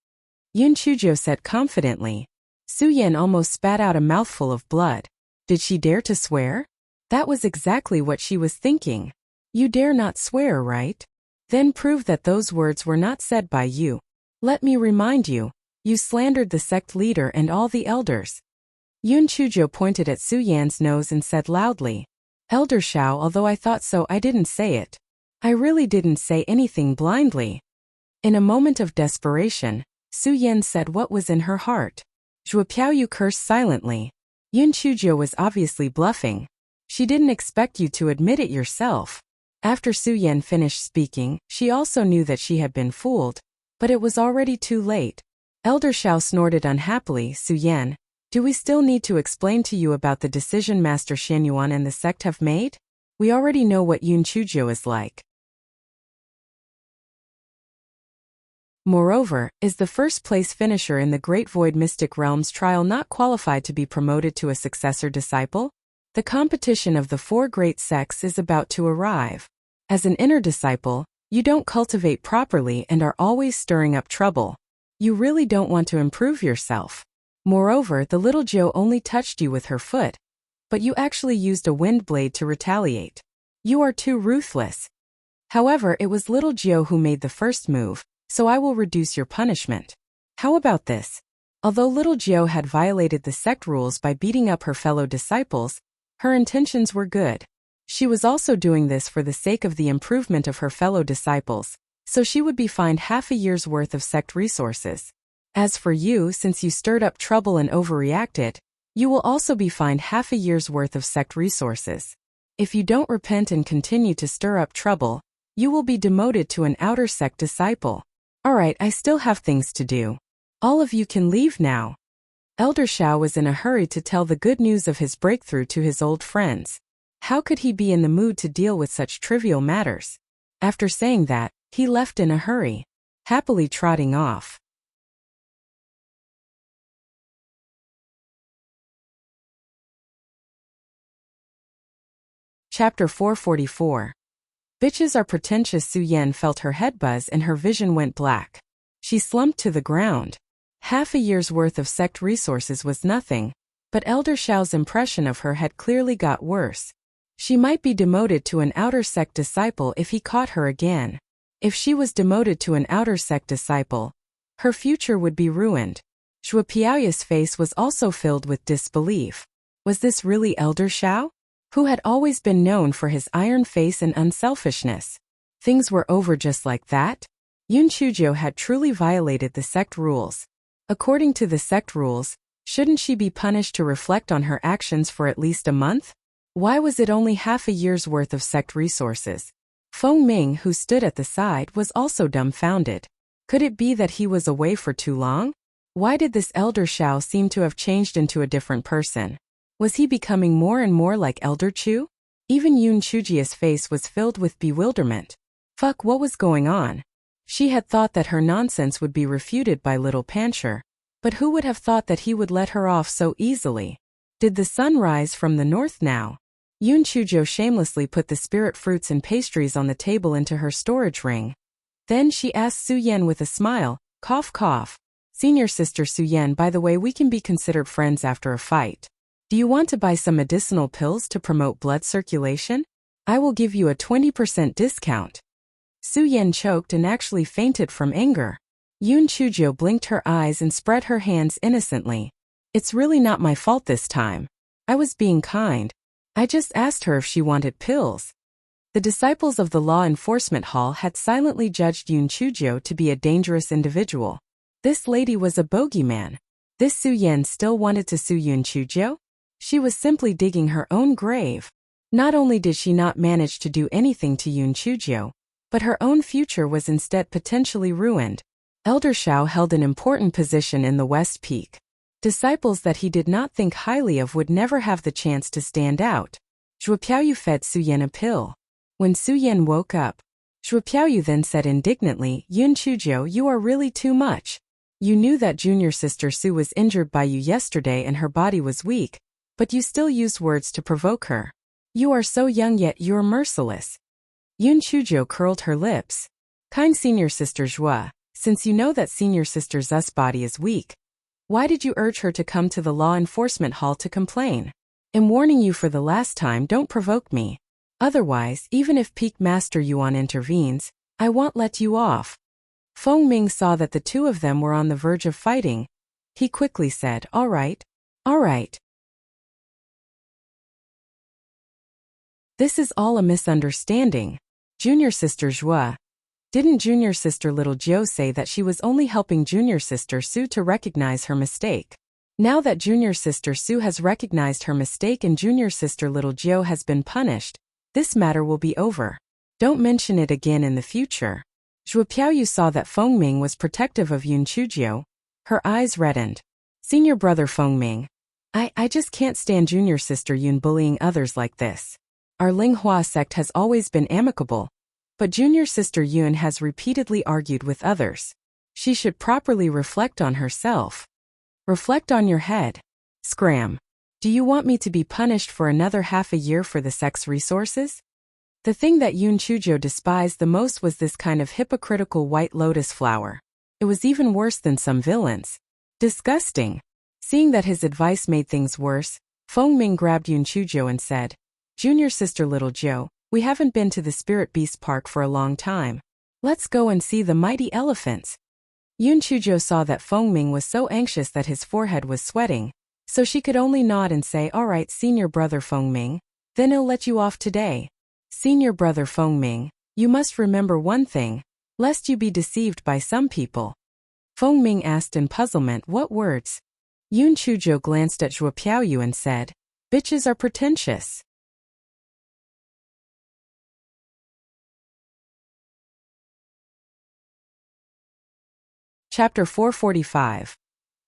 S1: Yun Chujo said confidently. Su Yan almost spat out a mouthful of blood. Did she dare to swear? That was exactly what she was thinking. You dare not swear, right? Then prove that those words were not said by you. Let me remind you, you slandered the sect leader and all the elders. Yun Chujo pointed at Su Yan's nose and said loudly, Elder Shao, although I thought so, I didn't say it. I really didn't say anything blindly. In a moment of desperation, Su Yan said what was in her heart. Zhuo Piaoyu cursed silently. Yun Chujo was obviously bluffing. She didn't expect you to admit it yourself. After Su Yan finished speaking, she also knew that she had been fooled, but it was already too late. Elder Shao snorted unhappily. Su Yan, do we still need to explain to you about the decision Master Xianyuan and the sect have made? We already know what Yun Chujo is like. Moreover, is the first-place finisher in the Great Void Mystic Realms trial not qualified to be promoted to a successor disciple? The competition of the four great sects is about to arrive. As an inner disciple, you don't cultivate properly and are always stirring up trouble. You really don't want to improve yourself. Moreover, the little Jiu only touched you with her foot, but you actually used a wind blade to retaliate. You are too ruthless. However, it was little Jiu who made the first move, so I will reduce your punishment. How about this? Although little Jiu had violated the sect rules by beating up her fellow disciples, her intentions were good. She was also doing this for the sake of the improvement of her fellow disciples, so she would be fined half a year's worth of sect resources. As for you, since you stirred up trouble and overreacted, you will also be fined half a year's worth of sect resources. If you don't repent and continue to stir up trouble, you will be demoted to an outer sect disciple. Alright, I still have things to do. All of you can leave now. Elder Shao was in a hurry to tell the good news of his breakthrough to his old friends. How could he be in the mood to deal with such trivial matters? After saying that, he left in a hurry, happily trotting off. Chapter 444. Bitches are pretentious. Su Yan felt her head buzz and her vision went black. She slumped to the ground. Half a year's worth of sect resources was nothing, but Elder Shao's impression of her had clearly got worse. She might be demoted to an outer sect disciple if he caught her again. If she was demoted to an outer sect disciple, her future would be ruined. Zhuo Piaoyu's face was also filled with disbelief. Was this really Elder Shao? Who had always been known for his iron face and unselfishness. Things were over just like that? Yun Chujo had truly violated the sect rules. According to the sect rules, shouldn't she be punished to reflect on her actions for at least a month? Why was it only half a year's worth of sect resources? Feng Ming, who stood at the side, was also dumbfounded. Could it be that he was away for too long? Why did this Elder Shao seem to have changed into a different person? Was he becoming more and more like Elder Chu? Even Yun Chujia's face was filled with bewilderment. Fuck, what was going on? She had thought that her nonsense would be refuted by little Pancher, but who would have thought that he would let her off so easily? Did the sun rise from the north now? Yun Chujo shamelessly put the spirit fruits and pastries on the table into her storage ring. Then she asked Su Yan with a smile, cough cough. Senior sister Su Yan, by the way, we can be considered friends after a fight. Do you want to buy some medicinal pills to promote blood circulation? I will give you a 20% discount. Su Yan choked and actually fainted from anger. Yun Chujo blinked her eyes and spread her hands innocently. It's really not my fault this time. I was being kind. I just asked her if she wanted pills. The disciples of the law enforcement hall had silently judged Yun Chujo to be a dangerous individual. This lady was a bogeyman. This Su Yan still wanted to sue Yun Chujo? She was simply digging her own grave. Not only did she not manage to do anything to Yun Chujo, but her own future was instead potentially ruined. Elder Shao held an important position in the West Peak. Disciples that he did not think highly of would never have the chance to stand out. Zhuo Piaoyu fed Su Yan a pill. When Su Yan woke up, Zhuo Piaoyu then said indignantly, Yun Chujo, you are really too much. You knew that junior sister Su was injured by you yesterday and her body was weak, but you still used words to provoke her. You are so young yet you're merciless. Yun Chujo curled her lips. Kind senior sister Zhuo, Since you know that senior sister Zu's body is weak, why did you urge her to come to the law enforcement hall to complain? I'm warning you for the last time, don't provoke me. Otherwise, even if Peak Master Yuan intervenes, I won't let you off. Feng Ming saw that the two of them were on the verge of fighting. He quickly said, all right. All right. This is all a misunderstanding. Junior sister Zhua. Didn't junior sister little Jiu say that she was only helping junior sister Su to recognize her mistake? Now that junior sister Su has recognized her mistake and junior sister little Jiu has been punished, this matter will be over. Don't mention it again in the future. Zhua Piaoyu saw that Feng Ming was protective of Yun Chujio. Her eyes reddened. Senior brother Feng Ming. I just can't stand junior sister Yun bullying others like this. Our Linghua sect has always been amicable, but junior sister Yun has repeatedly argued with others. She should properly reflect on herself. Reflect on your head. Scram. Do you want me to be punished for another half a year for the sect's resources? The thing that Yun Chujio despised the most was this kind of hypocritical white lotus flower. It was even worse than some villains. Disgusting. Seeing that his advice made things worse, Feng Ming grabbed Yun Chujio and said, Junior sister little Jiu, we haven't been to the Spirit Beast Park for a long time. Let's go and see the mighty elephants. Yun Chujio saw that Feng Ming was so anxious that his forehead was sweating, so she could only nod and say, all right senior brother Feng Ming, then I'll let you off today. Senior brother Feng Ming, you must remember one thing, lest you be deceived by some people. Feng Ming asked in puzzlement what words. Yun Chujio glanced at Zhua Piaoyu and said, bitches are pretentious. Chapter 445.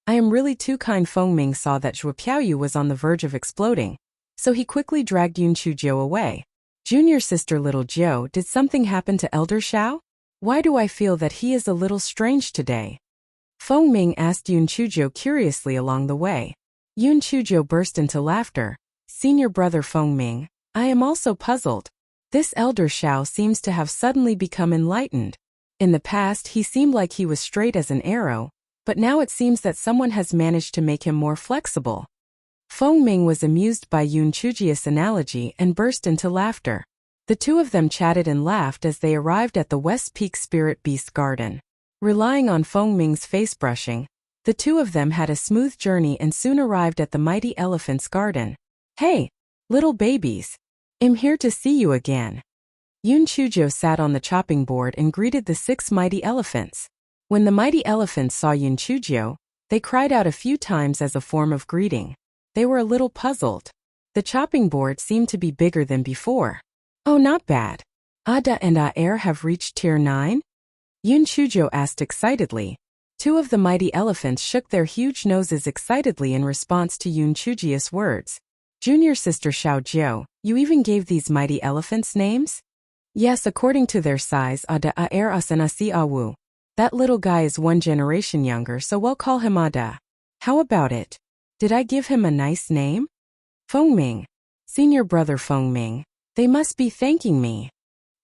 S1: I am really too kind. Feng Ming saw that Zhua Piaoyu was on the verge of exploding, so he quickly dragged Yun Chujio away. Junior sister little Jiu, did something happen to Elder Xiao? Why do I feel that he is a little strange today? Feng Ming asked Yun Chujio curiously along the way. Yun Chujio burst into laughter. Senior brother Feng Ming, I am also puzzled. This Elder Xiao seems to have suddenly become enlightened. In the past he seemed like he was straight as an arrow, but now it seems that someone has managed to make him more flexible. Feng Ming was amused by Yun Chujio's analogy and burst into laughter. The two of them chatted and laughed as they arrived at the West Peak Spirit Beast Garden. Relying on Feng Ming's face brushing, the two of them had a smooth journey and soon arrived at the mighty elephant's garden. Hey, little babies. I'm here to see you again. Yun Chujio sat on the chopping board and greeted the 6 mighty elephants. When the mighty elephants saw Yun Chujio, they cried out a few times as a form of greeting. They were a little puzzled. The chopping board seemed to be bigger than before. Oh, not bad. Ada and Aer have reached tier 9? Yun Chujio asked excitedly. 2 of the mighty elephants shook their huge noses excitedly in response to Yun Chujio's words. Junior sister Xiao Jiu, you even gave these mighty elephants names? Yes, according to their size, Ada Aer Asanasi Awu. That little guy is 1 generation younger, so we'll call him Ada. How about it? Did I give him a nice name? Feng Ming. Senior brother Feng Ming. They must be thanking me.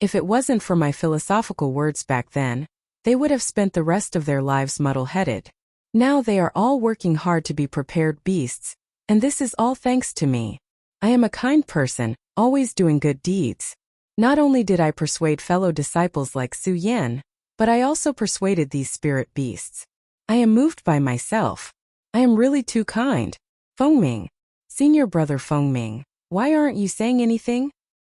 S1: If it wasn't for my philosophical words back then, they would have spent the rest of their lives muddle-headed. Now they are all working hard to be prepared beasts, and this is all thanks to me. I am a kind person, always doing good deeds. Not only did I persuade fellow disciples like Su Yan, but I also persuaded these spirit beasts. I am moved by myself. I am really too kind. Feng Ming. Senior brother Feng Ming, why aren't you saying anything?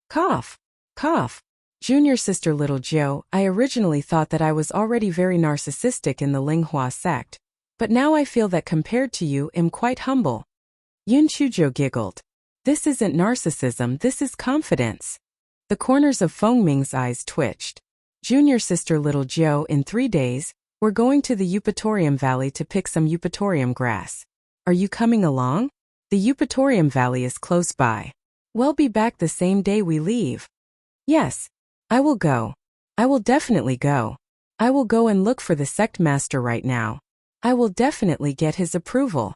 S1: Cough. Cough. Junior sister little Jiu, I originally thought that I was already very narcissistic in the Linghua sect, but now I feel that compared to you, I'm quite humble. Yun Chujio giggled. This isn't narcissism, this is confidence. The corners of Feng Ming's eyes twitched. Junior sister little Jiu, in 3 days, we're going to the Eupatorium Valley to pick some Eupatorium grass. Are you coming along? The Eupatorium Valley is close by. We'll be back the same day we leave. Yes, I will go. I will definitely go. I will go and look for the sect master right now. I will definitely get his approval.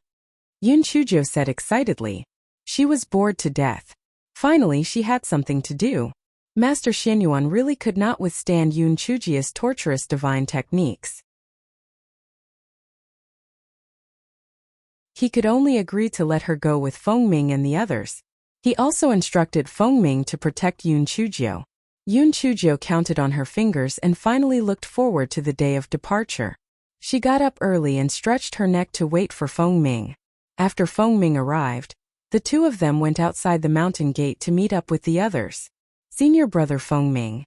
S1: Yun Chujio said excitedly. She was bored to death. Finally, she had something to do. Master Xianyuan really could not withstand Yun Chujio's torturous divine techniques. He could only agree to let her go with Fengming and the others. He also instructed Fengming to protect Yun Chujio. Yun Chujio counted on her fingers and finally looked forward to the day of departure. She got up early and stretched her neck to wait for Fengming. After Fengming arrived, the two of them went outside the mountain gate to meet up with the others. Senior brother Fengming.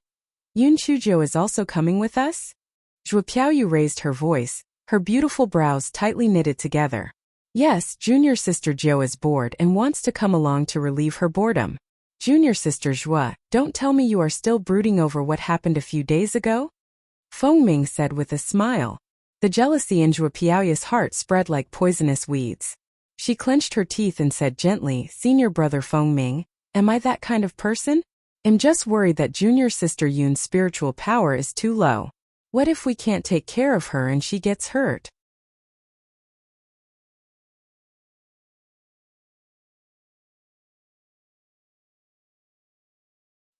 S1: Yun Chujio is also coming with us? Zhuo Piaoyu raised her voice, her beautiful brows tightly knitted together. Yes, junior sister Zhou is bored and wants to come along to relieve her boredom. Junior sister Zhua, don't tell me you are still brooding over what happened a few days ago? Fengming said with a smile. The jealousy in Zhuo Piaoyu's heart spread like poisonous weeds. She clenched her teeth and said gently, Senior brother Fengming, am I that kind of person? I'm just worried that junior sister Yun's spiritual power is too low. What if we can't take care of her and she gets hurt?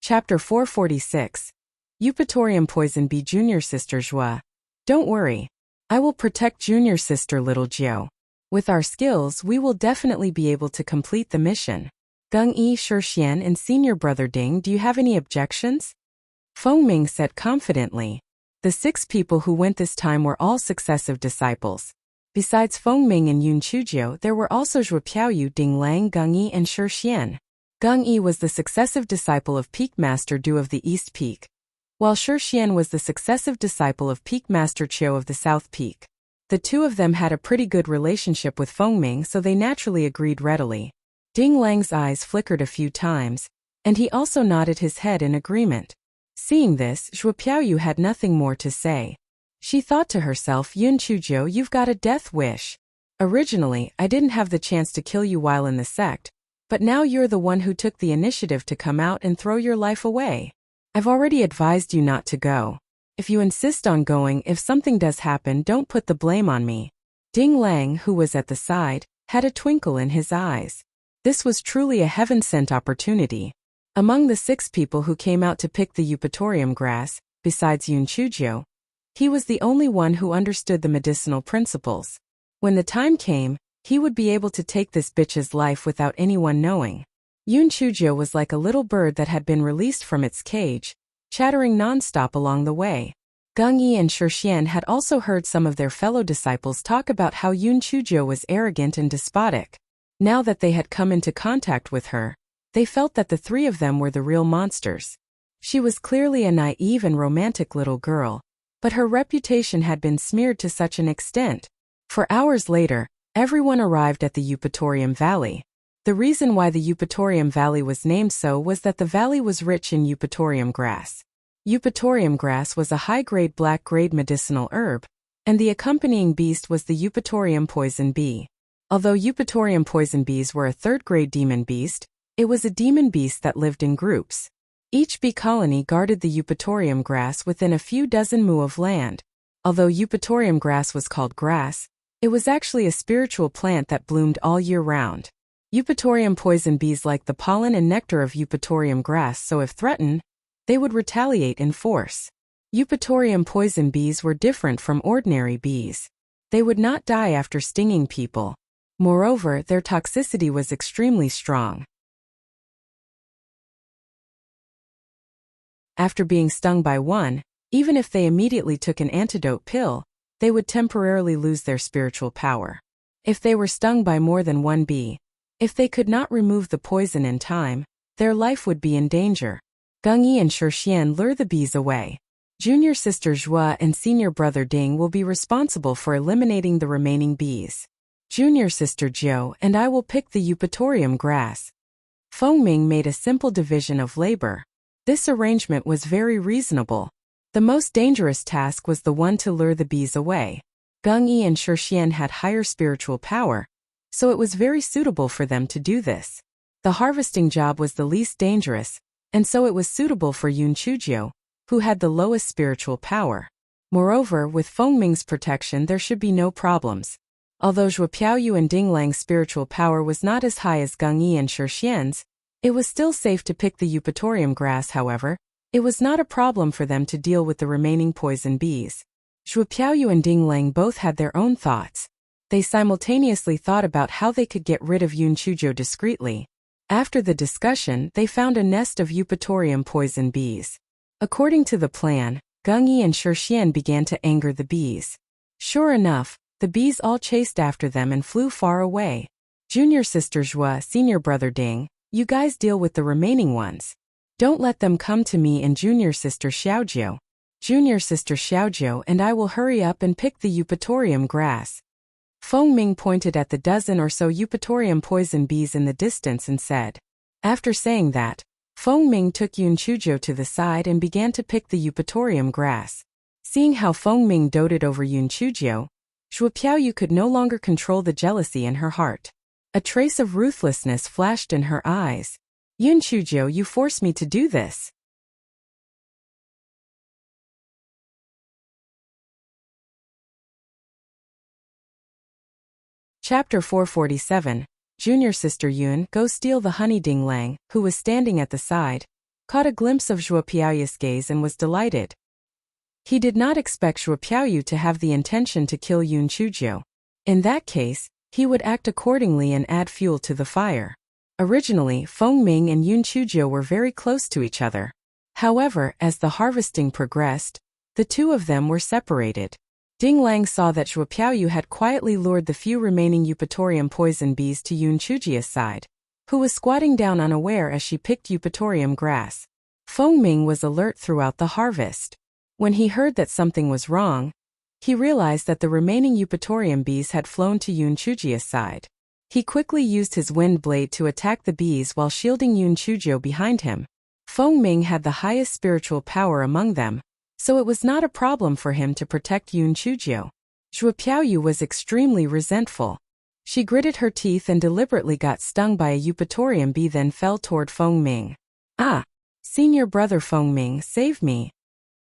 S1: Chapter 446. Eupatorium Poison Bee Junior Sister Zhua. Don't worry. I will protect junior sister little Jiao. With our skills we will definitely be able to complete the mission. Gung Yi, Shixian and senior brother Ding, do you have any objections? Fengming said confidently. The 6 people who went this time were all successive disciples. Besides Fengming and Yun Chujio, there were also Zhuo Piaoyu, Ding Lang, Gung Yi and Shixian. Gung Yi was the successive disciple of Peak Master Du of the East Peak, while Shixian was the successive disciple of Peak Master Qiu of the South Peak. The two of them had a pretty good relationship with Fengming, so they naturally agreed readily. Ding Lang's eyes flickered a few times, and he also nodded his head in agreement. Seeing this, Zhuo Piaoyu had nothing more to say. She thought to herself, Yun Chujio, you've got a death wish. Originally, I didn't have the chance to kill you while in the sect, but now you're the one who took the initiative to come out and throw your life away. I've already advised you not to go. If you insist on going, if something does happen, don't put the blame on me. Ding Lang, who was at the side, had a twinkle in his eyes. This was truly a heaven-sent opportunity. Among the 6 people who came out to pick the Eupatorium grass, besides Yun Chujio, he was the only one who understood the medicinal principles. When the time came, he would be able to take this bitch's life without anyone knowing. Yun Chujio was like a little bird that had been released from its cage, chattering non-stop along the way. Gung Yi and Shixian had also heard some of their fellow disciples talk about how Yun Chujio was arrogant and despotic. Now that they had come into contact with her, they felt that the 3 of them were the real monsters. She was clearly a naive and romantic little girl, but her reputation had been smeared to such an extent. For hours later, everyone arrived at the Eupatorium Valley. The reason why the Eupatorium Valley was named so was that the valley was rich in Eupatorium grass. Eupatorium grass was a high-grade black-grade medicinal herb, and the accompanying beast was the Eupatorium poison bee. Although Eupatorium poison bees were a 3rd-grade demon beast, it was a demon beast that lived in groups. Each bee colony guarded the Eupatorium grass within a few dozen mu of land. Although Eupatorium grass was called grass, it was actually a spiritual plant that bloomed all year round. Eupatorium poison bees like the pollen and nectar of Eupatorium grass, so if threatened, they would retaliate in force. Eupatorium poison bees were different from ordinary bees. They would not die after stinging people. Moreover, their toxicity was extremely strong. After being stung by one, even if they immediately took an antidote pill, they would temporarily lose their spiritual power. If they were stung by more than one bee, if they could not remove the poison in time, their life would be in danger. Gung Yi and Shixian lure the bees away. Junior sister Zhua and senior brother Ding will be responsible for eliminating the remaining bees. Junior sister Jiao and I will pick the Eupatorium grass. Fengming made a simple division of labor. This arrangement was very reasonable. The most dangerous task was the one to lure the bees away. Gung Yi and Shixian had higher spiritual power, so it was very suitable for them to do this. The harvesting job was the least dangerous, and so it was suitable for Yun Chujio, who had the lowest spiritual power. Moreover, with Fengming's protection there should be no problems. Although Zhuo Piaoyu and Ding Lang's spiritual power was not as high as Gung Yi and Shixian's, it was still safe to pick the Eupatorium grass. However, it was not a problem for them to deal with the remaining poison bees. Zhuo Piaoyu and Ding Lang both had their own thoughts. They simultaneously thought about how they could get rid of Yunchujo discreetly. After the discussion, they found a nest of eupatorium poison bees. According to the plan, Gengyi and Shixian began to anger the bees. Sure enough, the bees all chased after them and flew far away. Junior sister Zhua, senior brother Ding, you guys deal with the remaining ones. Don't let them come to me and junior sister Xiaojiu. Junior sister Xiaojiu and I will hurry up and pick the eupatorium grass. Feng Ming pointed at the dozen or so eupatorium poison bees in the distance and said. After saying that, Feng Ming took Yunchujo to the side and began to pick the eupatorium grass. Seeing how Feng Ming doted over Yunchujo, Zhuo Piaoyu could no longer control the jealousy in her heart. A trace of ruthlessness flashed in her eyes. Yunchujo, you forced me to do this. Chapter 447. Junior sister Yun, go steal the honey. Ding Lang, who was standing at the side, caught a glimpse of Zhuo Piaoyu's gaze and was delighted. He did not expect Zhuo Piaoyu to have the intention to kill Yunchujo. In that case, he would act accordingly and add fuel to the fire. Originally, Feng Ming and Yunchujo were very close to each other. However, as the harvesting progressed, the two of them were separated. Ding Lang saw that Zhuo Piaoyu had quietly lured the few remaining eupatorium poison bees to Yunchujia's side, who was squatting down unaware as she picked eupatorium grass. Feng Ming was alert throughout the harvest. When he heard that something was wrong, he realized that the remaining eupatorium bees had flown to Yunchujia's side. He quickly used his wind blade to attack the bees while shielding Yunchujo behind him. Feng Ming had the highest spiritual power among them, so it was not a problem for him to protect Yunchujo. Zhuo Piaoyu was extremely resentful. She gritted her teeth and deliberately got stung by a eupatorium bee, then fell toward Feng Ming. Ah! Senior brother Feng Ming, save me!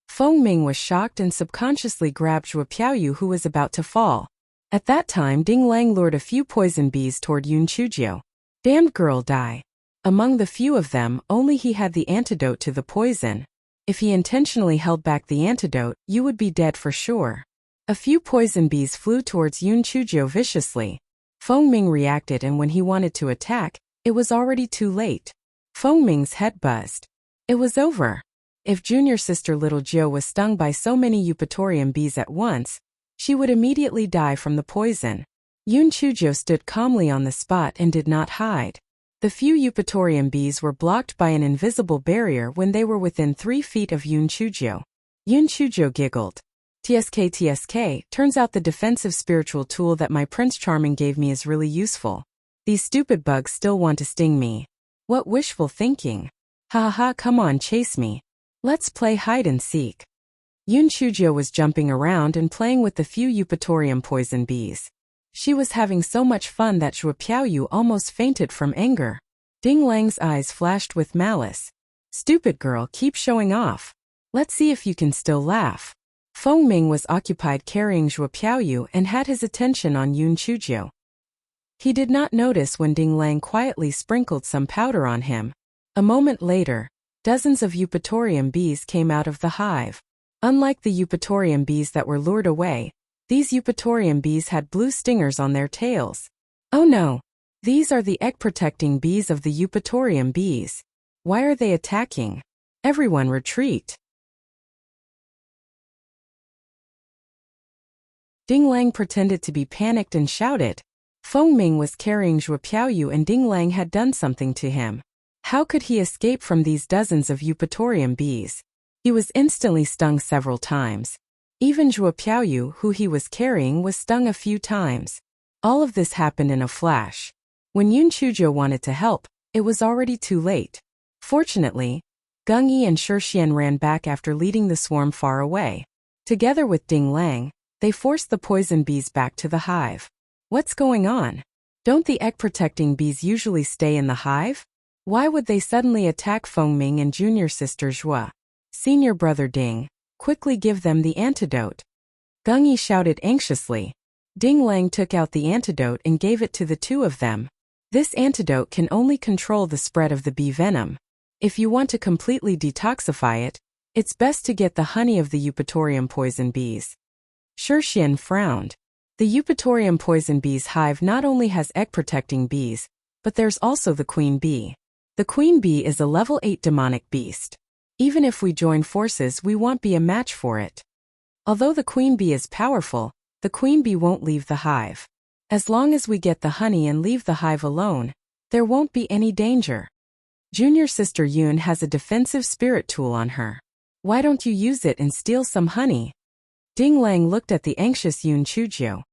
S1: Feng Ming was shocked and subconsciously grabbed Zhuo Piaoyu, who was about to fall. At that time, Ding Lang lured a few poison bees toward Yunchujo. Damned girl, die! Among the few of them, only he had the antidote to the poison. If he intentionally held back the antidote, you would be dead for sure. A few poison bees flew towards Yunchujo viciously. Feng Ming reacted, and when he wanted to attack, it was already too late. Feng Ming's head buzzed. It was over. If junior sister little Jiu was stung by so many eupatorium bees at once, she would immediately die from the poison. Yunchujo stood calmly on the spot and did not hide. The few eupatorium bees were blocked by an invisible barrier when they were within 3 feet of Yunchujo. Yunchujo giggled. TSK, turns out the defensive spiritual tool that my Prince Charming gave me is really useful. These stupid bugs still want to sting me. What wishful thinking. Ha ha, come on, chase me. Let's play hide and seek. Yunchujo was jumping around and playing with the few eupatorium poison bees. She was having so much fun that Zhuo Piaoyu almost fainted from anger. Ding Lang's eyes flashed with malice. Stupid girl, keep showing off. Let's see if you can still laugh. Feng Ming was occupied carrying Zhuo Piaoyu and had his attention on Yunchujo. He did not notice when Ding Lang quietly sprinkled some powder on him. A moment later, dozens of eupatorium bees came out of the hive. Unlike the eupatorium bees that were lured away, these eupatorium bees had blue stingers on their tails. Oh no! These are the egg-protecting bees of the eupatorium bees. Why are they attacking? Everyone retreat! Ding Lang pretended to be panicked and shouted. Feng Ming was carrying Zhuo Piaoyu and Ding Lang had done something to him. How could he escape from these dozens of eupatorium bees? He was instantly stung several times. Even Zhuo Piaoyu, who he was carrying, was stung a few times. All of this happened in a flash. When Yunchujo wanted to help, it was already too late. Fortunately, Gengyi and Shixian ran back after leading the swarm far away. Together with Ding Lang, they forced the poison bees back to the hive. What's going on? Don't the egg-protecting bees usually stay in the hive? Why would they suddenly attack Feng Ming and junior sister Zhuo? Senior brother Ding, quickly give them the antidote. Gengyi shouted anxiously. Ding Lang took out the antidote and gave it to the two of them. This antidote can only control the spread of the bee venom. If you want to completely detoxify it, it's best to get the honey of the eupatorium poison bees. Shixian frowned. The Eupatorium poison bee's hive not only has egg-protecting bees, but there's also the queen bee. The queen bee is a level 8 demonic beast. Even if we join forces, we won't be a match for it. Although the queen bee is powerful, the queen bee won't leave the hive. As long as we get the honey and leave the hive alone, there won't be any danger. Junior sister Yoon has a defensive spirit tool on her. Why don't you use it and steal some honey? Ding Lang looked at the anxious Yoon Chujio.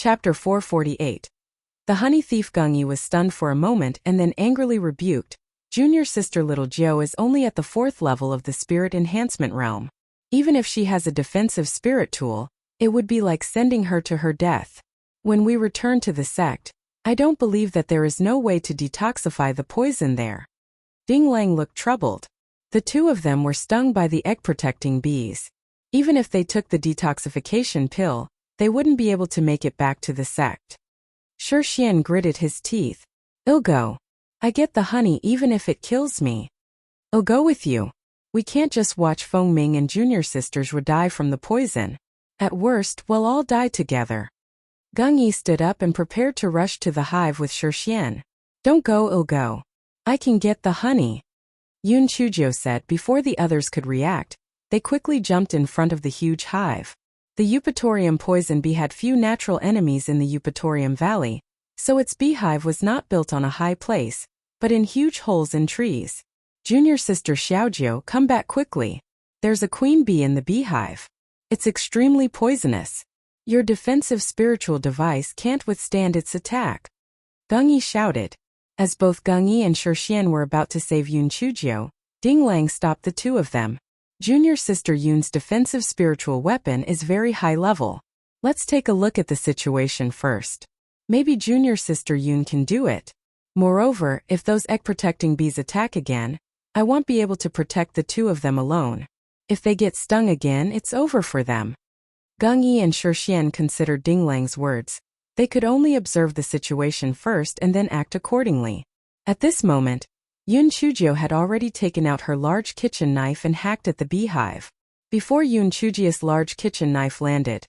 S1: Chapter 448. The honey thief Gung-yi was stunned for a moment and then angrily rebuked. Junior sister Little Jo is only at the 4th level of the spirit enhancement realm. Even if she has a defensive spirit tool, it would be like sending her to her death. When we return to the sect, I don't believe that there is no way to detoxify the poison there. Ding Lang looked troubled. The two of them were stung by the egg-protecting bees. Even if they took the detoxification pill, they wouldn't be able to make it back to the sect. Shi Xian gritted his teeth. I'll go. I get the honey even if it kills me. I'll go with you. We can't just watch Feng Ming and junior sisters die from the poison. At worst, we'll all die together. Gung Yi stood up and prepared to rush to the hive with Shi Xian. Don't go, I'll go. I can get the honey. Yoon Chujio said before the others could react. They quickly jumped in front of the huge hive. The Eupatorium poison bee had few natural enemies in the Eupatorium Valley, so its beehive was not built on a high place, but in huge holes in trees. Junior sister Xiaojiu, come back quickly. There's a queen bee in the beehive. It's extremely poisonous. Your defensive spiritual device can't withstand its attack. Gung Yi shouted. As both Gung Yi and Shi Xian were about to save Yoon Chujio, Ding Lang stopped the two of them. Junior sister Yoon's defensive spiritual weapon is very high level. Let's take a look at the situation first. Maybe junior sister Yoon can do it. Moreover, if those egg-protecting bees attack again, I won't be able to protect the two of them alone. If they get stung again, it's over for them. Gung Yi and Shi Xian considered Ding Lang's words. They could only observe the situation first and then act accordingly. At this moment, Yoon Chujio had already taken out her large kitchen knife and hacked at the beehive. Before Yoon Chujio's large kitchen knife landed,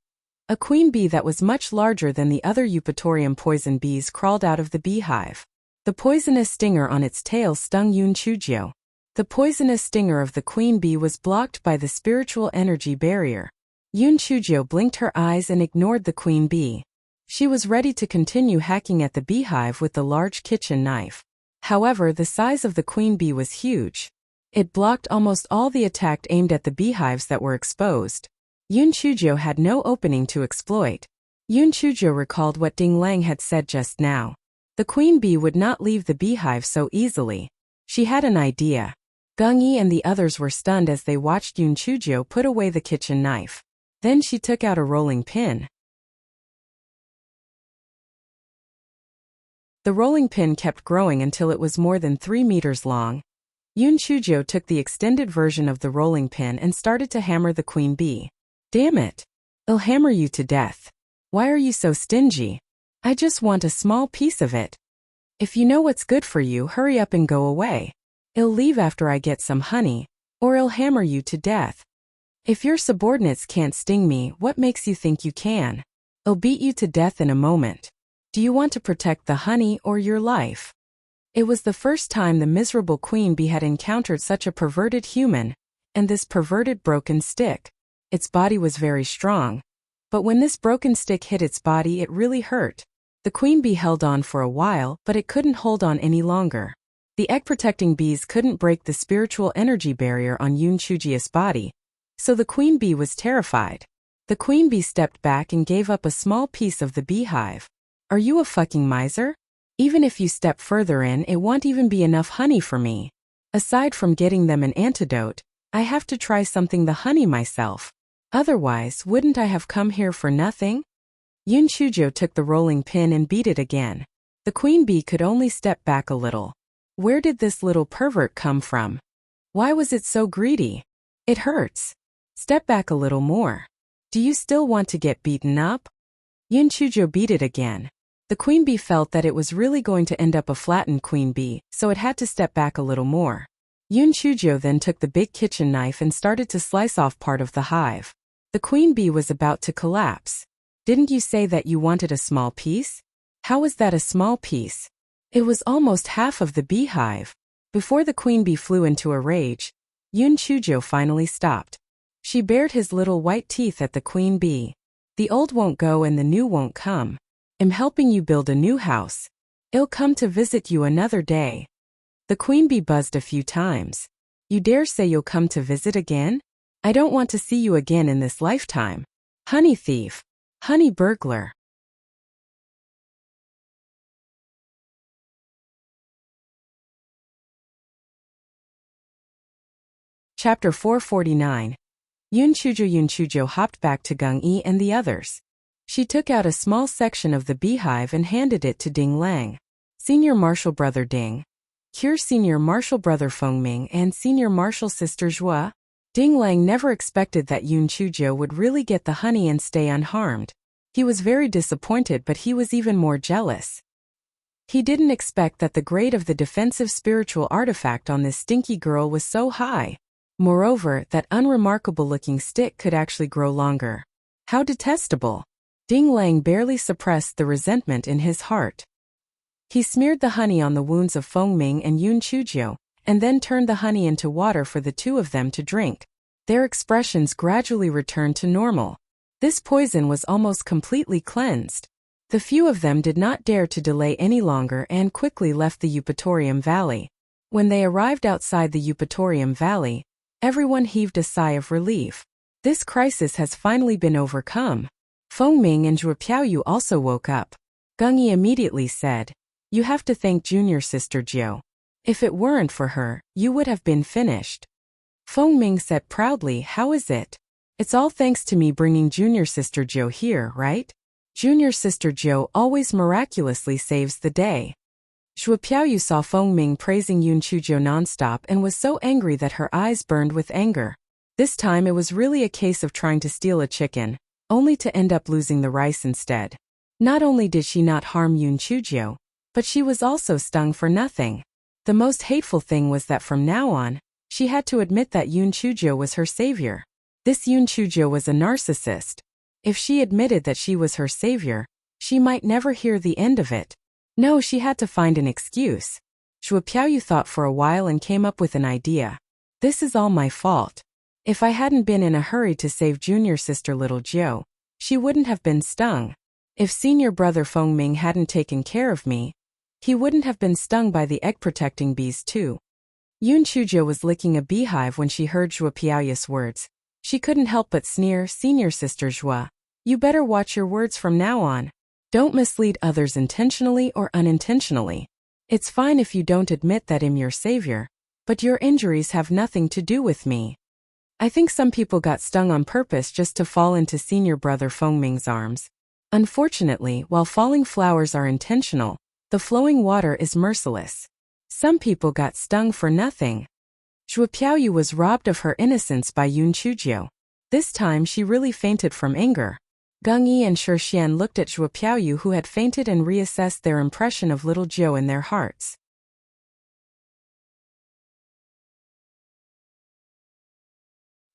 S1: a queen bee that was much larger than the other Eupatorium poison bees crawled out of the beehive. The poisonous stinger on its tail stung Yoon Chujio. The poisonous stinger of the queen bee was blocked by the spiritual energy barrier. Yoon Chujio blinked her eyes and ignored the queen bee. She was ready to continue hacking at the beehive with the large kitchen knife. However, the size of the queen bee was huge. It blocked almost all the attack aimed at the beehives that were exposed. Yoon Chujio had no opening to exploit. Yoon Chujio recalled what Ding Lang had said just now. The queen bee would not leave the beehive so easily. She had an idea. Gung Yi and the others were stunned as they watched Yoon Chujio put away the kitchen knife. Then she took out a rolling pin. The rolling pin kept growing until it was more than 3 meters long. Yoon Chujio took the extended version of the rolling pin and started to hammer the queen bee. Damn it! I'll hammer you to death. Why are you so stingy? I just want a small piece of it. If you know what's good for you, hurry up and go away. I'll leave after I get some honey, or I'll hammer you to death. If your subordinates can't sting me, what makes you think you can? I'll beat you to death in a moment. Do you want to protect the honey or your life? It was the first time the miserable queen bee had encountered such a perverted human, and this perverted broken stick. Its body was very strong, but when this broken stick hit its body, it really hurt. The queen bee held on for a while, but it couldn't hold on any longer. The egg-protecting bees couldn't break the spiritual energy barrier on Yoon Chujio's body, so the queen bee was terrified. The queen bee stepped back and gave up a small piece of the beehive. Are you a fucking miser? Even if you step further in, it won't even be enough honey for me. Aside from getting them an antidote, I have to try something the honey myself. Otherwise, wouldn't I have come here for nothing? Yoon Chujio took the rolling pin and beat it again. The queen bee could only step back a little. Where did this little pervert come from? Why was it so greedy? It hurts. Step back a little more. Do you still want to get beaten up? Yoon Chujio beat it again. The queen bee felt that it was really going to end up a flattened queen bee, so it had to step back a little more. Yun Chujio then took the big kitchen knife and started to slice off part of the hive. The queen bee was about to collapse. Didn't you say that you wanted a small piece? How was that a small piece? It was almost half of the beehive. Before the queen bee flew into a rage, Yun Chujio finally stopped. She bared his little white teeth at the queen bee. The old won't go and the new won't come. I'm helping you build a new house. I'll come to visit you another day. The queen bee buzzed a few times. You dare say you'll come to visit again? I don't want to see you again in this lifetime. Honey thief. Honey burglar. Chapter 449. Yun Chujio hopped back to Gung Yi and the others. She took out a small section of the beehive and handed it to Ding Lang. Senior Marshal Brother Ding. Cure Senior Marshal Brother Feng Ming and Senior Marshal Sister Zhua. Ding Lang never expected that Yun Chujio would really get the honey and stay unharmed. He was very disappointed, but he was even more jealous. He didn't expect that the grade of the defensive spiritual artifact on this stinky girl was so high. Moreover, that unremarkable-looking stick could actually grow longer. How detestable! Ding Lang barely suppressed the resentment in his heart. He smeared the honey on the wounds of Feng Ming and Yun Chujio, and then turned the honey into water for the two of them to drink. Their expressions gradually returned to normal. This poison was almost completely cleansed. The few of them did not dare to delay any longer and quickly left the Eupatorium Valley. When they arrived outside the Eupatorium Valley, everyone heaved a sigh of relief. This crisis has finally been overcome. Feng Ming and Zhuo Piaoyu also woke up. Gung Yi immediately said, "You have to thank Junior Sister Jiu. If it weren't for her, you would have been finished." Feng Ming said proudly, "How is it? It's all thanks to me bringing Junior Sister Jiu here, right? Junior Sister Jiu always miraculously saves the day." Zhuo Piaoyu saw Feng Ming praising Yun Chujio nonstop and was so angry that her eyes burned with anger. This time it was really a case of trying to steal a chicken, only to end up losing the rice instead. Not only did she not harm Yun Chujio, but she was also stung for nothing. The most hateful thing was that from now on, she had to admit that Yun Chujio was her savior. This Yun Chujio was a narcissist. If she admitted that she was her savior, she might never hear the end of it. No, she had to find an excuse. Zhuo Piaoyu thought for a while and came up with an idea. This is all my fault. If I hadn't been in a hurry to save junior sister little Jiu, she wouldn't have been stung. If senior brother Feng Ming hadn't taken care of me, he wouldn't have been stung by the egg-protecting bees too. Yun Chujio was licking a beehive when she heard Zhuo Piaoyu's words. She couldn't help but sneer, "Senior sister Zhua, you better watch your words from now on. Don't mislead others intentionally or unintentionally. It's fine if you don't admit that I'm your savior, but your injuries have nothing to do with me." I think some people got stung on purpose just to fall into senior brother Feng Ming's arms. Unfortunately, while falling flowers are intentional, the flowing water is merciless. Some people got stung for nothing. Zhuo Piaoyu was robbed of her innocence by Yun Chujio. This time she really fainted from anger. Gung Yi and Shi Xian looked at Zhuo Piaoyu, who had fainted, and reassessed their impression of little Jiu in their hearts.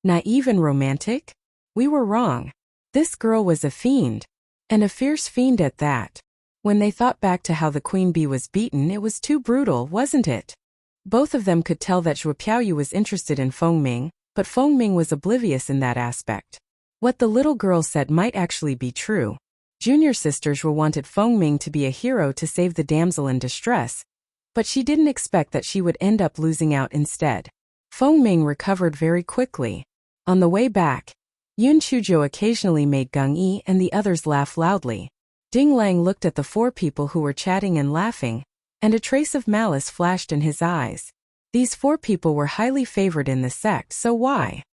S1: Naive and romantic? We were wrong. This girl was a fiend. And a fierce fiend at that. When they thought back to how the queen bee was beaten, it was too brutal, wasn't it? Both of them could tell that Zhuo Piaoyu was interested in Feng Ming, but Feng Ming was oblivious in that aspect. What the little girl said might actually be true. Junior sister Zhuo wanted Feng Ming to be a hero to save the damsel in distress, but she didn't expect that she would end up losing out instead. Feng Ming recovered very quickly. On the way back, Yun Chujio occasionally made Gung Yi and the others laugh loudly. Ding Lang looked at the four people who were chatting and laughing, and a trace of malice flashed in his eyes. These four people were highly favored in the sect, so why?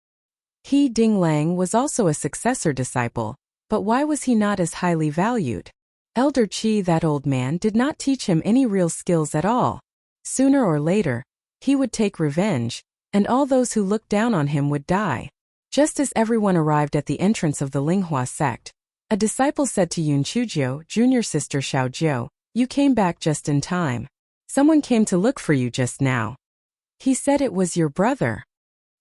S1: He, Ding Lang, was also a successor disciple, but why was he not as highly valued? Elder Qi, that old man, did not teach him any real skills at all. Sooner or later, he would take revenge, and all those who looked down on him would die. Just as everyone arrived at the entrance of the Linghua sect, A disciple said to Yun Chuzhou, junior sister Xiao Jiu, you came back just in time. Someone came to look for you just now. He said it was your brother.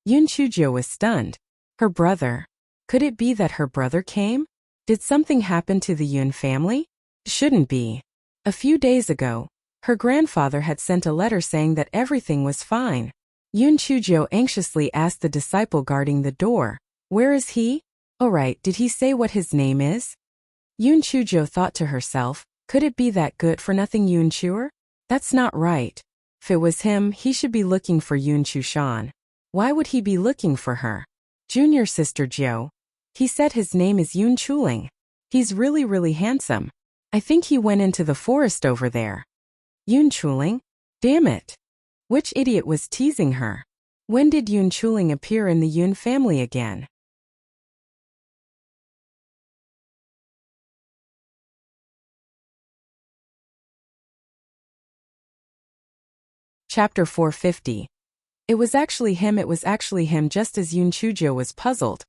S1: Yun Chuzhou was stunned. Her brother? Could it be that her brother came? Did something happen to the Yun family? Shouldn't be. A few days ago, her grandfather had sent a letter saying that everything was fine. Yun Chuzhou anxiously asked the disciple guarding the door, where is he? Oh right, did he say what his name is? Yun Chuzhou thought to herself, could it be that good-for-nothing Yun Chuer? That's not right. If it was him, he should be looking for Yun Chushan. Why would he be looking for her? Junior sister Jiu. He said his name is Yun Chuling. He's really handsome. I think he went into the forest over there. Yun Chuling? Damn it. Which idiot was teasing her? When did Yun Chuling appear in the Yun family again? Chapter 450. It was actually him, just as Yun Chuzhou was puzzled.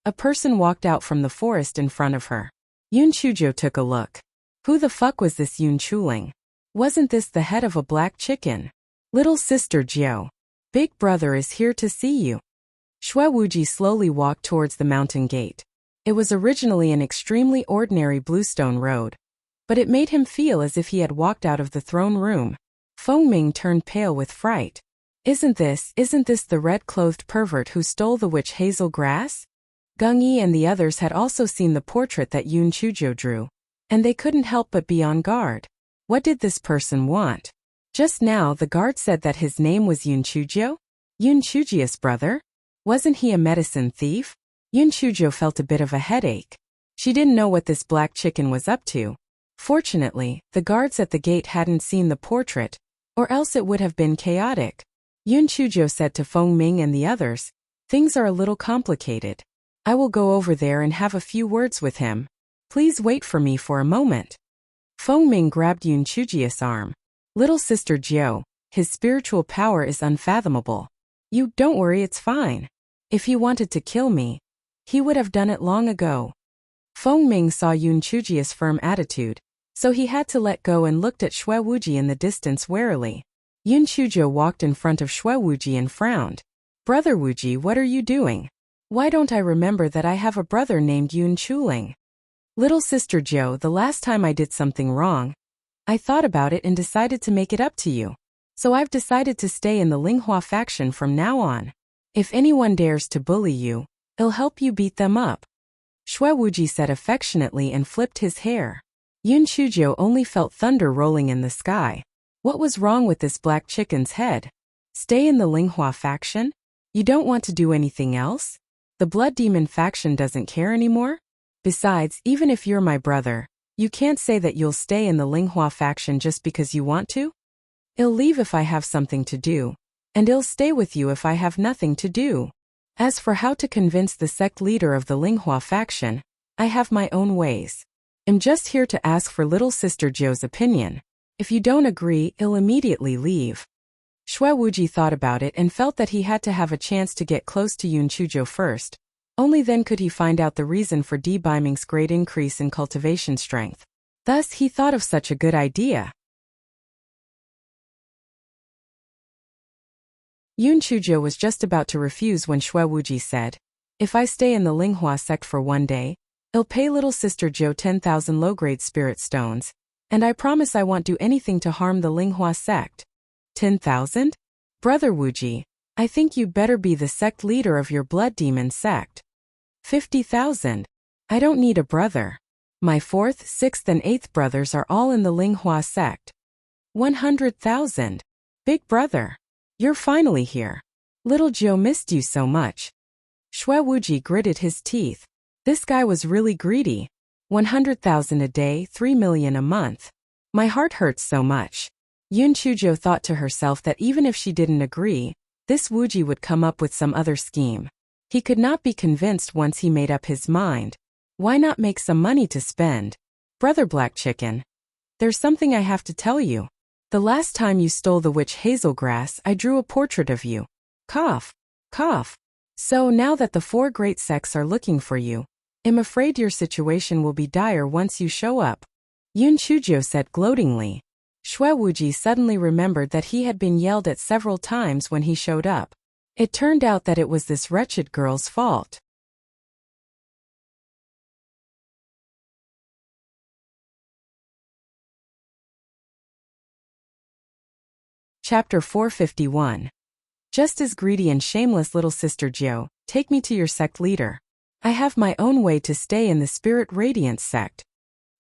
S1: A person walked out from the forest in front of her. Yun Chuzhou took a look. Who the fuck was this Yun Chuling? Wasn't this the head of a black chicken? Little sister Jiu. Big brother is here to see you. Xue Wuji slowly walked towards the mountain gate. It was originally an extremely ordinary bluestone road, but it made him feel as if he had walked out of the throne room. Feng Ming turned pale with fright. Isn't this the red-clothed pervert who stole the witch hazel grass? Gung Yi and the others had also seen the portrait that Yun Chuzhou drew, and they couldn't help but be on guard. What did this person want? Just now the guard said that his name was Yun Chuzhou? Yun Chuzhou's brother? Wasn't he a medicine thief? Yun Chuzhou felt a bit of a headache. She didn't know what this black chicken was up to. Fortunately, the guards at the gate hadn't seen the portrait, or else it would have been chaotic. Yun Chuzhou said to Feng Ming and the others, things are a little complicated. I will go over there and have a few words with him. Please wait for me for a moment. Feng Ming grabbed Yun Chuzhou's arm. Little sister Jiu, his spiritual power is unfathomable. You don't worry, it's fine. If he wanted to kill me, he would have done it long ago. Feng Ming saw Yun Chuzhou's firm attitude, so he had to let go and looked at Xue Wuji in the distance warily. Yun Chuzhou walked in front of Xue Wuji and frowned. Brother Wuji, what are you doing? Why don't I remember that I have a brother named Yun Chuling? Little sister Jiu, the last time I did something wrong, I thought about it and decided to make it up to you. So I've decided to stay in the Linghua faction from now on. If anyone dares to bully you, I'll help you beat them up. Xue Wuji said affectionately and flipped his hair. Yun Chuzhou only felt thunder rolling in the sky. What was wrong with this black chicken's head? Stay in the Linghua faction? You don't want to do anything else? The Blood Demon faction doesn't care anymore? Besides, even if you're my brother, you can't say that you'll stay in the Linghua faction just because you want to? I'll leave if I have something to do, and I'll stay with you if I have nothing to do. As for how to convince the sect leader of the Linghua faction, I have my own ways. I'm just here to ask for little sister Jiu's opinion. If you don't agree, I'll immediately leave. Xue Wuji thought about it and felt that he had to have a chance to get close to Yun Chuzhou first. Only then could he find out the reason for Di Biming's great increase in cultivation strength. Thus he thought of such a good idea. Yun Chuzhou was just about to refuse when Xue Wuji said, if I stay in the Linghua sect for one day, I'll pay little sister Jiu 10,000 low-grade spirit stones, and I promise I won't do anything to harm the Linghua sect. 10,000? Brother Wuji, I think you better be the sect leader of your blood demon sect. 50,000. I don't need a brother. My 4th, 6th and 8th brothers are all in the Linghua sect. 100,000. Big brother. You're finally here. Little Jiu missed you so much. Xue Wuji gritted his teeth. This guy was really greedy. 100,000 a day, 3 million a month. My heart hurts so much. Yun Chuzhou thought to herself that even if she didn't agree, this Wuji would come up with some other scheme. He could not be convinced once he made up his mind. Why not make some money to spend? Brother Black Chicken, there's something I have to tell you. The last time you stole the witch hazel grass, I drew a portrait of you. Cough. Cough. So now that the 4 great sects are looking for you, I'm afraid your situation will be dire once you show up, Yun Chujio said gloatingly. Xue Wuji suddenly remembered that he had been yelled at several times when he showed up. It turned out that it was this wretched girl's fault. Chapter 451. Just as greedy and shameless little sister Jiu, take me to your sect leader. I have my own way to stay in the Spirit Radiance sect.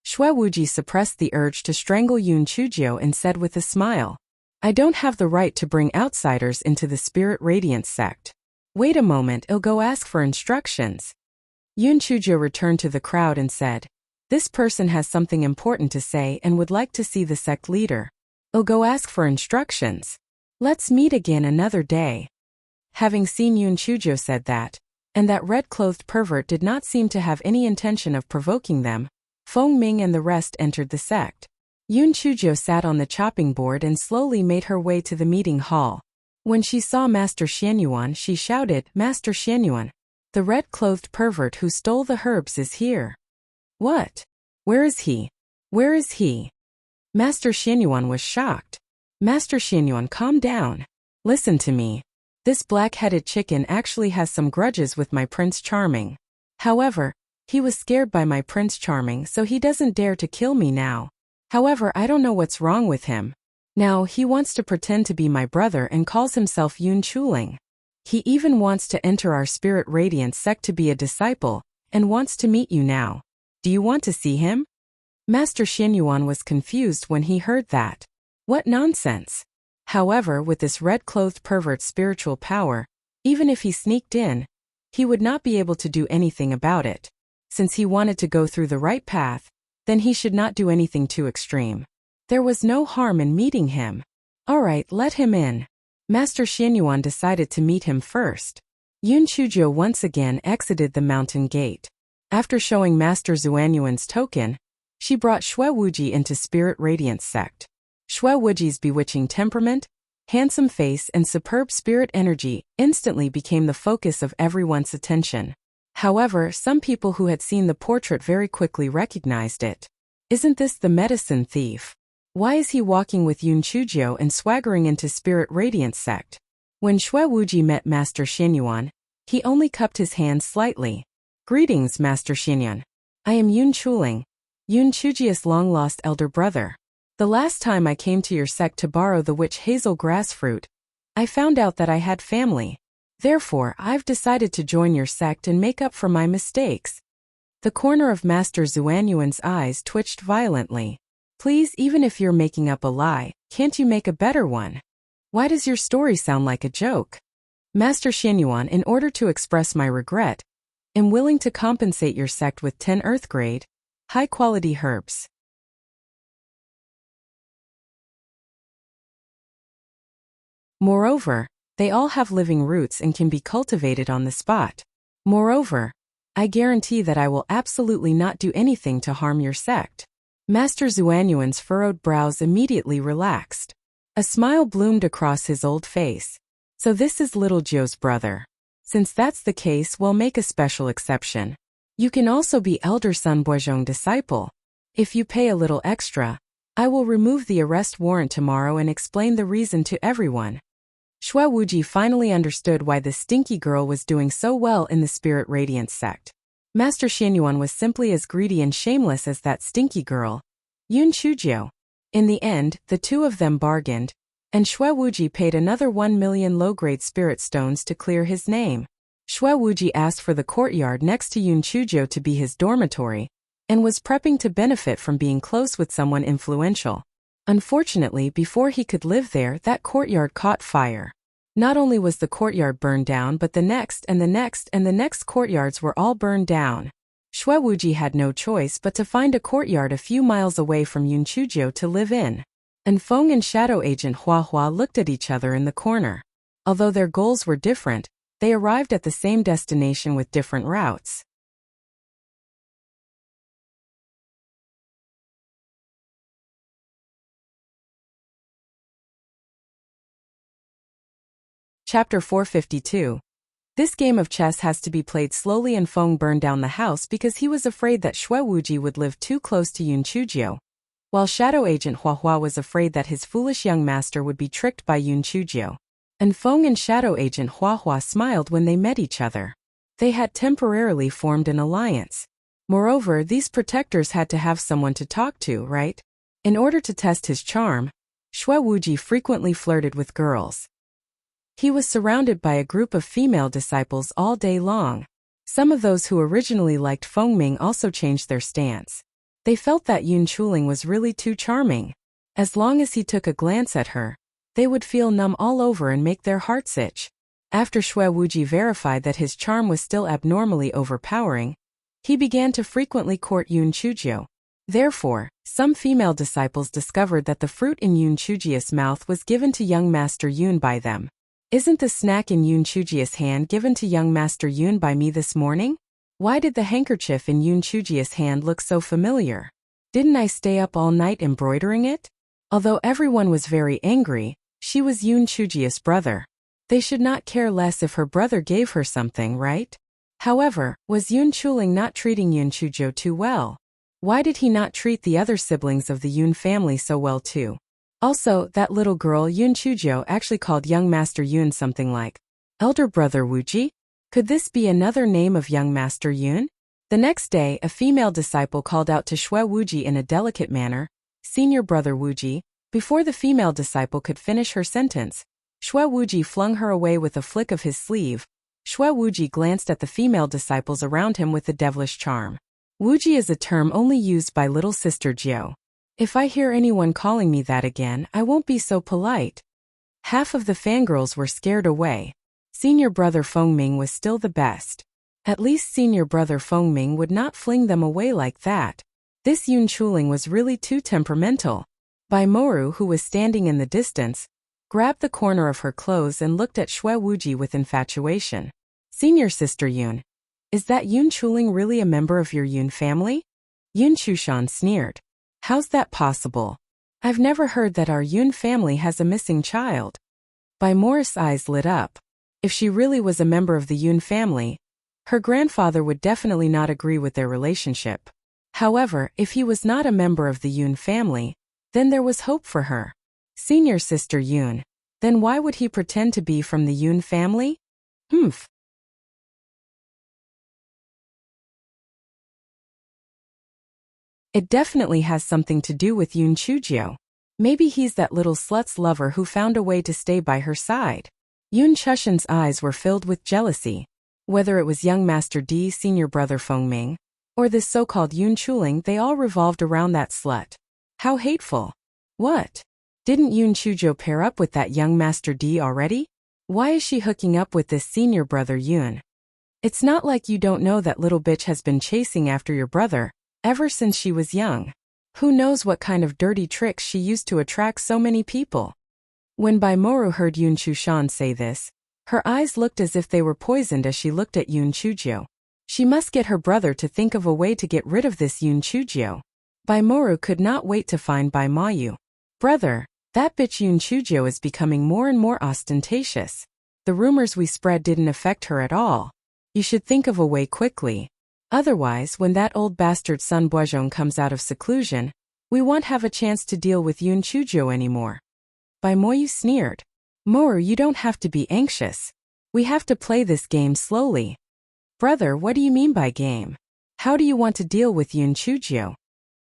S1: Xue Wuji suppressed the urge to strangle Yun Chujio and said with a smile, I don't have the right to bring outsiders into the Spirit Radiance sect. Wait a moment, I'll go ask for instructions. Yun Chujio returned to the crowd and said, this person has something important to say and would like to see the sect leader. I'll go ask for instructions. Let's meet again another day. Having seen Yun Chujio said that, and that red-clothed pervert did not seem to have any intention of provoking them, Feng Ming and the rest entered the sect. Yun Chujio sat on the chopping board and slowly made her way to the meeting hall. When she saw Master Xianyuan, she shouted, Master Xianyuan, the red-clothed pervert who stole the herbs is here. What? Where is he? Where is he? Master Xianyuan was shocked. Master Xianyuan, calm down. Listen to me. This black-headed chicken actually has some grudges with my Prince Charming. However, he was scared by my Prince Charming, so he doesn't dare to kill me now. However, I don't know what's wrong with him. Now, he wants to pretend to be my brother and calls himself Yun Chuling. He even wants to enter our Spirit Radiance sect to be a disciple, and wants to meet you now. Do you want to see him? Master Xianyuan was confused when he heard that. What nonsense! However, with this red-clothed pervert's spiritual power, even if he sneaked in, he would not be able to do anything about it. Since he wanted to go through the right path, then he should not do anything too extreme. There was no harm in meeting him. Alright, let him in. Master Xianyuan decided to meet him first. Yun Chujio once again exited the mountain gate. After showing Master Zuanyuan's token, she brought Xue Wuji into Spirit Radiance sect. Xue Wuji's bewitching temperament, handsome face and superb spirit energy instantly became the focus of everyone's attention. However, some people who had seen the portrait very quickly recognized it. Isn't this the medicine thief? Why is he walking with Yun Chujio and swaggering into Spirit Radiance sect? When Xue Wuji met Master Xianyuan, he only cupped his hands slightly. Greetings, Master Xianyuan. I am Yun Chuling, Yun Chujio's long-lost elder brother. The last time I came to your sect to borrow the witch hazel grass fruit, I found out that I had family. Therefore, I've decided to join your sect and make up for my mistakes. The corner of Master Zuanyuan's eyes twitched violently. Please, even if you're making up a lie, can't you make a better one? Why does your story sound like a joke? Master Xianyuan, in order to express my regret, am willing to compensate your sect with 10 earth-grade, high-quality herbs. Moreover, they all have living roots and can be cultivated on the spot. Moreover, I guarantee that I will absolutely not do anything to harm your sect. Master Zuanyuan's furrowed brows immediately relaxed. A smile bloomed across his old face. So this is little Joe's brother. Since that's the case, we'll make a special exception. You can also be Elder Sun Boizhong disciple. If you pay a little extra, I will remove the arrest warrant tomorrow and explain the reason to everyone. Xue Wuji finally understood why the stinky girl was doing so well in the Spirit Radiance sect. Master Xianyuan was simply as greedy and shameless as that stinky girl, Yun Chujio. In the end, the two of them bargained, and Xue Wuji paid another 1 million low-grade spirit stones to clear his name. Xue Wuji asked for the courtyard next to Yun Chujio to be his dormitory, and was prepping to benefit from being close with someone influential. Unfortunately, before he could live there, that courtyard caught fire. Not only was the courtyard burned down, but the next and the next and the next courtyards were all burned down. Xue Wuji had no choice but to find a courtyard a few miles away from Yun Chujio to live in. And Feng and Shadow Agent Hua Hua looked at each other in the corner. Although their goals were different, they arrived at the same destination with different routes. Chapter 452. This game of chess has to be played slowly, and Feng burned down the house because he was afraid that Xue Wuji would live too close to Yun Chuzhou, while Shadow Agent Hua Hua was afraid that his foolish young master would be tricked by Yun Chuzhou. And Feng and Shadow Agent Hua Hua smiled when they met each other. They had temporarily formed an alliance. Moreover, these protectors had to have someone to talk to, right? In order to test his charm, Xue Wuji frequently flirted with girls. He was surrounded by a group of female disciples all day long. Some of those who originally liked Feng Ming also changed their stance. They felt that Yun Chuling was really too charming. As long as he took a glance at her, they would feel numb all over and make their hearts itch. After Xue Wuji verified that his charm was still abnormally overpowering, he began to frequently court Yun Chuzhou. Therefore, some female disciples discovered that the fruit in Yun Chuzhiu's mouth was given to young Master Yun by them. Isn't the snack in Yun Chuzhiu's hand given to young Master Yun by me this morning? Why did the handkerchief in Yun Chuzhiu's hand look so familiar? Didn't I stay up all night embroidering it? Although everyone was very angry, she was Yun Chuzhiu's brother. They should not care less if her brother gave her something, right? However, was Yun Chuling not treating Yun Chuzhou too well? Why did he not treat the other siblings of the Yun family so well too? Also, that little girl Yun Chuzhou actually called young Master Yun something like Elder Brother Wuji? Could this be another name of young Master Yun? The next day, a female disciple called out to Xue Wuji in a delicate manner, Senior Brother Wuji. Before the female disciple could finish her sentence, Xue Wuji flung her away with a flick of his sleeve. Xue Wuji glanced at the female disciples around him with a devilish charm. Wuji is a term only used by little sister Jiao. If I hear anyone calling me that again, I won't be so polite. Half of the fangirls were scared away. Senior Brother Feng Ming was still the best. At least Senior Brother Feng Ming would not fling them away like that. This Yun Chuling was really too temperamental. Bai Moru, who was standing in the distance, grabbed the corner of her clothes and looked at Xue Wuji with infatuation. Senior Sister Yun, is that Yun Chuling really a member of your Yun family? Yun Chushan sneered. How's that possible? I've never heard that our Yun family has a missing child. Bai Morris' eyes lit up. If she really was a member of the Yun family, her grandfather would definitely not agree with their relationship. However, if he was not a member of the Yun family, then there was hope for her. Senior Sister Yun, then why would he pretend to be from the Yun family? Humph. It definitely has something to do with Yun Chuzhou. Maybe he's that little slut's lover who found a way to stay by her side. Yun Chushan's eyes were filled with jealousy. Whether it was young Master D, Senior Brother Feng Ming, or this so-called Yun Chuling, they all revolved around that slut. How hateful. What? Didn't Yun Chuzhou pair up with that young Master D already? Why is she hooking up with this Senior Brother Yun? It's not like you don't know that little bitch has been chasing after your brother ever since she was young. Who knows what kind of dirty tricks she used to attract so many people. When Bai Moru heard Yun Chushan say this, her eyes looked as if they were poisoned as she looked at Yun Chuzhou. She must get her brother to think of a way to get rid of this Yun Chuzhou. Bai Moru could not wait to find Bai Mayu. Brother, that bitch Yun Chuzhou is becoming more and more ostentatious. The rumors we spread didn't affect her at all. You should think of a way quickly. Otherwise, when that old bastard Sun Boizhong comes out of seclusion, we won't have a chance to deal with Yun Chuzhou anymore. Bai Moyu sneered. Moru, you don't have to be anxious. We have to play this game slowly. Brother, what do you mean by game? How do you want to deal with Yun Chuzhou?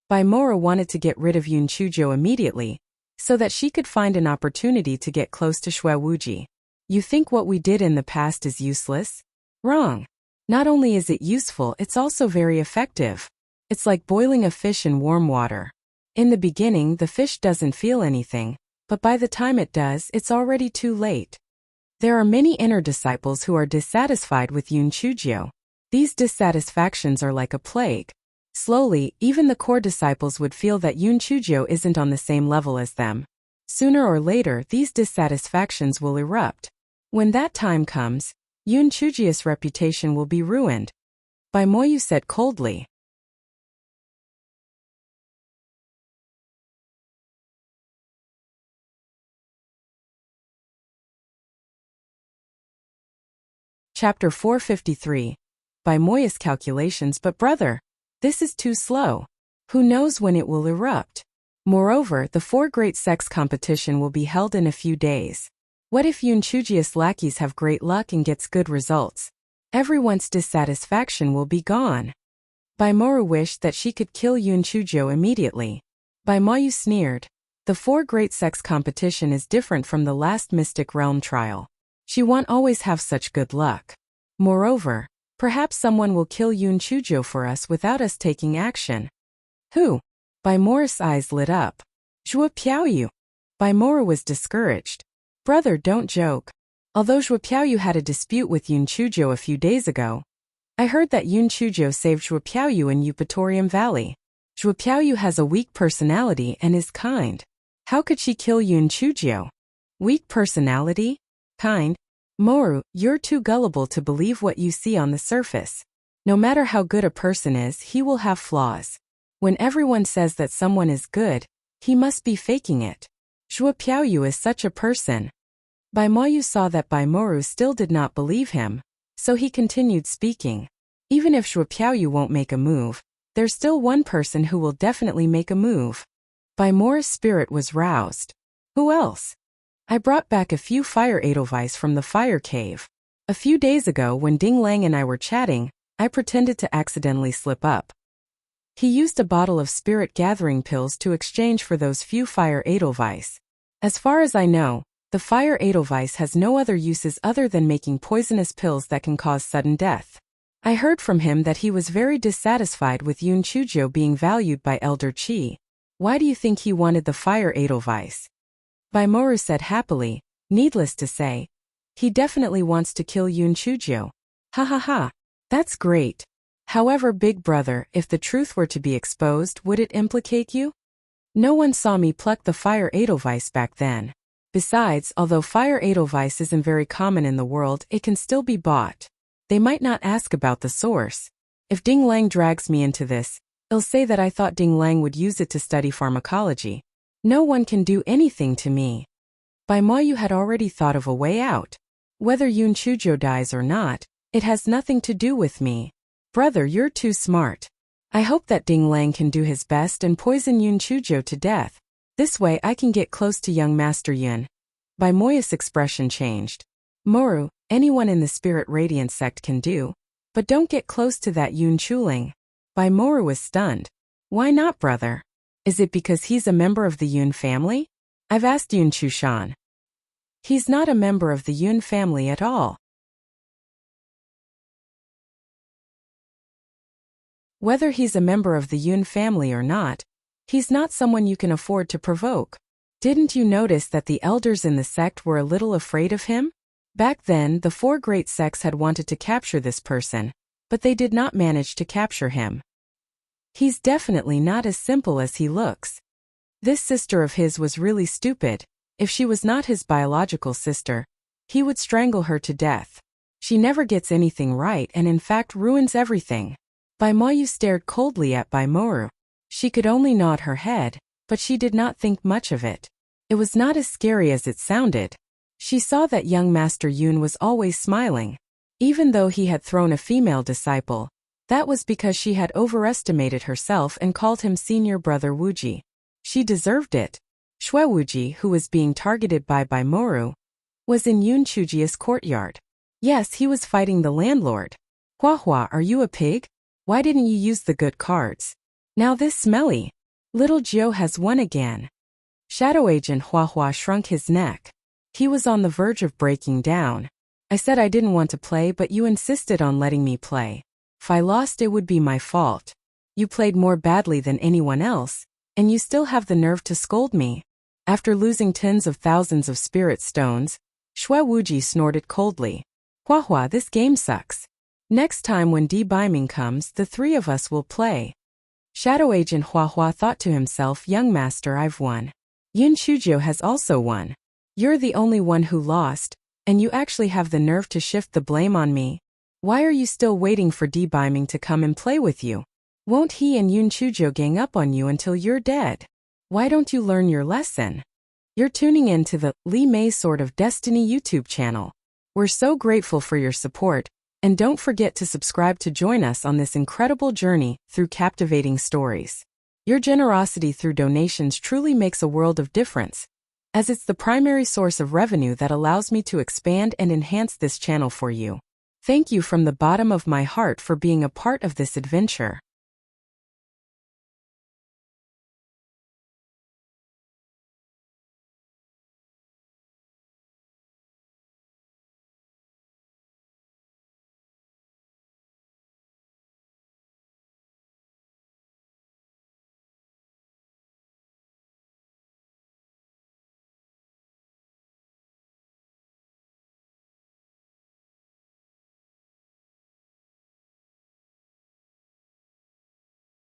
S1: Bai Moru wanted to get rid of Yun Chuzhou immediately, so that she could find an opportunity to get close to Xue Wuji. You think what we did in the past is useless? Wrong. Not only is it useful, it's also very effective. It's like boiling a fish in warm water. In the beginning, the fish doesn't feel anything, but by the time it does, it's already too late. There are many inner disciples who are dissatisfied with Yun Chuzhou. These dissatisfactions are like a plague. Slowly, even the core disciples would feel that Yun Chuzhou isn't on the same level as them. Sooner or later, these dissatisfactions will erupt. When that time comes, Yun Chuzhiu's reputation will be ruined. Bai Moyu said coldly. Chapter 453. By Moya's calculations, but brother, this is too slow. Who knows when it will erupt? Moreover, the 4 great sex competition will be held in a few days. What if Yunchuji's lackeys have great luck and gets good results? Everyone's dissatisfaction will be gone. Baimaru wished that she could kill Yunchujo immediately. Baimaru sneered. The 4 great sex competition is different from the last Mystic Realm trial. She won't always have such good luck. Moreover, perhaps someone will kill Yunchujo for us without us taking action. Who? Baimaru's eyes lit up. Zhuo Piaoyu. Baimaru was discouraged. Brother, don't joke. Although Zhuo Piaoyu had a dispute with Yunchujo a few days ago, I heard that Yunchujo saved Zhuo Piaoyu in Eupatorium Valley. Zhuo Piaoyu has a weak personality and is kind. How could she kill Yunchujo? Weak personality? Kind? Moru, you're too gullible to believe what you see on the surface. No matter how good a person is, he will have flaws. When everyone says that someone is good, he must be faking it. Zhuo Piaoyu is such a person. Baimaru saw that Baimaru still did not believe him, so he continued speaking. Even if Zhuo Piaoyu won't make a move, there's still one person who will definitely make a move. Baimaru's spirit was roused. Who else? I brought back a few fire edelweiss from the fire cave. A few days ago when Ding Lang and I were chatting, I pretended to accidentally slip up. He used a bottle of spirit gathering pills to exchange for those few fire edelweiss. As far as I know, the fire edelweiss has no other uses other than making poisonous pills that can cause sudden death. I heard from him that he was very dissatisfied with Yunchujo being valued by Elder Qi. Why do you think he wanted the fire edelweiss? Baimaru said happily. Needless to say, he definitely wants to kill Yunchujo. Ha ha ha. That's great. However, big brother, if the truth were to be exposed, would it implicate you? No one saw me pluck the fire edelweiss back then. Besides, although fire edelweiss isn't very common in the world, it can still be bought. They might not ask about the source. If Ding Lang drags me into this, he'll say that I thought Ding Lang would use it to study pharmacology. No one can do anything to me. Baimaru had already thought of a way out. Whether Yunchujo dies or not, it has nothing to do with me. Brother, you're too smart. I hope that Ding Lang can do his best and poison Yunchujo to death. This way I can get close to young Master Yun. Baimaru's expression changed. Moru, anyone in the Spirit Radiance sect can do, but don't get close to that Yun Chuling. Baimaru was stunned. Why not, brother? Is it because he's a member of the Yun family? I've asked Yun Chushan. He's not a member of the Yun family at all. Whether he's a member of the Yun family or not, he's not someone you can afford to provoke. Didn't you notice that the elders in the sect were a little afraid of him? Back then, the 4 great sects had wanted to capture this person, but they did not manage to capture him. He's definitely not as simple as he looks. This sister of his was really stupid. If she was not his biological sister, he would strangle her to death. She never gets anything right and in fact ruins everything. Baimaru stared coldly at Baimaru. She could only nod her head, but she did not think much of it. It was not as scary as it sounded. She saw that young Master Yun was always smiling. Even though he had thrown a female disciple, that was because she had overestimated herself and called him senior brother Wuji. She deserved it. Shui Wuji, who was being targeted by Baimaru, was in Yunchuji's courtyard. Yes, he was fighting the landlord. Hua Hua, are you a pig? Why didn't you use the good cards? Now this smelly. Little Jiu has won again. Shadow Agent Hua Hua shrunk his neck. He was on the verge of breaking down. I said I didn't want to play, but you insisted on letting me play. If I lost, it would be my fault. You played more badly than anyone else, and you still have the nerve to scold me. After losing tens of thousands of spirit stones, Shui Wuji snorted coldly. Hua Hua, this game sucks. Next time when debaiming comes, the 3 of us will play. Shadow Agent Hua Hua thought to himself, young master, I've won. Yunchujo has also won. You're the only one who lost, and you actually have the nerve to shift the blame on me. Why are you still waiting for debaiming to come and play with you? Won't he and Yunchujo gang up on you until you're dead? Why don't you learn your lesson? You're tuning in to the Li Mei Sword of Destiny YouTube channel. We're so grateful for your support, and don't forget to subscribe to join us on this incredible journey through captivating stories. Your generosity through donations truly makes a world of difference, as it's the primary source of revenue that allows me to expand and enhance this channel for you. Thank you from the bottom of my heart for being a part of this adventure.